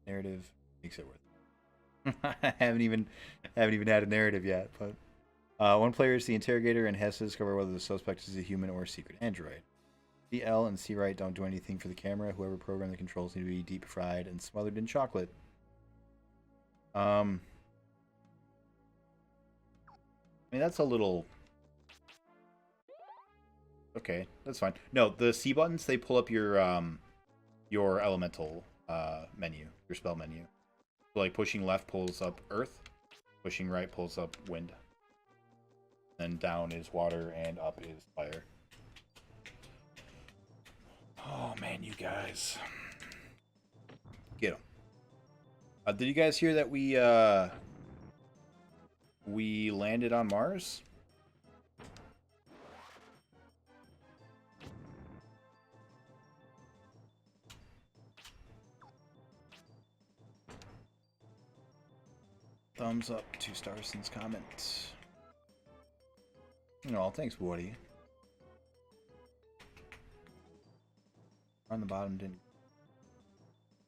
Narrative makes it worth it. I haven't even had a narrative yet, but one player is the interrogator and has to discover whether the suspect is a human or a secret android. C, L, and C right don't do anything for the camera. Whoever programmed the controls need to be deep fried and smothered in chocolate. I mean, that's a little... Okay, that's fine. No, the C buttons, they pull up your elemental menu, your spell menu. So, like, pushing left pulls up earth, pushing right pulls up wind. Then down is water, and up is fire. Oh, man, you guys. Get them. Did you guys hear that we landed on Mars? Thumbs up, 2 stars since comment. Oh, thanks, Woody. On the bottom didn't.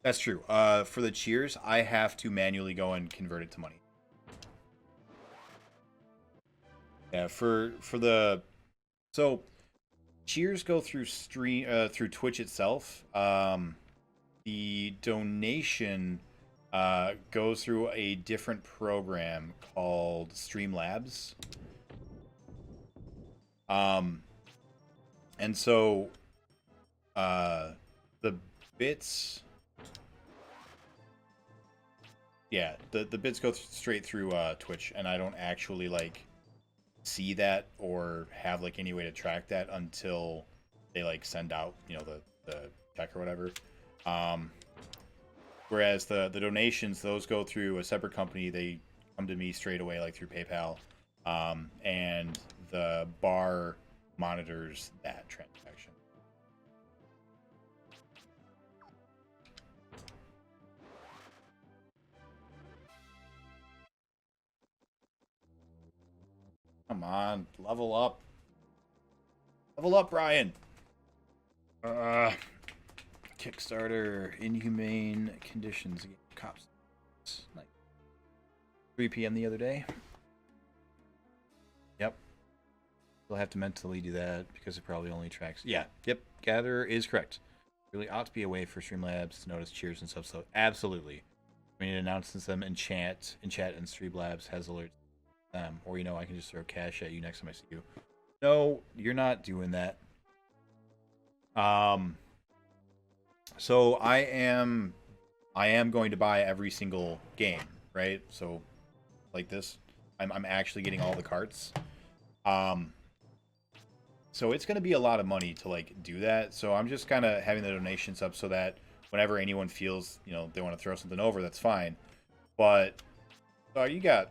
That's true. For the cheers, I have to manually go and convert it to money. Yeah, for the so cheers go through through Twitch itself. The donation goes through a different program called Streamlabs. And so the bits, yeah, the bits go straight through Twitch, and I don't actually like see that or have like any way to track that until they like send out, you know, the check or whatever. Whereas the donations, those go through a separate company. They come to me straight away, like through PayPal, and the bar monitors that transaction. Come on, level up. Level up, Brian. Kickstarter, inhumane conditions against cops. Like 3 p.m. the other day. Yep. We'll have to mentally do that because it probably only tracks. Yeah. Yep. Gather is correct. Really ought to be a way for Streamlabs to notice cheers and stuff. So absolutely. I mean, it announces them in chat, and Streamlabs has alerts them. Or, you know, I can just throw cash at you next time I see you. No, you're not doing that. So I am going to buy every single game, right? So like this, I'm actually getting all the carts. So it's going to be a lot of money to like do that. So I'm just kind of having the donations up so that whenever anyone feels, you know, they want to throw something over, that's fine. But you got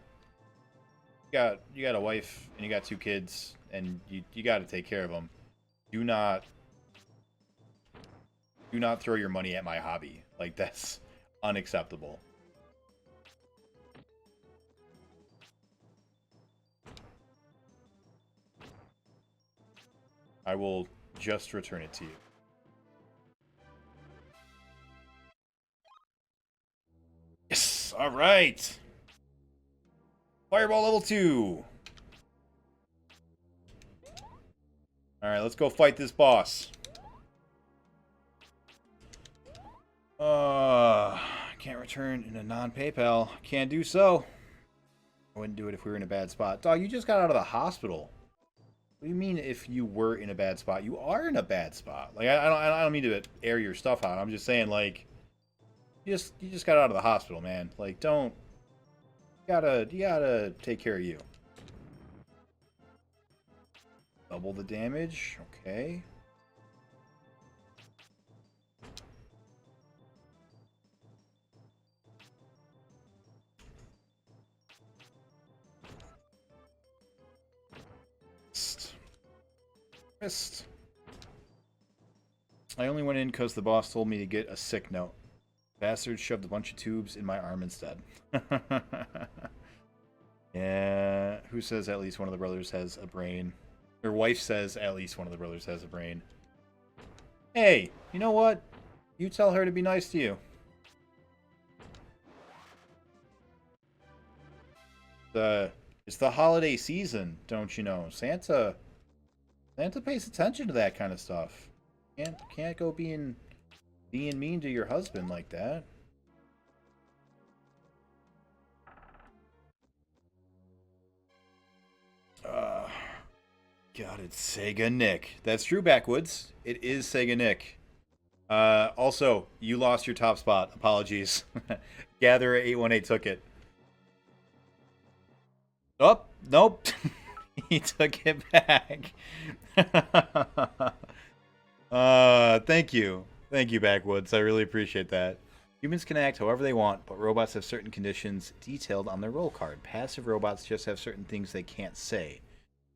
you got a wife and you got 2 kids and you got to take care of them. Do not throw your money at my hobby. Like, that's unacceptable. I will just return it to you. Yes! Alright! Fireball level 2! Alright, let's go fight this boss. Can't return in a non-PayPal. Can't do so. I wouldn't do it if we were in a bad spot. Dog, you just got out of the hospital. What do you mean if you were in a bad spot? You are in a bad spot. Like, I don't mean to air your stuff out. I'm just saying, like, you just got out of the hospital, man. Like, don't. You gotta take care of you. Double the damage. Okay. Missed. I only went in because the boss told me to get a sick note. Bastard shoved a bunch of tubes in my arm instead. Yeah. Who says at least one of the brothers has a brain? Her wife says at least one of the brothers has a brain. Hey, you know what? You tell her to be nice to you. It's the holiday season, don't you know? Santa pays attention to that kind of stuff. Can't go being mean to your husband like that. God, it's Seganick. That's true, Backwoods. It is Seganick. Also, you lost your top spot. Apologies. Gatherer 818 took it. Oh, nope. He took it back. Thank you. Thank you, Backwoods. I really appreciate that. Humans can act however they want, but robots have certain conditions detailed on their role card. Passive robots just have certain things they can't say.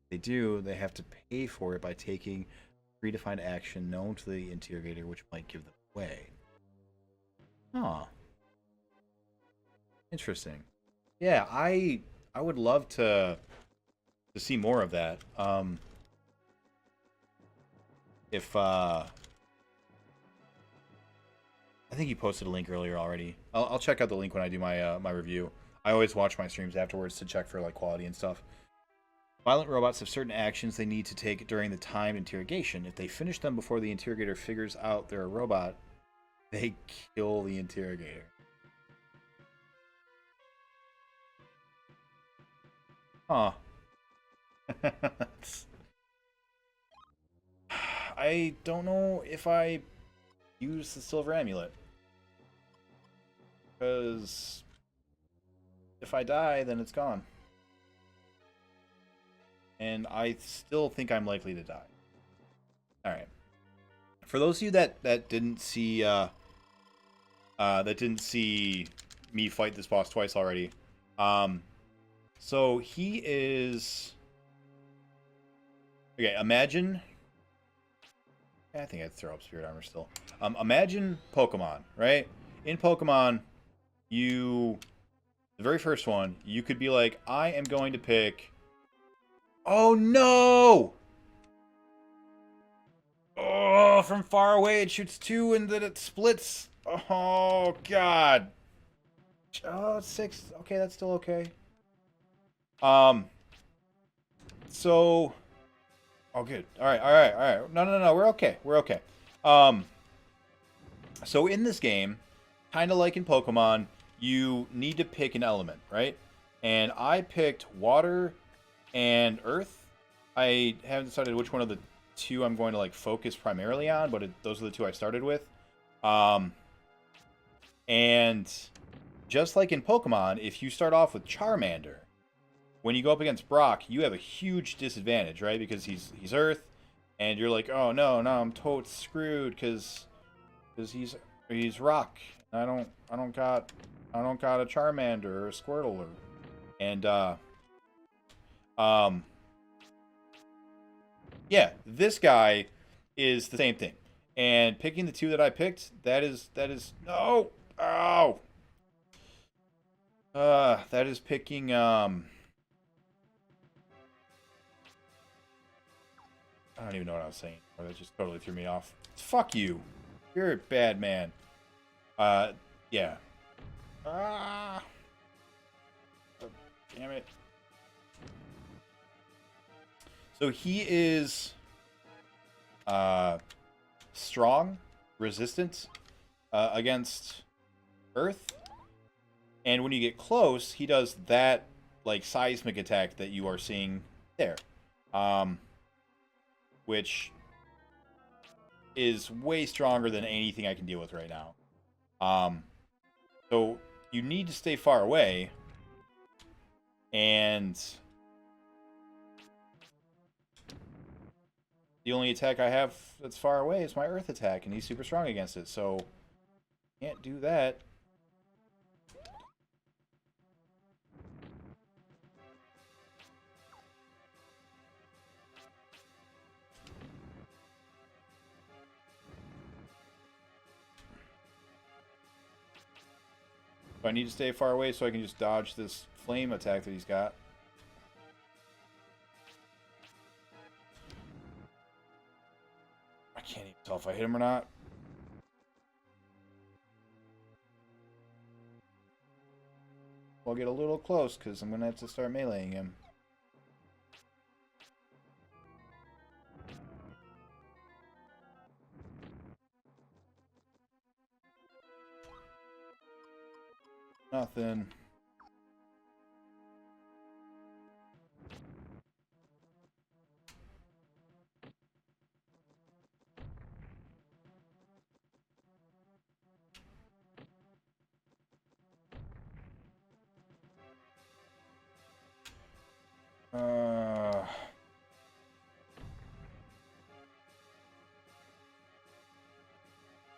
If they do, they have to pay for it by taking predefined action known to the interrogator, which might give them away. Huh. Interesting. Yeah, I would love to see more of that. I think you posted a link earlier already. I'll check out the link when I do my my review. I always watch my streams afterwards to check for like quality and stuff. Violent robots have certain actions they need to take during the timed interrogation. If they finish them before the interrogator figures out they're a robot, they kill the interrogator. Huh. I don't know if I use the silver amulet. Because if I die, then it's gone. And I still think I'm likely to die. Alright. For those of you that didn't see me fight this boss twice already, so he is... Okay, imagine... I think I'd throw up Spirit Armor still. Imagine Pokemon, right? In Pokemon, the very first one, you could be like, I am going to pick... Oh, no! Oh, from far away it shoots 2 and then it splits. Oh, God. Oh, 6. Okay, that's still okay. So... Oh, good. Alright. No. We're okay. So in this game, kind of like in Pokemon, you need to pick an element, right? And I picked water and earth. I haven't decided which one of the 2 I'm going to like focus primarily on, but those are the 2 I started with. And just like in Pokemon, if you start off with Charmander, when you go up against Brock, you have a huge disadvantage, right? Because he's Earth, and you're like, oh no, I'm totes screwed because he's Rock. I don't got a Charmander or a Squirtle, and Um, yeah, this guy is the same thing. And picking the two that I picked, that is no, oh, that is picking I don't even know what I was saying. Or that just totally threw me off. Fuck you. You're a bad man. Yeah. Ah. Oh, damn it. So he is strong, resistant against Earth, and when you get close, he does that like seismic attack that you are seeing there, which is way stronger than anything I can deal with right now. So you need to stay far away, and the only attack I have that's far away is my Earth attack, and he's super strong against it, so can't do that. So I need to stay far away so I can just dodge this flame attack that he's got. I can't even tell if I hit him or not. I'll get a little close because I'm going to have to start meleeing him. Nothing.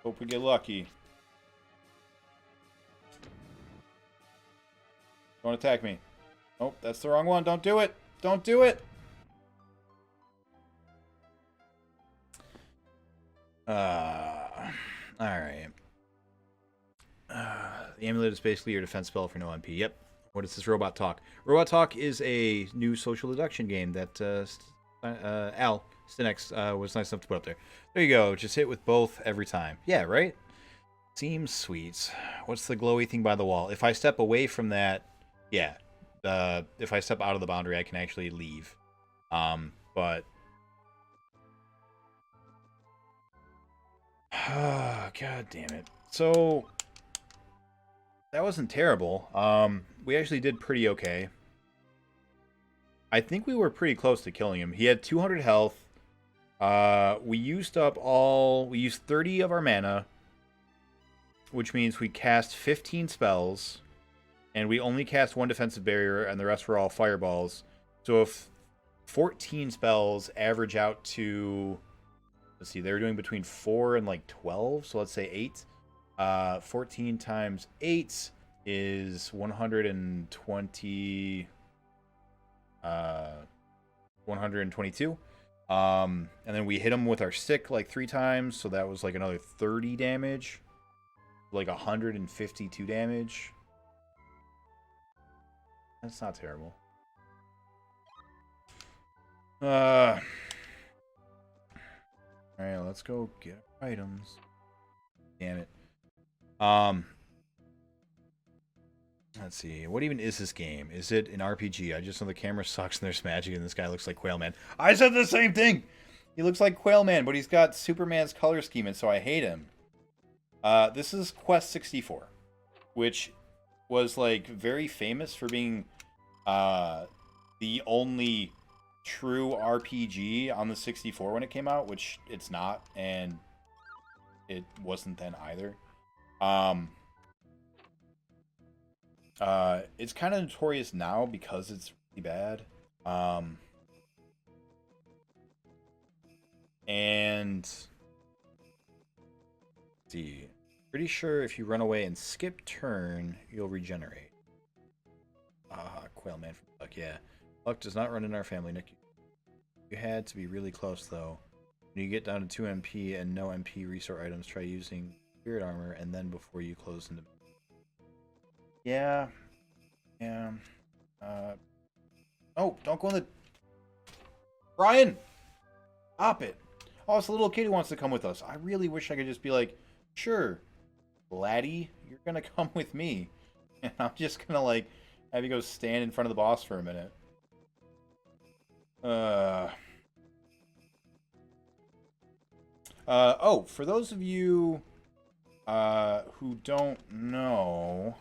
Hope we get lucky. Don't attack me. Nope, that's the wrong one. Don't do it. Don't do it. Alright. The amulet is basically your defense spell for no MP. Yep. What is this Robot Talk? Robot Talk is a new social deduction game that Al Seganick was nice enough to put up there. There you go. Just hit with both every time. Yeah, right? Seems sweet. What's the glowy thing by the wall? If I step away from that, yeah. If I step out of the boundary, I can actually leave. But... God damn it. So... that wasn't terrible. We actually did pretty okay. I think we were pretty close to killing him. He had 200 health. We used 30 of our mana, which means we cast 15 spells, and we only cast one defensive barrier, and the rest were all fireballs. So if 14 spells average out to, let's see, they were doing between 4 and like 12, so let's say 8. 14 times 8 is 120, 122. And then we hit him with our stick like 3 times, so that was like another 30 damage. Like 152 damage. That's not terrible. Alright, let's go get items. Damn it. Let's see. What even is this game? Is it an RPG? I just know the camera sucks and there's magic and this guy looks like Quail Man. I said the same thing! He looks like Quail Man, but he's got Superman's color scheme, and so I hate him. This is Quest 64, which was like very famous for being the only true RPG on the 64 when it came out, which it's not, and it wasn't then either. It's kind of notorious now because it's really bad. And let's see, pretty sure if you run away and skip turn, you'll regenerate. Quail Man from Duck, yeah. Luck does not run in our family, Nick. You had to be really close, though. When you get down to 2 MP and no MP restore items, try using Spirit Armor, and then before you close into... Yeah. Yeah. Oh, don't go in the... Brian! Stop it! Oh, it's a little kid who wants to come with us. I really wish I could just be like, sure, laddie, you're gonna come with me. And I'm just gonna, like, have you go stand in front of the boss for a minute. Oh, for those of you who don't know,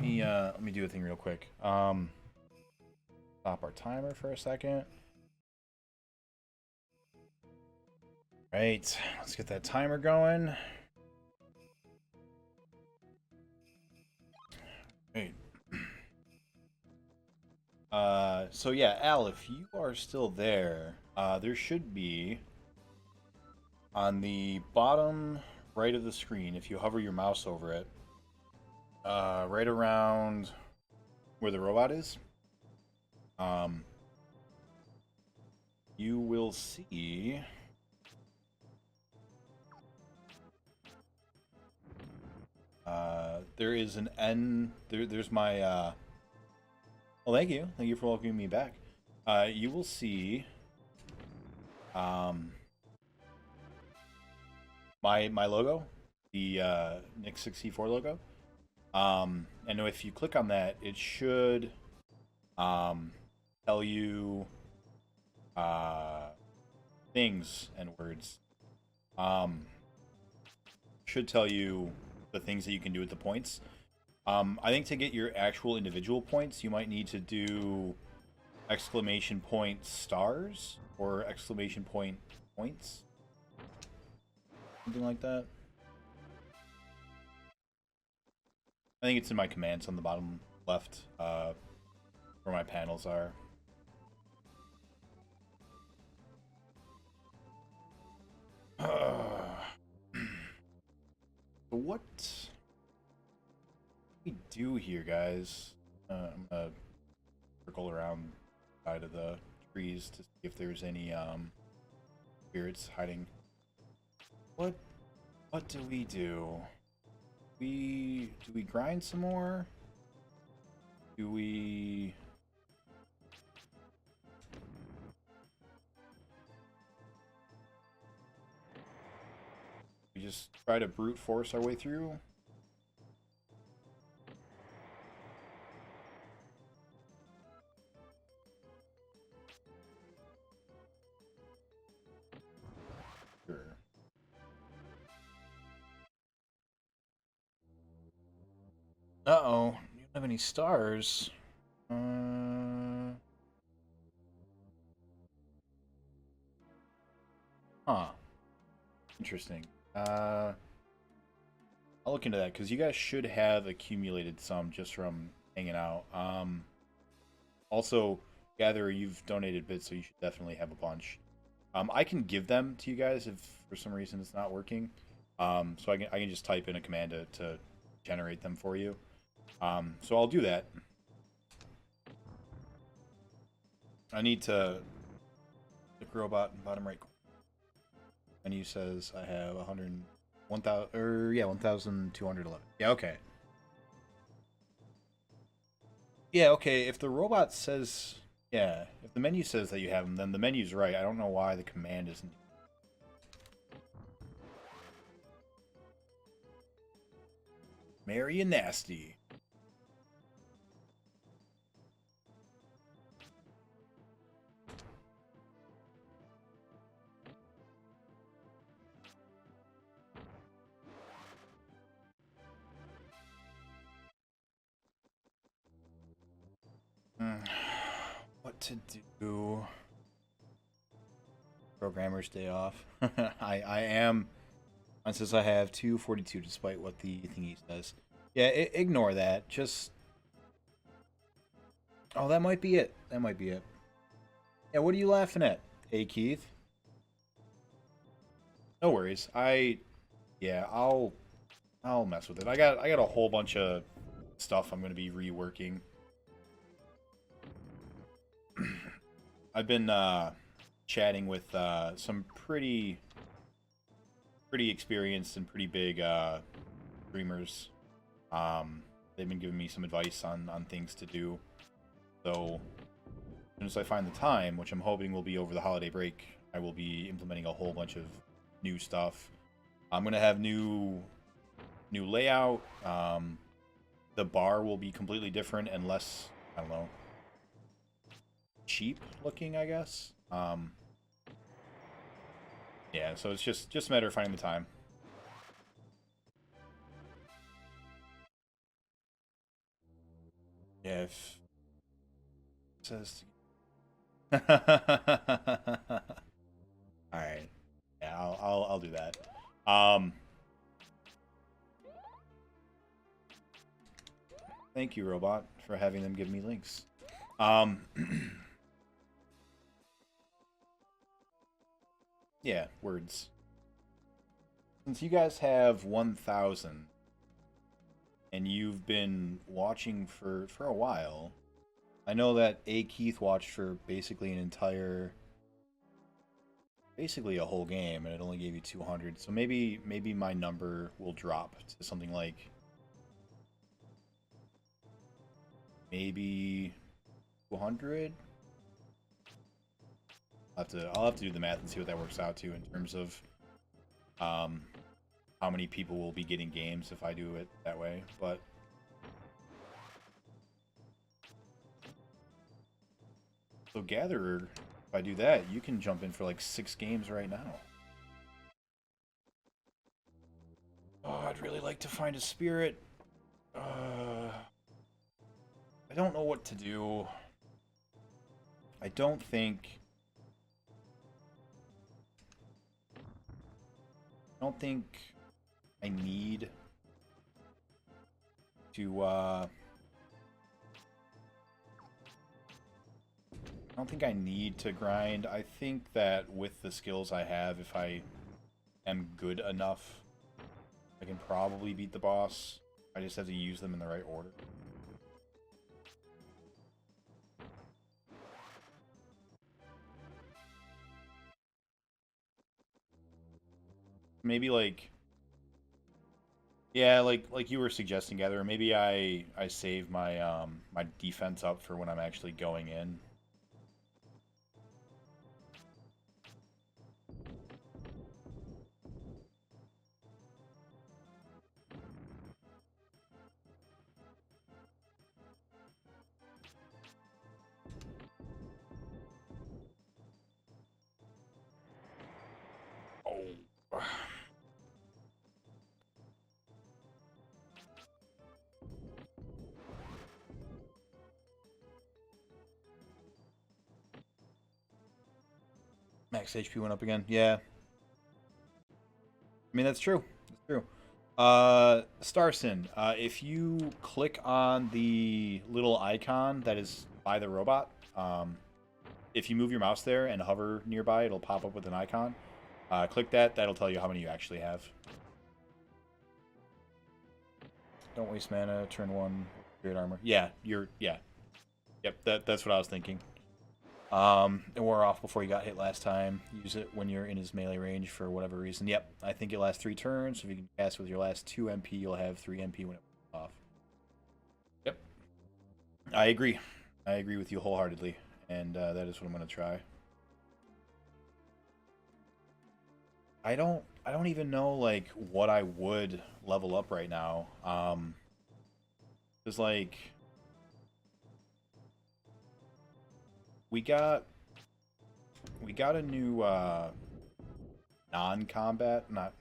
let me do a thing real quick. Stop our timer for a second. Right, let's get that timer going. Right. So yeah, Al, if you are still there, there should be on the bottom right of the screen, if you hover your mouse over it, right around where the robot is, you will see there is an N. There's my. Well, thank you. Thank you for welcoming me back. You will see. My logo, the Nick64 logo. And if you click on that, it should tell you things and words. Should tell you the things that you can do with the points. I think to get your actual individual points, you might need to do exclamation point stars or exclamation point points. Something like that. I think it's in my commands on the bottom left, where my panels are. What do we do here, guys? I'm gonna circle around the side of the trees to see if there's any spirits hiding. What do we do? Do we grind some more? Do we just try to brute force our way through? Sure. Uh-oh. You don't have any stars. Huh. Interesting. I'll look into that, because you guys should have accumulated some just from hanging out. Also, Gatherer, you've donated bits, so you should definitely have a bunch. I can give them to you guys if for some reason it's not working. So I can just type in a command to generate them for you. So I'll do that. I need to click robot in bottom right corner. Menu says I have 1,211. Yeah, okay. Yeah, okay. If the robot says, yeah, if the menu says that you have them, then the menu's right. I don't know why the command isn't. Merry and nasty. What to do? Programmer's day off. I am. It says I have 242 despite what the thingy says. Yeah, ignore that. Just. Oh, that might be it. That might be it. Yeah, what are you laughing at? Hey, Keith. No worries. Yeah, I'll mess with it. I got a whole bunch of stuff I'm gonna be reworking. I've been chatting with some pretty experienced and pretty big streamers. They've been giving me some advice on things to do. So as soon as I find the time, which I'm hoping will be over the holiday break, I will be implementing a whole bunch of new stuff. I'm gonna have new layout. The bar will be completely different and less, I don't know, cheap looking, I guess. Yeah, so it's just a matter of finding the time. Yeah, if it says. All right. Yeah, I'll do that. Thank you, Robot, for having them give me links. Yeah, words. Since you guys have 1,000 and you've been watching for a while, I know that A. Keith watched for basically a whole game, and it only gave you 200. So maybe my number will drop to something like maybe 200. I'll have to do the math and see what that works out to in terms of how many people will be getting games if I do it that way. But so Gatherer, if I do that, you can jump in for like 6 games right now. Oh, I'd really like to find a spirit. I don't know what to do. I don't think I need to I don't think I need to grind. I think that with the skills I have, if I am good enough, I can probably beat the boss. I just have to use them in the right order. Maybe like, yeah, like you were suggesting, Gather. Maybe I save my my defense up for when I'm actually going in. Oh. Max HP went up again. Yeah. I mean, that's true. That's true. Starson, if you click on the little icon that is by the robot, if you move your mouse there and hover nearby, it'll pop up with an icon. Click that. That'll tell you how many you actually have. Don't waste mana. Turn 1. Spirit armor. Yeah, yeah. Yep, that's what I was thinking. It wore off before you got hit last time. Use it when you're in his melee range for whatever reason. Yep, I think it lasts 3 turns. If you can cast with your last 2 MP, you'll have 3 MP when it wears off. Yep. I agree. I agree with you wholeheartedly, and that is what I'm going to try. I don't even know like what I would level up right now. There's like we got a new non-combat, not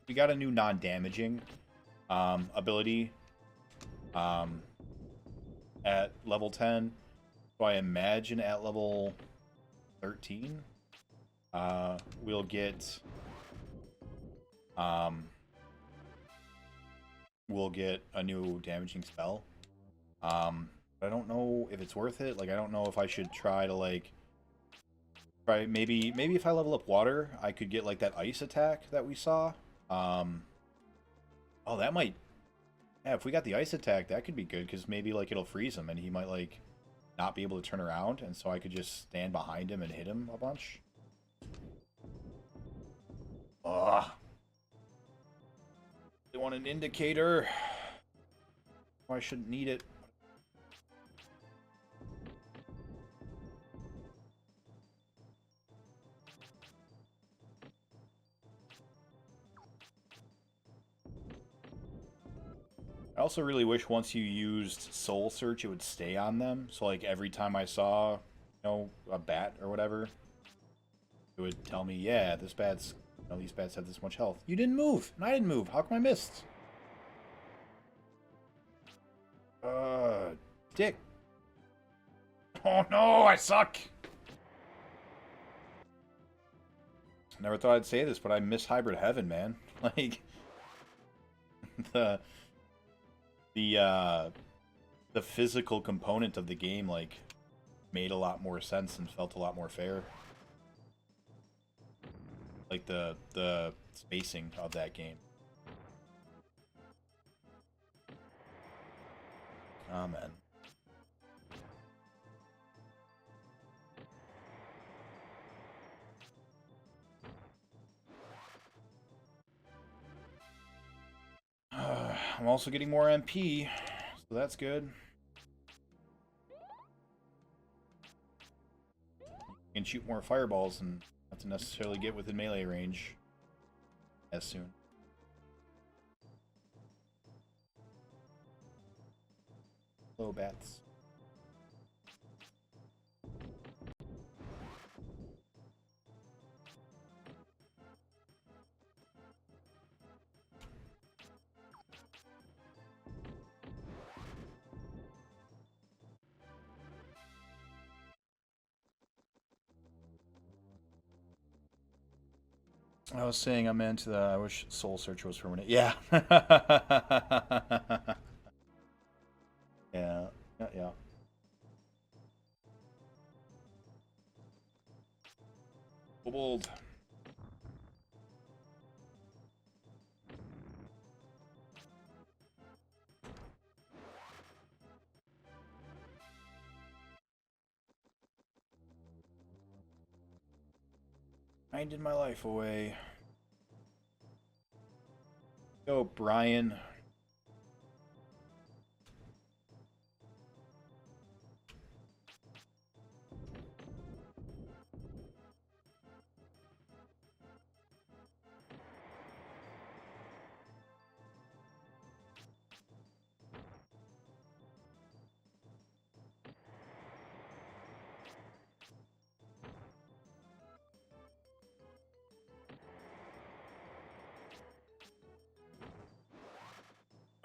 we got a new non-damaging ability at level 10. So I imagine at level 13 we'll get a new damaging spell. But I don't know if it's worth it. Like, I don't know if I should try to like maybe if I level up water, I could get like that ice attack that we saw. Oh, that might, yeah, if we got the ice attack, that could be good because maybe like it'll freeze him and he might like not be able to turn around, and so I could just stand behind him and hit him a bunch. Ugh. They want an indicator. I shouldn't need it. I also really wish once you used Soul Search, it would stay on them. So, like, every time I saw, a bat or whatever, it would tell me, yeah, this bat's, these bats have this much health. You didn't move, and I didn't move. How come I missed? Dick. Oh no, I suck! Never thought I'd say this, but I miss Hybrid Heaven, man. Like, the the physical component of the game, like, made a lot more sense and felt a lot more fair. Like, the spacing of that game. Amen. I'm also getting more MP, so that's good. You can shoot more fireballs and not to necessarily get within melee range as soon. Hello, bats. I was saying I'm into the. I wish Soul Search was permanent. Yeah. Yeah. Yeah. Bold. Grinded my life away. Go, Brian.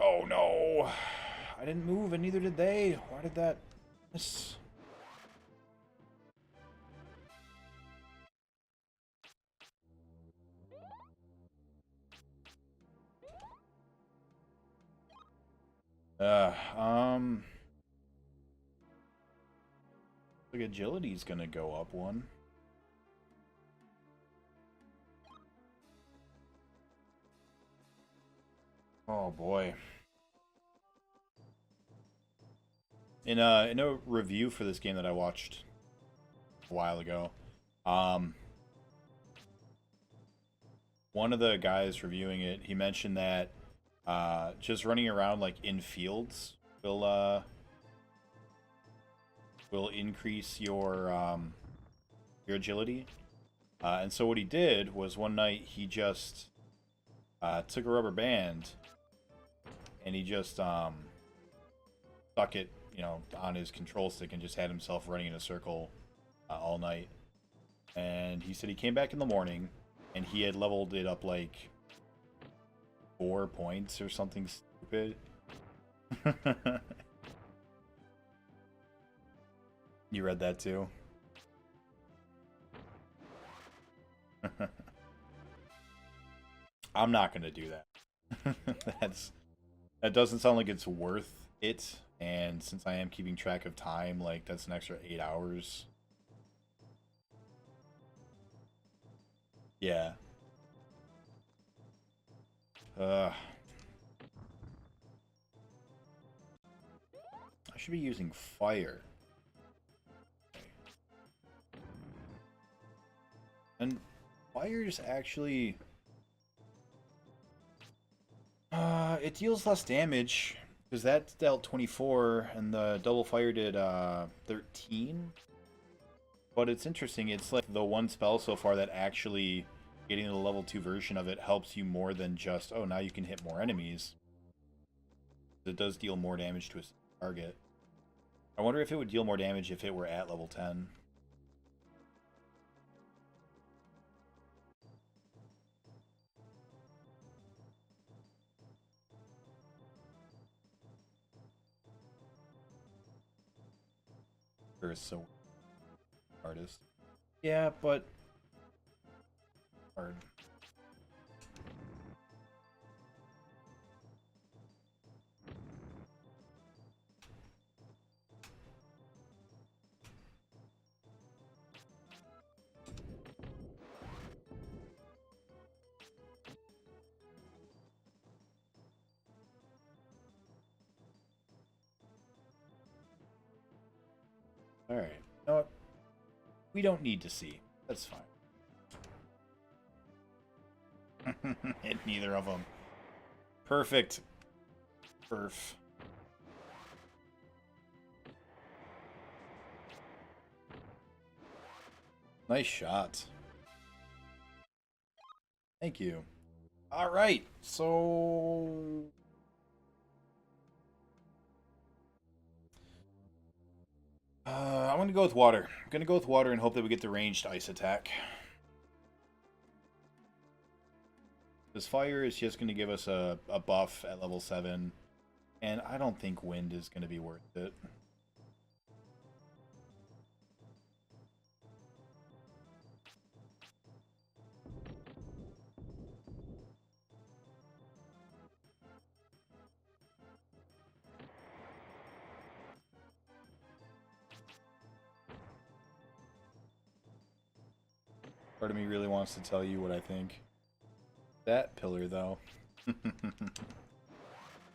Oh no! I didn't move and neither did they. Why did that miss? Uh, um... Like agility's gonna go up one. Oh boy. In a review for this game that I watched a while ago, one of the guys reviewing it, he mentioned that just running around like in fields will increase your agility. And so what he did was one night he just took a rubber band and he just stuck it, on his control stick and just had himself running in a circle all night. And he said he came back in the morning and he had leveled it up like 4 points or something stupid. You read that too? I'm not gonna do that. That doesn't sound like it's worth it, and since I am keeping track of time, like that's an extra 8 hours. Yeah. I should be using fire. And fire's actually... it deals less damage, because that dealt 24, and the double fire did 13. But it's interesting, it's like the one spell so far that actually getting the level 2 version of it helps you more than just, oh, now you can hit more enemies. It does deal more damage to a target. I wonder if it would deal more damage if it were at level 10. Or so artist. Yeah, but hard. Alright. You know what? We don't need to see. That's fine. Hit neither of them. Perfect. Perf. Nice shot. Thank you. Alright, so... I'm going to go with water. I'm going to go with water and hope that we get the ranged ice attack. This fire is just going to give us a buff at level 7. And I don't think wind is going to be worth it. Part of me really wants to tell you what I think. That pillar, though.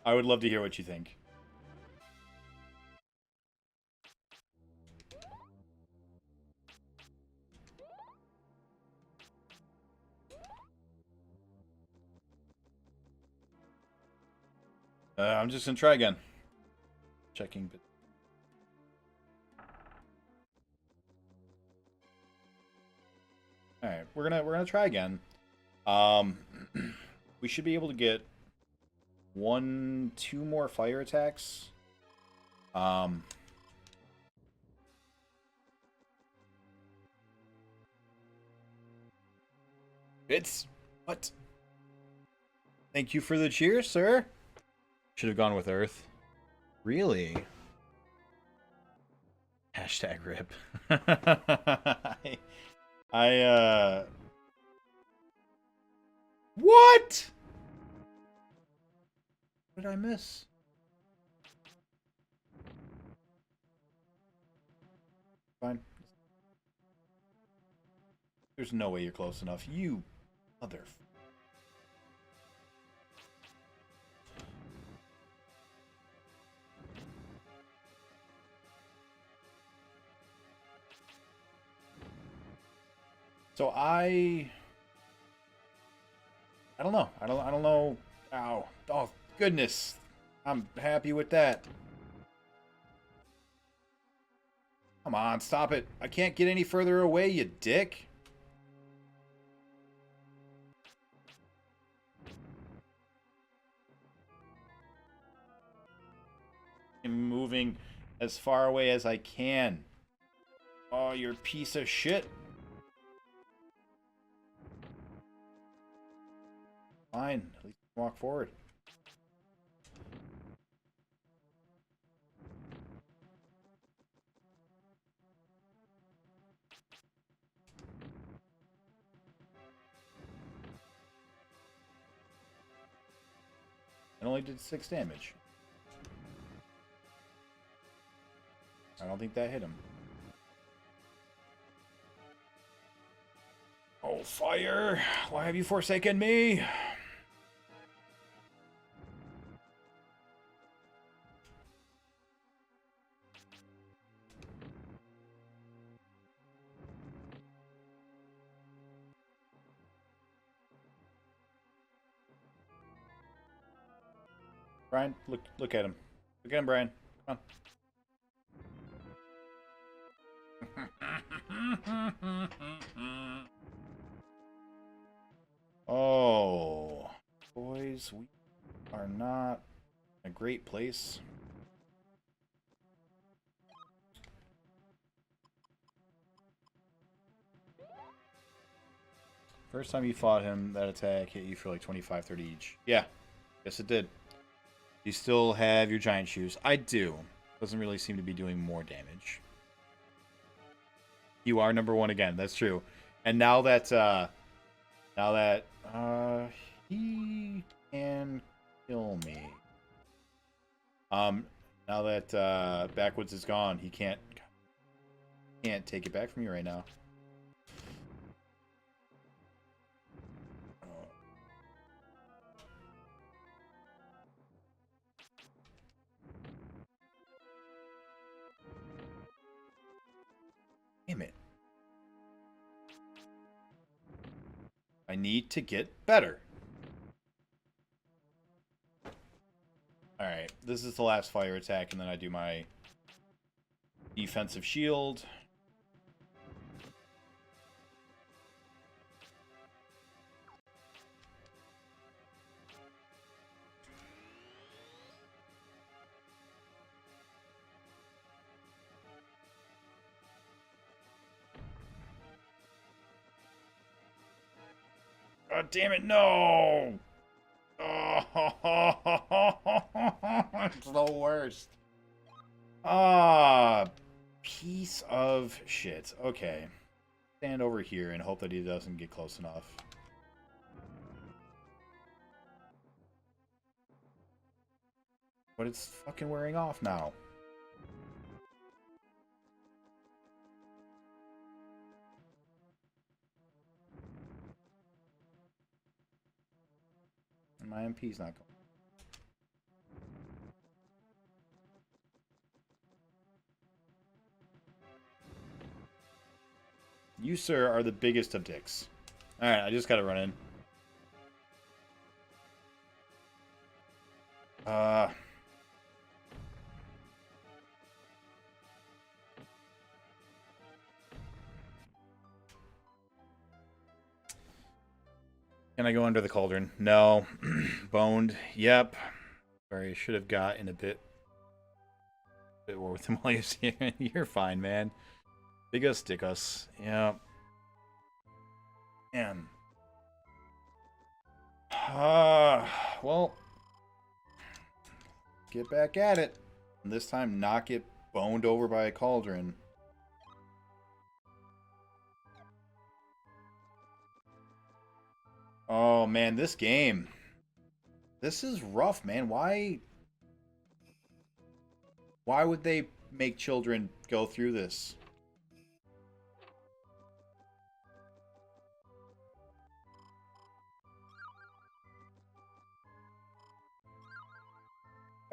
I would love to hear what you think. I'm just gonna try again. Checking. All right, we're gonna try again. We should be able to get 2 more fire attacks. It's what? Thank you for the cheer, sir. Should have gone with Earth. Really? Hashtag rip. What? What did I miss? Fine. There's no way you're close enough. You mother... So I don't know. I don't know. Ow. Oh, goodness. I'm happy with that. Come on, stop it. I can't get any further away, you dick. I'm moving as far away as I can. Oh, you're a piece of shit. Fine. At least walk forward. It only did 6 damage. I don't think that hit him. Oh, fire! Why have you forsaken me? Brian, look at him. Look at him, Brian. Come on. Oh, boys, we are not in a great place. First time you fought him, that attack hit you for like 25, 30 each. Yeah, yes it did. You still have your giant shoes. I do. Doesn't really seem to be doing more damage. You are number one again. That's true. And now that he can kill me. Now that Backwoods is gone, he can't take it back from you right now. Damn it. I need to get better. Alright, this is the last fire attack, and then I do my defensive shield. God damn it, no! Oh, it's the worst. Ah, piece of shit. Okay. Stand over here and hope that he doesn't get close enough. But it's fucking wearing off now. And my MP's not going. You, sir, are the biggest of dicks. Alright, I just gotta run in. Can I go under the cauldron? No. Boned. Yep. Sorry, I should have got in a bit more with him while he was here. You're fine, man. Big us, dick us. Yeah. Man. Well. Get back at it. And this time, not get boned over by a cauldron. Oh, man, this game. This is rough, man. Why would they make children go through this?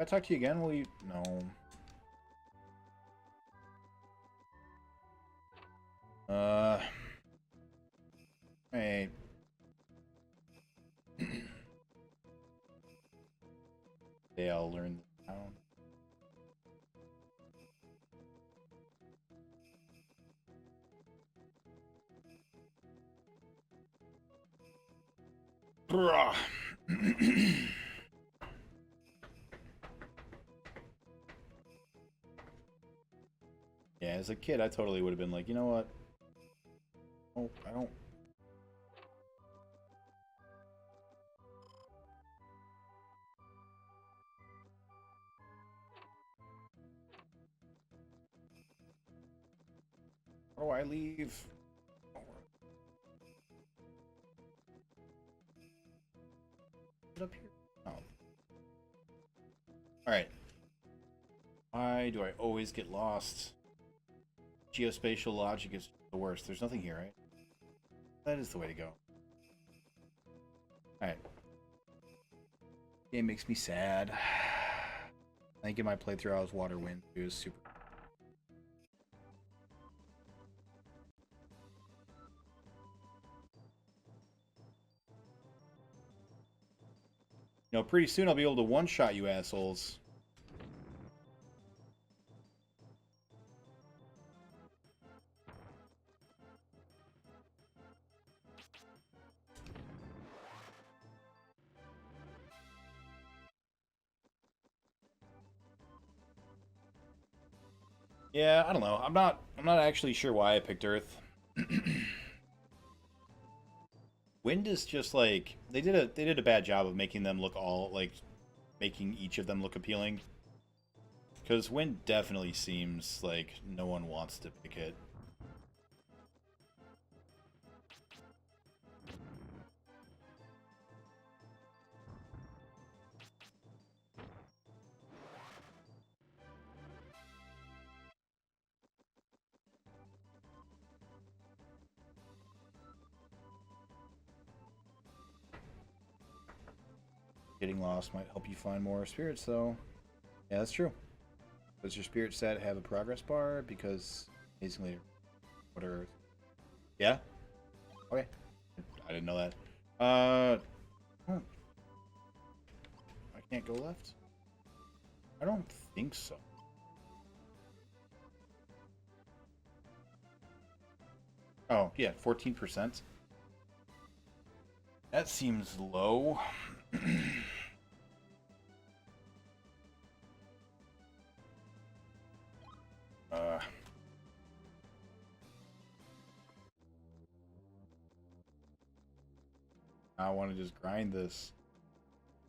If I talk to you again, will you? No. Hey. Okay, I'll learn the sound. Bruh. Yeah, as a kid, I totally would have been like, you know what? Oh, I don't. How do I leave? Get up here. Oh. Alright. Why do I always get lost? Geospatial logic is the worst. There's nothing here, right? That is the way to go. Alright. Game makes me sad. I think in my playthrough I was water wind. It was super. You know, pretty soon I'll be able to one-shot you assholes. Yeah, I don't know. I'm not actually sure why I picked Earth. Wind is just like they did a bad job of making them look all like making each of them look appealing. Because Wind definitely seems like no one wants to pick it. Getting lost might help you find more spirits, though. Yeah, that's true. Does your spirit set have a progress bar? Because amazingly, what are? Yeah. Okay. I didn't know that. Hmm. I can't go left. I don't think so. Oh yeah, 14%. That seems low. uh, I want to just grind this.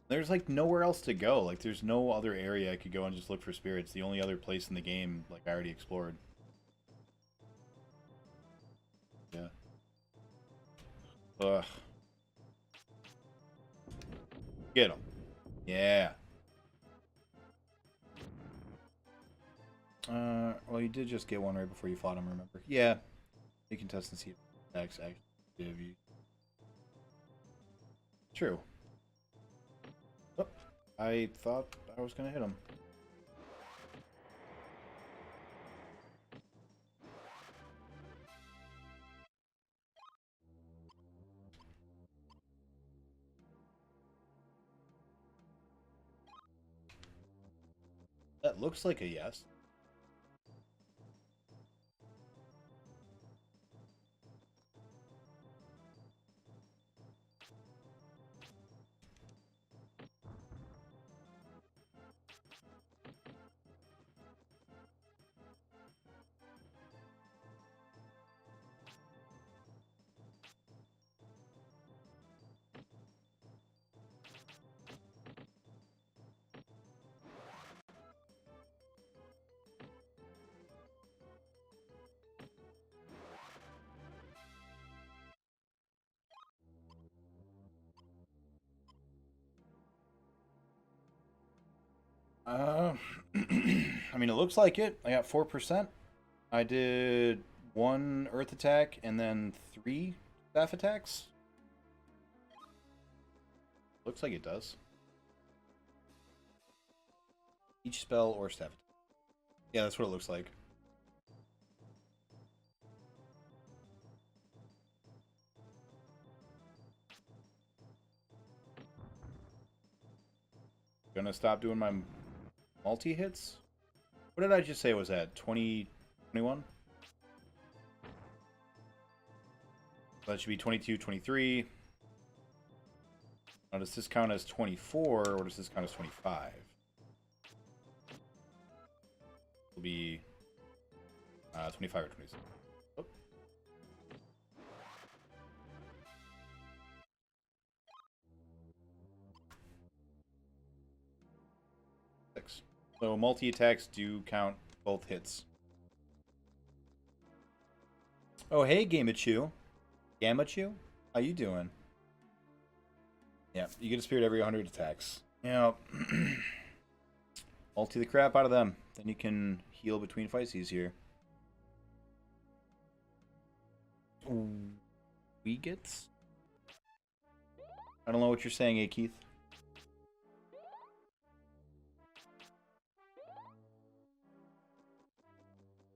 There's like nowhere else to go. Like there's no other area I could go and just look for spirits. The only other place in the game, like I already explored. Yeah. Ugh. Get him. Yeah. Well, you did just get one right before you fought him, remember? Yeah. You can test and see if attacks actually give you. True. Oh, I thought I was gonna hit him. That looks like a yes. Uh, I mean, it looks like it. I got 4%. I did one earth attack and then 3 staff attacks. Looks like it does. Each spell or staff attack. Yeah, that's what it looks like. Gonna stop doing my multi-hits? What did I just say was that? 20, 21? That should be 22, 23. Now, does this count as 24, or does this count as 25? It'll be 25 or 26. Oh. Six. So multi-attacks do count both hits. Oh, hey, Gamachu. Gamachu? How you doing? Yeah, you get a spirit every 100 attacks. Yeah. Multi the crap out of them. Then you can heal between fights easier. We gets? I don't know what you're saying, A. Keith.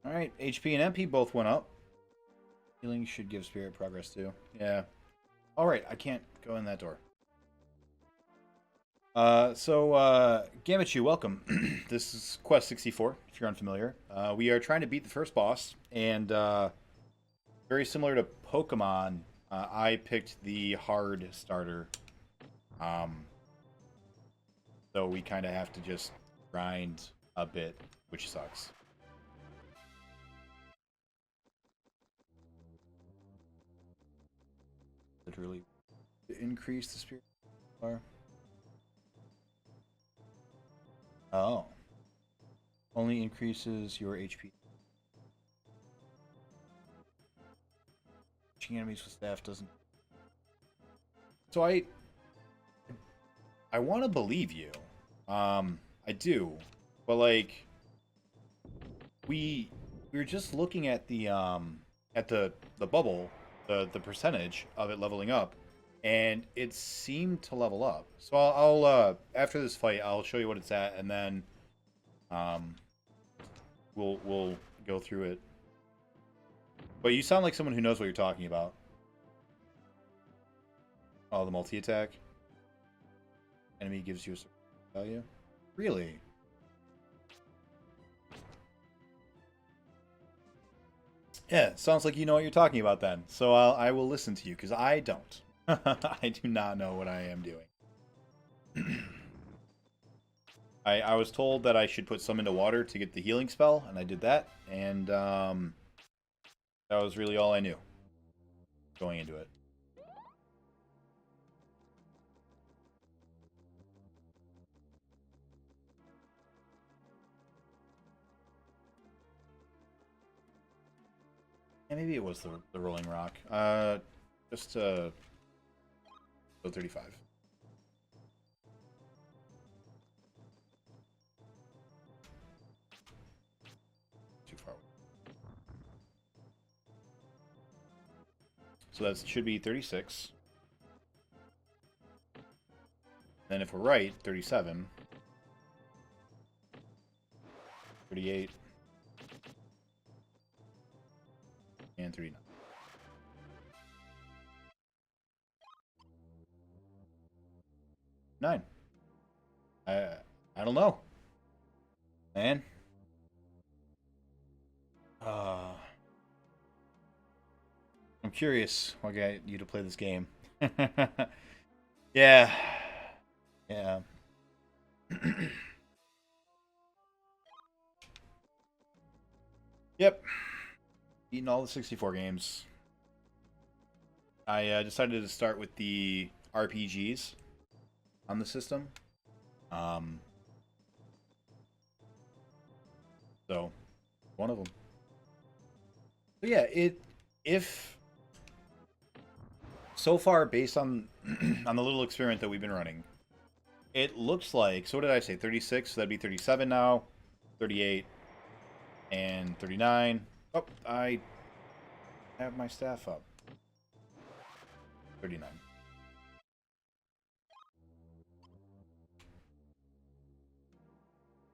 Alright, HP and MP both went up. Healing should give spirit progress too. Yeah. Alright, I can't go in that door. Gamachu, welcome. This is Quest 64, if you're unfamiliar. We are trying to beat the first boss, and very similar to Pokemon, I picked the hard starter. Um, so we kind of have to just grind a bit, which sucks. Literally increase the spirit bar. Oh. Only increases your HP. Reaching enemies with staff doesn't. So I want to believe you. I do. But like we were just looking at the bubble, the percentage of it leveling up, and it seemed to level up. So I'll after this fight I'll show you what it's at, and then um we'll go through it. But you sound like someone who knows what you're talking about. Oh, the multi-attack. Enemy gives you a certain value. Really? Yeah, sounds like you know what you're talking about then. So I will listen to you, because I don't. I do not know what I am doing. I was told that I should put some into water to get the healing spell, and I did that. And that was really all I knew going into it. Yeah, maybe it was the Rolling Rock. Just go 35. Too far away. So that should be 36. Then if we're right, 37. 38. And 39. Nine. I don't know, man. I'm curious. I'll get you to play this game. Yeah. Yeah. Yep. Eating all the 64 games. I decided to start with the RPGs on the system. So one of them. But yeah, if so far based on on the little experiment that we've been running, it looks like, so what did I say? 36, so that'd be 37 now, 38 and 39. Oh, I have my staff up. 39.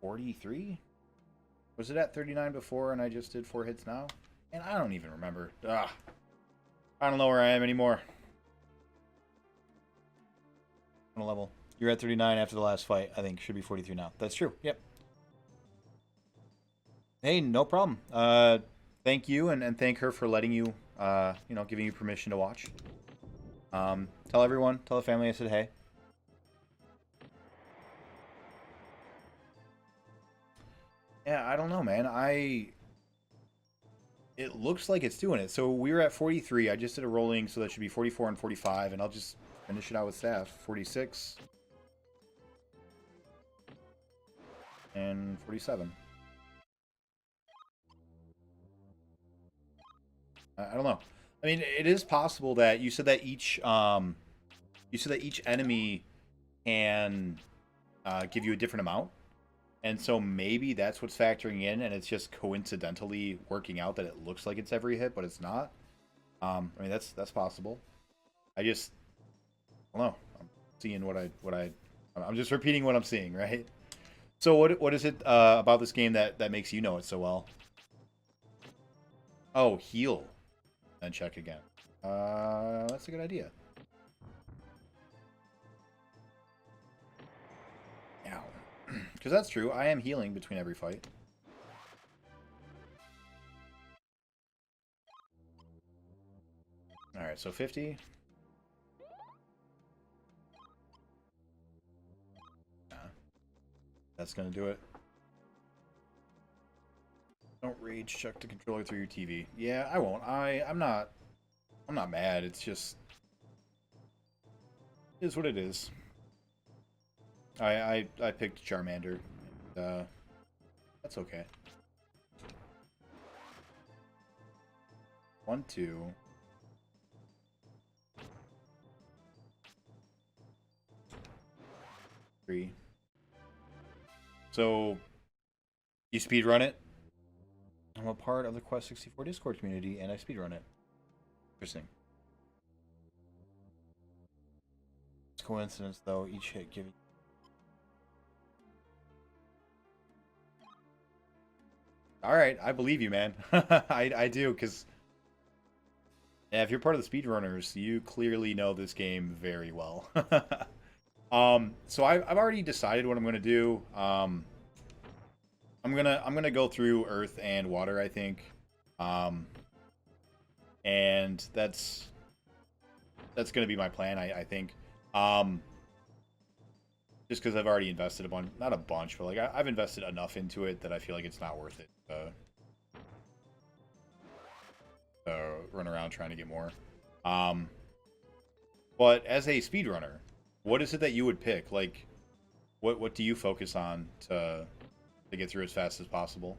$43? Was it at 39 before and I just did 4 hits now? And I don't even remember. Ugh. I don't know where I am anymore. On a level. You're at 39 after the last fight. I think should be 43 now. That's true. Yep. Hey, no problem. Thank you, and thank her for letting you, giving you permission to watch. Tell everyone, tell the family I said hey. Yeah, I don't know, man. It looks like it's doing it. So we were at 43. I just did a rolling, so that should be 44 and 45, and I'll just finish it out with staff. 46. And 47. I don't know. I mean, it is possible that you said that each enemy can give you a different amount, and so maybe that's what's factoring in, and it's just coincidentally working out that it looks like it's every hit, but it's not. I mean, that's possible. I don't know. I'm seeing I'm just repeating what I'm seeing, right? So what is it about this game that makes you know it so well? Oh, heal. Then check again. That's a good idea. Because that's true. I am healing between every fight. Alright, so 50. That's gonna do it. Don't rage check the controller through your TV. Yeah, I won't. I'm not mad. It's just it is what it is. I picked Charmander. And, that's okay. 1, 2. Three. So you speedrun it? I'm a part of the Quest 64 Discord community and I speedrun it. Interesting. It's coincidence though, each hit giving. Alright, I believe you, man. I do, because yeah, if you're part of the speedrunners, you clearly know this game very well. So I've already decided what I'm gonna do. I'm gonna go through Earth and Water, I think. And that's gonna be my plan, I think. Just because I've already invested a bunch, not a bunch, but like I've invested enough into it that I feel like it's not worth it to run around trying to get more. But as a speedrunner, what is it that you would pick? Like, what do you focus on to get through as fast as possible?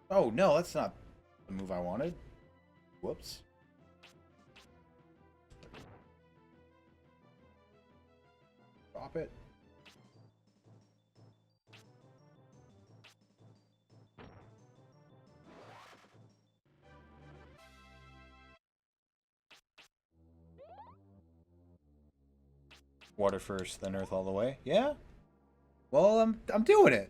Oh no, that's not the move I wanted. Whoops. Drop it. Water first, then Earth all the way. Yeah. Well, I'm doing it.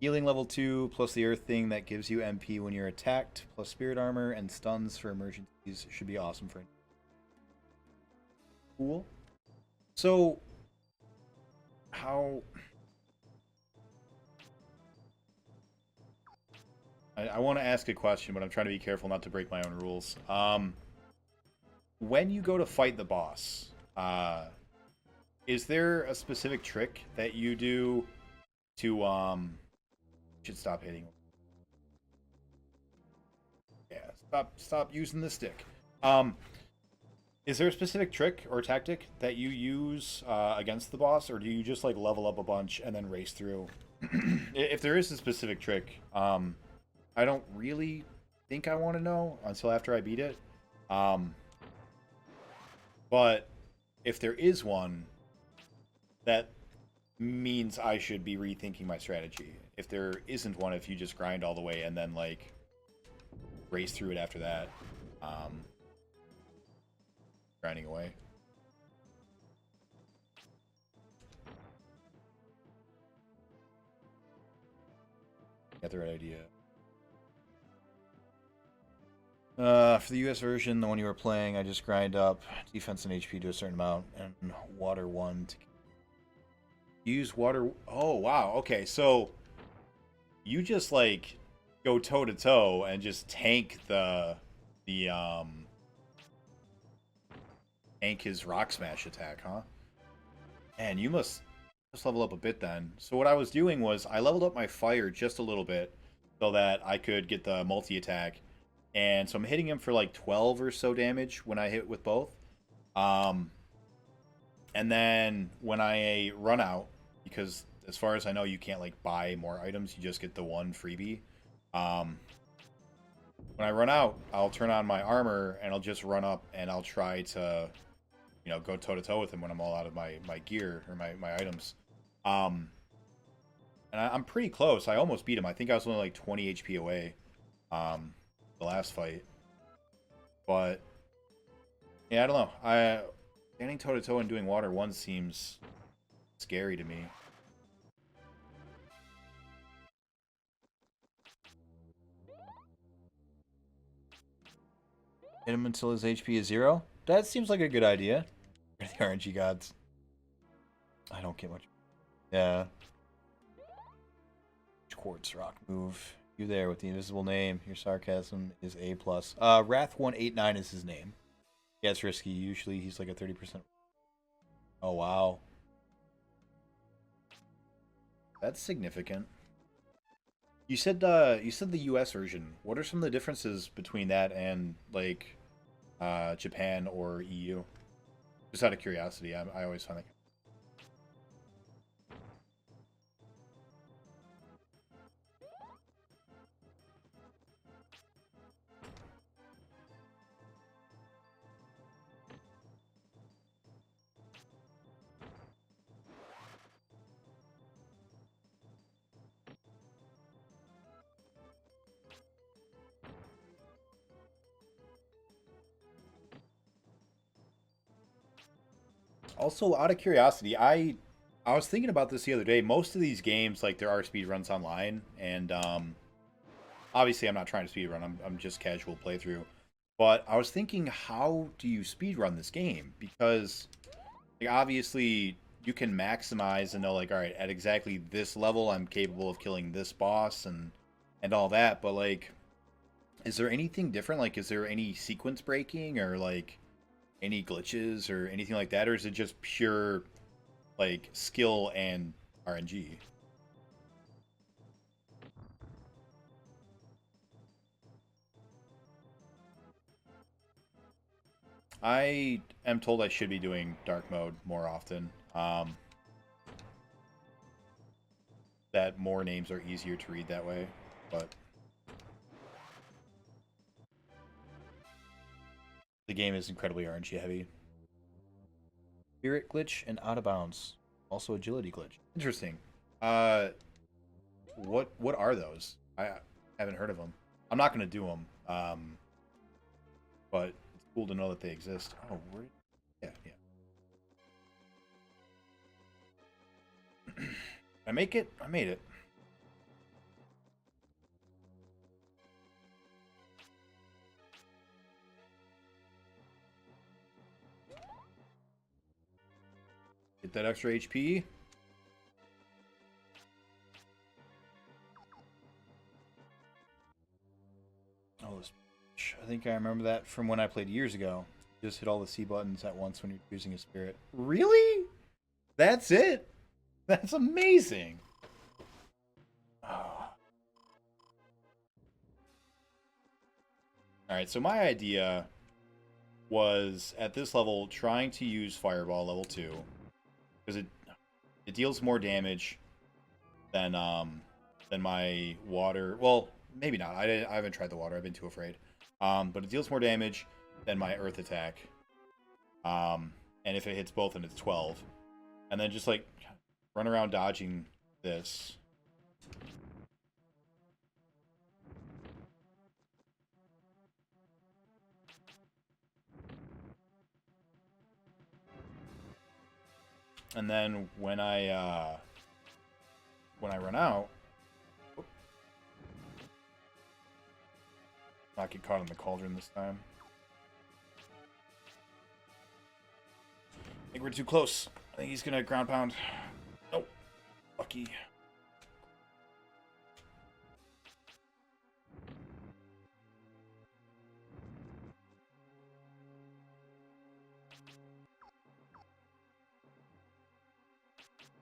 Healing level 2 plus the Earth thing that gives you MP when you're attacked, plus Spirit Armor and stuns for emergencies should be awesome for. Cool. So, how? I want to ask a question, but I'm trying to be careful not to break my own rules. When you go to fight the boss, is there a specific trick that you do to should stop hitting? Yeah, stop using the stick. Is there a specific trick or tactic that you use against the boss, or do you just like level up a bunch and then race through? If there is a specific trick, I don't really think I want to know until after I beat it. But if there is one, that means I should be rethinking my strategy. If there isn't one, if you just grind all the way and then like race through it after that, grinding away. Got the right idea. For the US version, the one you were playing, I just grind up defense and HP to a certain amount, and water 1 to use water. Oh wow, okay, so you just like go toe to toe and just tank tank his rock smash attack, huh? Man, you must level up a bit then. So what I was doing was I leveled up my fire just a little bit so that I could get the multi attack. And so I'm hitting him for like 12 or so damage when I hit with both. And then when I run out, because as far as I know, you can't like buy more items, you just get the one freebie. When I run out, I'll turn on my armor and I'll just run up and I'll try to, you know, go toe to toe with him when I'm all out of my gear or my items. And I'm pretty close. I almost beat him. I think I was only like 20 HP away. The last fight, but yeah, I don't know. Standing toe to toe and doing water 1 seems scary to me. Hit him until his HP is 0? That seems like a good idea. The RNG gods. I don't get much. Yeah. Quartz rock move. You there with the invisible name. Your sarcasm is A+. Wrath189 is his name. Yeah, it's risky. Usually he's like a 30%. Oh, wow. That's significant. You said the US version. What are some of the differences between that and like Japan or EU? Just out of curiosity, I always find that. Also, out of curiosity, I was thinking about this the other day. Most of these games, like there are speed runs online, and obviously I'm not trying to speed run. I'm just casual playthrough. But I was thinking, how do you speed run this game? Because like, obviously you can maximize and know like, all right, at exactly this level, I'm capable of killing this boss and all that. But like, is there anything different? Like, is there any sequence breaking or like any glitches or anything like that, or is it just pure like skill and RNG? I am told I should be doing dark mode more often. That more names are easier to read that way, but the game is incredibly RNG heavy. Spirit glitch and out of bounds. Also agility glitch. Interesting. Uh, what are those? I haven't heard of them. I'm not gonna do them. But it's cool to know that they exist. Oh, where? Yeah, yeah. I make it? I made it. Get that extra HP. Oh, this. I think I remember that from when I played years ago. Just hit all the C buttons at once when you're choosing a spirit. Really? That's it? That's amazing. Oh. Alright, so my idea was at this level trying to use Fireball level 2. Because it deals more damage than my water. Well, maybe not. I haven't tried the water. I've been too afraid. But it deals more damage than my earth attack. And if it hits both, then it's 12. And then just like run around dodging this. And then when I run out, not get caught in the cauldron this time. I think we're too close. I think he's gonna ground pound. Nope. Lucky.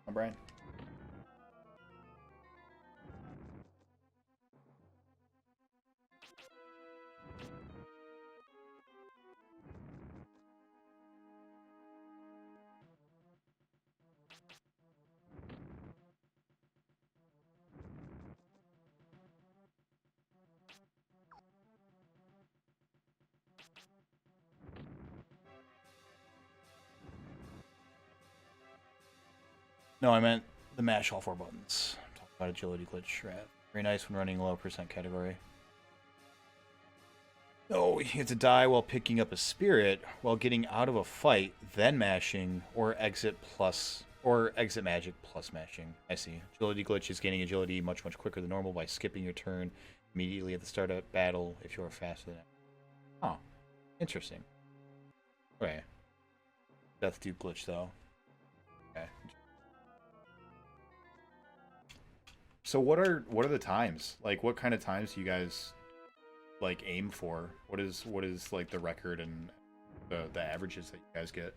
Come on, Brian. No, I meant the mash all 4 buttons. Talk about agility glitch. Right. Very nice when running low percent category. No, you have to die while picking up a spirit while getting out of a fight, then mashing, or exit magic plus mashing. I see. Agility glitch is gaining agility much quicker than normal by skipping your turn immediately at the start of battle if you are faster than that. Oh, Interesting. Okay. Death Duke glitch though. Okay. So what are the times? Like what kind of times do you guys like aim for? What is like the record and the averages that you guys get?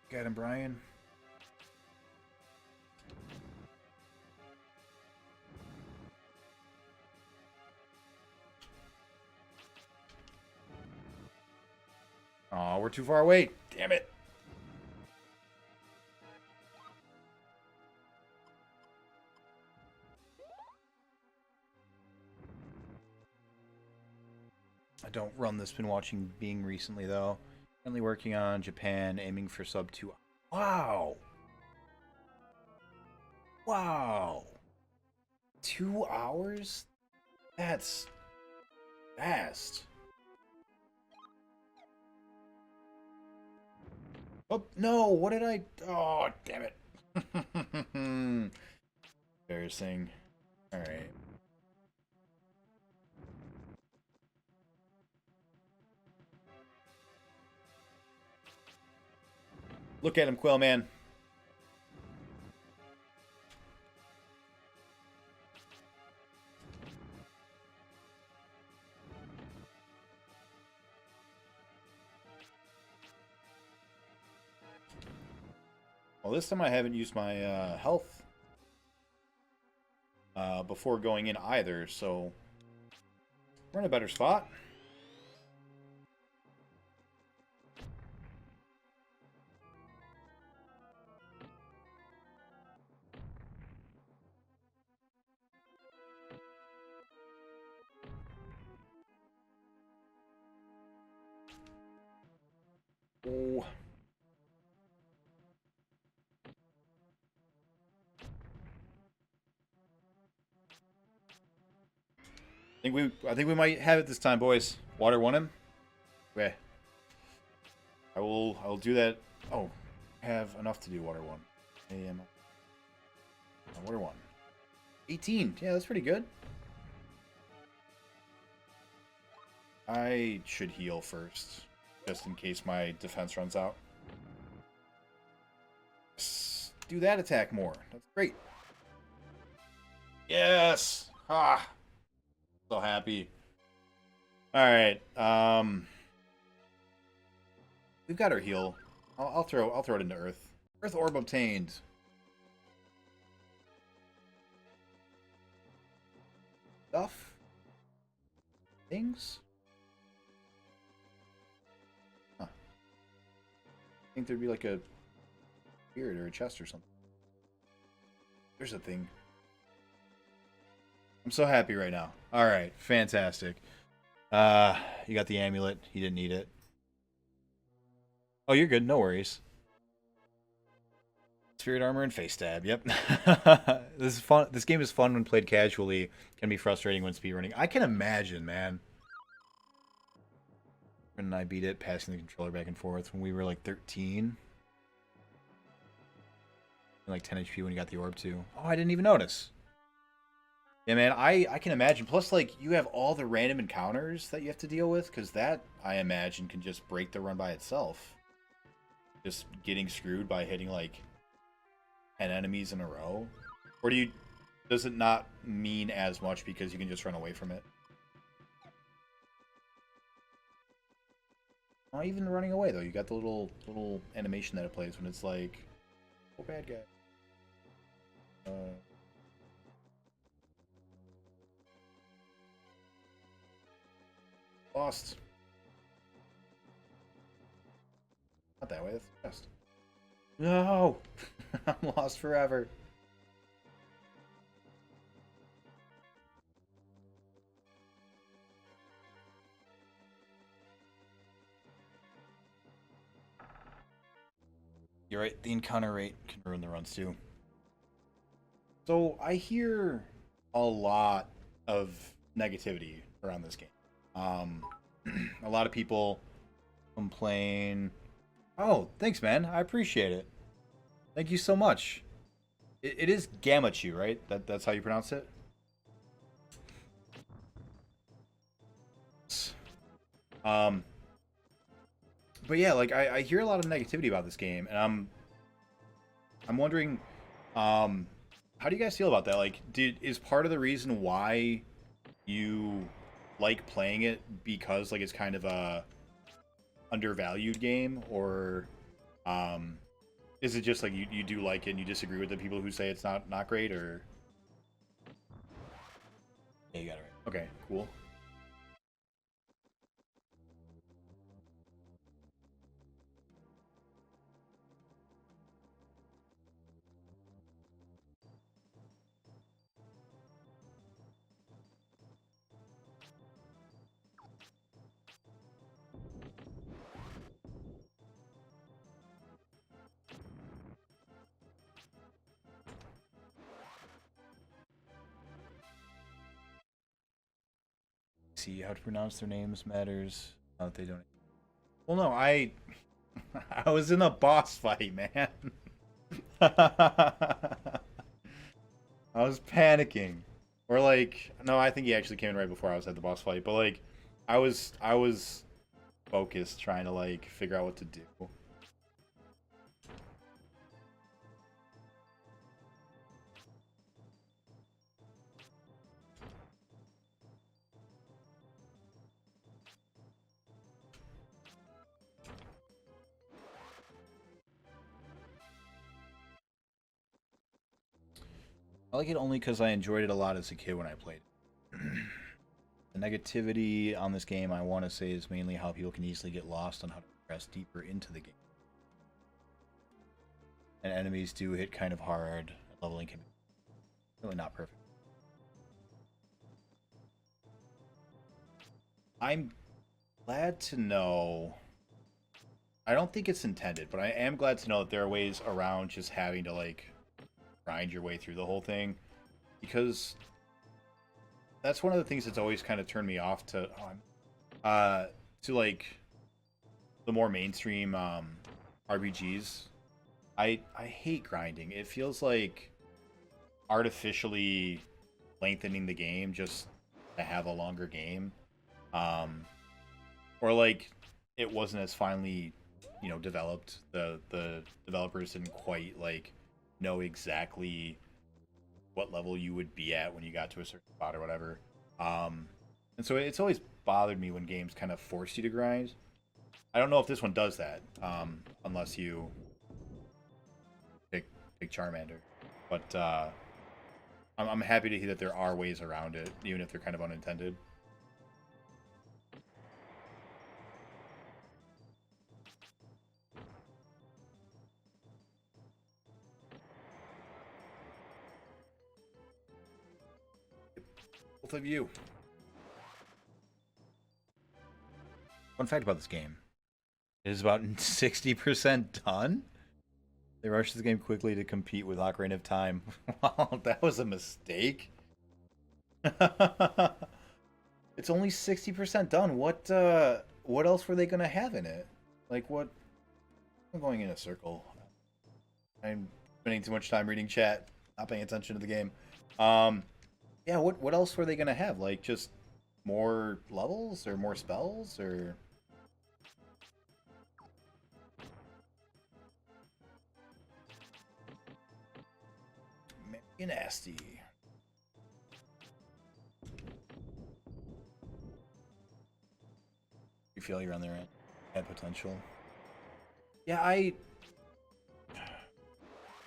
Got him, Brian. Oh, we're too far away. Damn it. I don't run the spin watching Bing recently though. Currently working on Japan, aiming for sub 2. Wow. Wow. 2 hours? That's fast. Oh, no. What did I... Oh, damn it. Embarrassing. Alright. Look at him, Quill Man. Well, this time I haven't used my health before going in either, so we're in a better spot. Oh. I think we might have it this time, boys. Water won him. Okay. I'll do that. Oh, I have enough to do water one. AM. Water one. 18. Yeah, that's pretty good. I should heal first, just in case my defense runs out. Do that attack more. That's great. Yes. Ah. So happy. All right. We've got our heal. I'll throw it into Earth. Earth orb obtained. Stuff. Things. Huh. I think there'd be like a spirit or a chest or something. There's a thing. I'm so happy right now. All right, fantastic. You got the amulet. You didn't need it. Oh, you're good. No worries. Spirit armor and face stab. Yep. This is fun. This game is fun when played casually. Can be frustrating when speedrunning. I can imagine, man. When I beat it, passing the controller back and forth when we were like 13. And like 10 HP when you got the orb too. Oh, I didn't even notice. Yeah, man, I can imagine. Plus, like, you have all the random encounters that you have to deal with, because that, I imagine, can just break the run by itself. Just getting screwed by hitting, like, 10 enemies in a row. Or does it not mean as much because you can just run away from it? Not even running away, though. You got the little animation that it plays when it's like, oh, bad guy. Lost. Not that way, that's the best. No! I'm lost forever. You're right, the encounter rate can ruin the runs too. So I hear a lot of negativity around this game. A lot of people complain Oh, thanks, man. I appreciate it. Thank you so much. It is Gamachu, right? That's how you pronounce it. Um, but yeah, like I hear a lot of negativity about this game, and I'm wondering, um, how do you guys feel about that? Like, is part of the reason why you like playing it because like it's kind of a undervalued game, or um, is it just like you do like it and you disagree with the people who say it's not great, or yeah, you got it right. Okay, cool. See how to pronounce their names matters. Not that they don't. Well, no, I was in a boss fight, man. I was panicking. Or like, no, I think he actually came in right before I was at the boss fight. But like, I was focused trying to like figure out what to do. I like it only because I enjoyed it a lot as a kid when I played it. The negativity on this game, I want to say, is mainly how people can easily get lost on how to progress deeper into the game. And enemies do hit kind of hard. Leveling can be really not perfect. I'm glad to know. I don't think it's intended, but I am glad to know that there are ways around just having to like grind your way through the whole thing, because that's one of the things that's always kind of turned me off to like the more mainstream RPGs. I hate grinding. It feels like artificially lengthening the game just to have a longer game. Um, or like it wasn't as finely, developed. The developers didn't quite like know exactly what level you would be at when you got to a certain spot or whatever. Um, and so it's always bothered me when games kind of force you to grind. I don't know if this one does that, unless you pick Charmander. But I'm happy to hear that there are ways around it, even if they're kind of unintended. Both of you. Fun fact about this game: it is about 60% done. They rushed this game quickly to compete with Ocarina of Time. Wow, that was a mistake. It's only 60% done. What else were they gonna have in it? Like what? I'm going in a circle. I'm spending too much time reading chat, not paying attention to the game. Um, yeah. What else were they gonna have? Like just more levels or more spells or maybe nasty. You feel you're on their end. Had potential. Yeah, I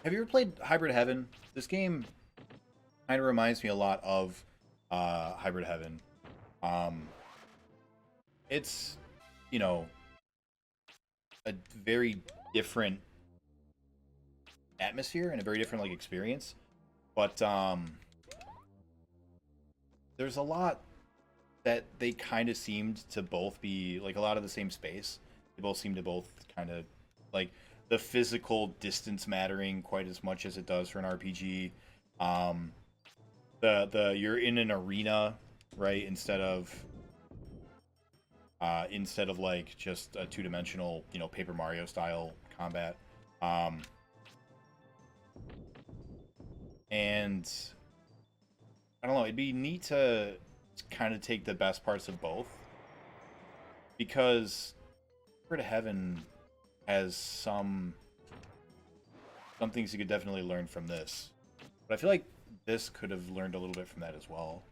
have you ever played Hybrid Heaven? This game kind of reminds me a lot of Hybrid Heaven. Um, it's you know a very different atmosphere and a very different like experience, but there's a lot that they kind of seemed to both be like a lot of the same space. They both seem to both kind of like the physical distance mattering quite as much as it does for an RPG. Um, the you're in an arena, right? Instead of instead of like just a two-dimensional, you know, Paper Mario style combat. Um, and I don't know, it'd be neat to kind of take the best parts of both, because Secret of Heaven has some things you could definitely learn from this. But I feel like this could have learned a little bit from that as well.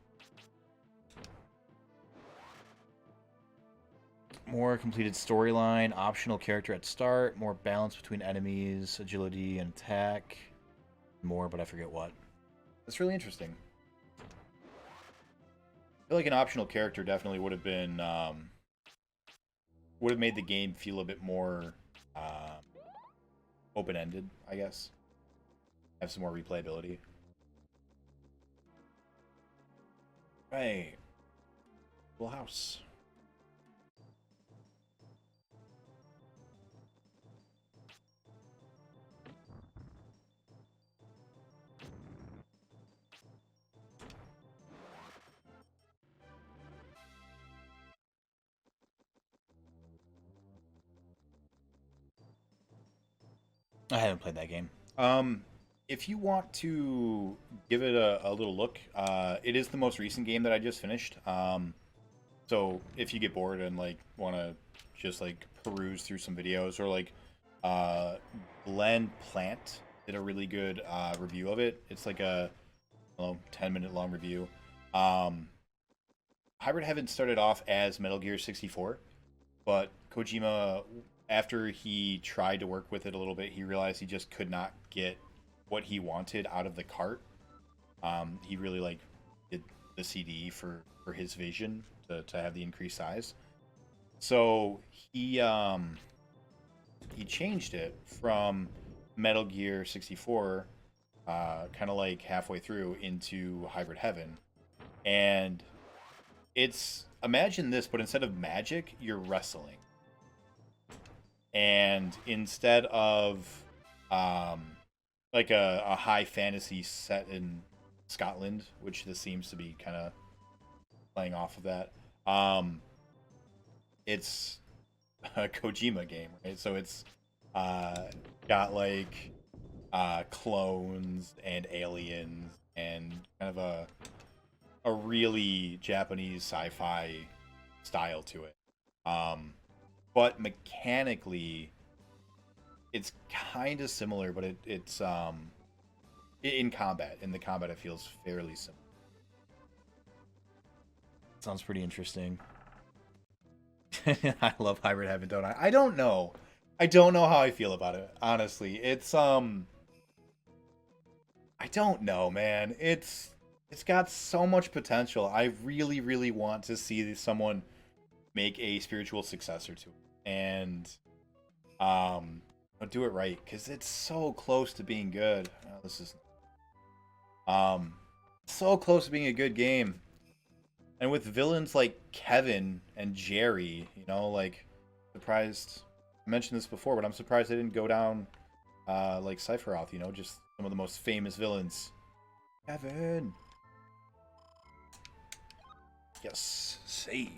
More completed storyline, optional character at start, more balance between enemies, agility and attack. More, but I forget what. That's really interesting. I feel like an optional character definitely would have been would have made the game feel a bit more open-ended, I guess. Have some more replayability. Right. Full house. I haven't played that game. If you want to give it a little look, it is the most recent game that I just finished. So if you get bored and like want to just like peruse through some videos, or like Glenn Plant did a really good review of it. It's like a 10-minute long review. Hybrid Heaven started off as Metal Gear 64, but Kojima, after he tried to work with it a little bit, he realized he just could not get what he wanted out of the cart. He really like did the CD for his vision to have the increased size. So he changed it from Metal Gear 64, kind of like halfway through, into Hybrid Heaven, and it's, imagine this, but instead of magic, you're wrestling. And instead of like a high fantasy set in Scotland, which this seems to be kind of playing off of that, it's a Kojima game, right? So it's got like clones and aliens and kind of a really Japanese sci-fi style to it. But mechanically, it's kind of similar, but it's in combat. In the combat, it feels fairly similar. Sounds pretty interesting. I love Hybrid Heaven, don't I? I don't know. I don't know how I feel about it, honestly. It's I don't know, man. It's got so much potential. I really, really want to see someone make a spiritual successor to it, and do it right, because it's so close to being good. Oh, this is so close to being a good game, and with villains like Kevin and Jerry, you know, like, surprised. I mentioned this before, but I'm surprised they didn't go down like Sephiroth, you know, just some of the most famous villains. Kevin. Yes, save.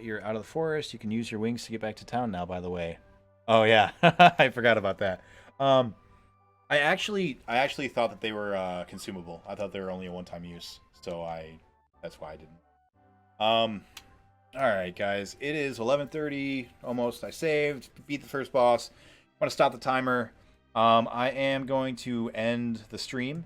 You're out of the forest. You can use your wings to get back to town now, by the way. Oh yeah, I forgot about that. I actually thought that they were consumable. I thought they were only a one-time use, so that's why I didn't. All right, guys, it is 11:30 almost. I saved, beat the first boss. I'm gonna stop the timer. I am going to end the stream.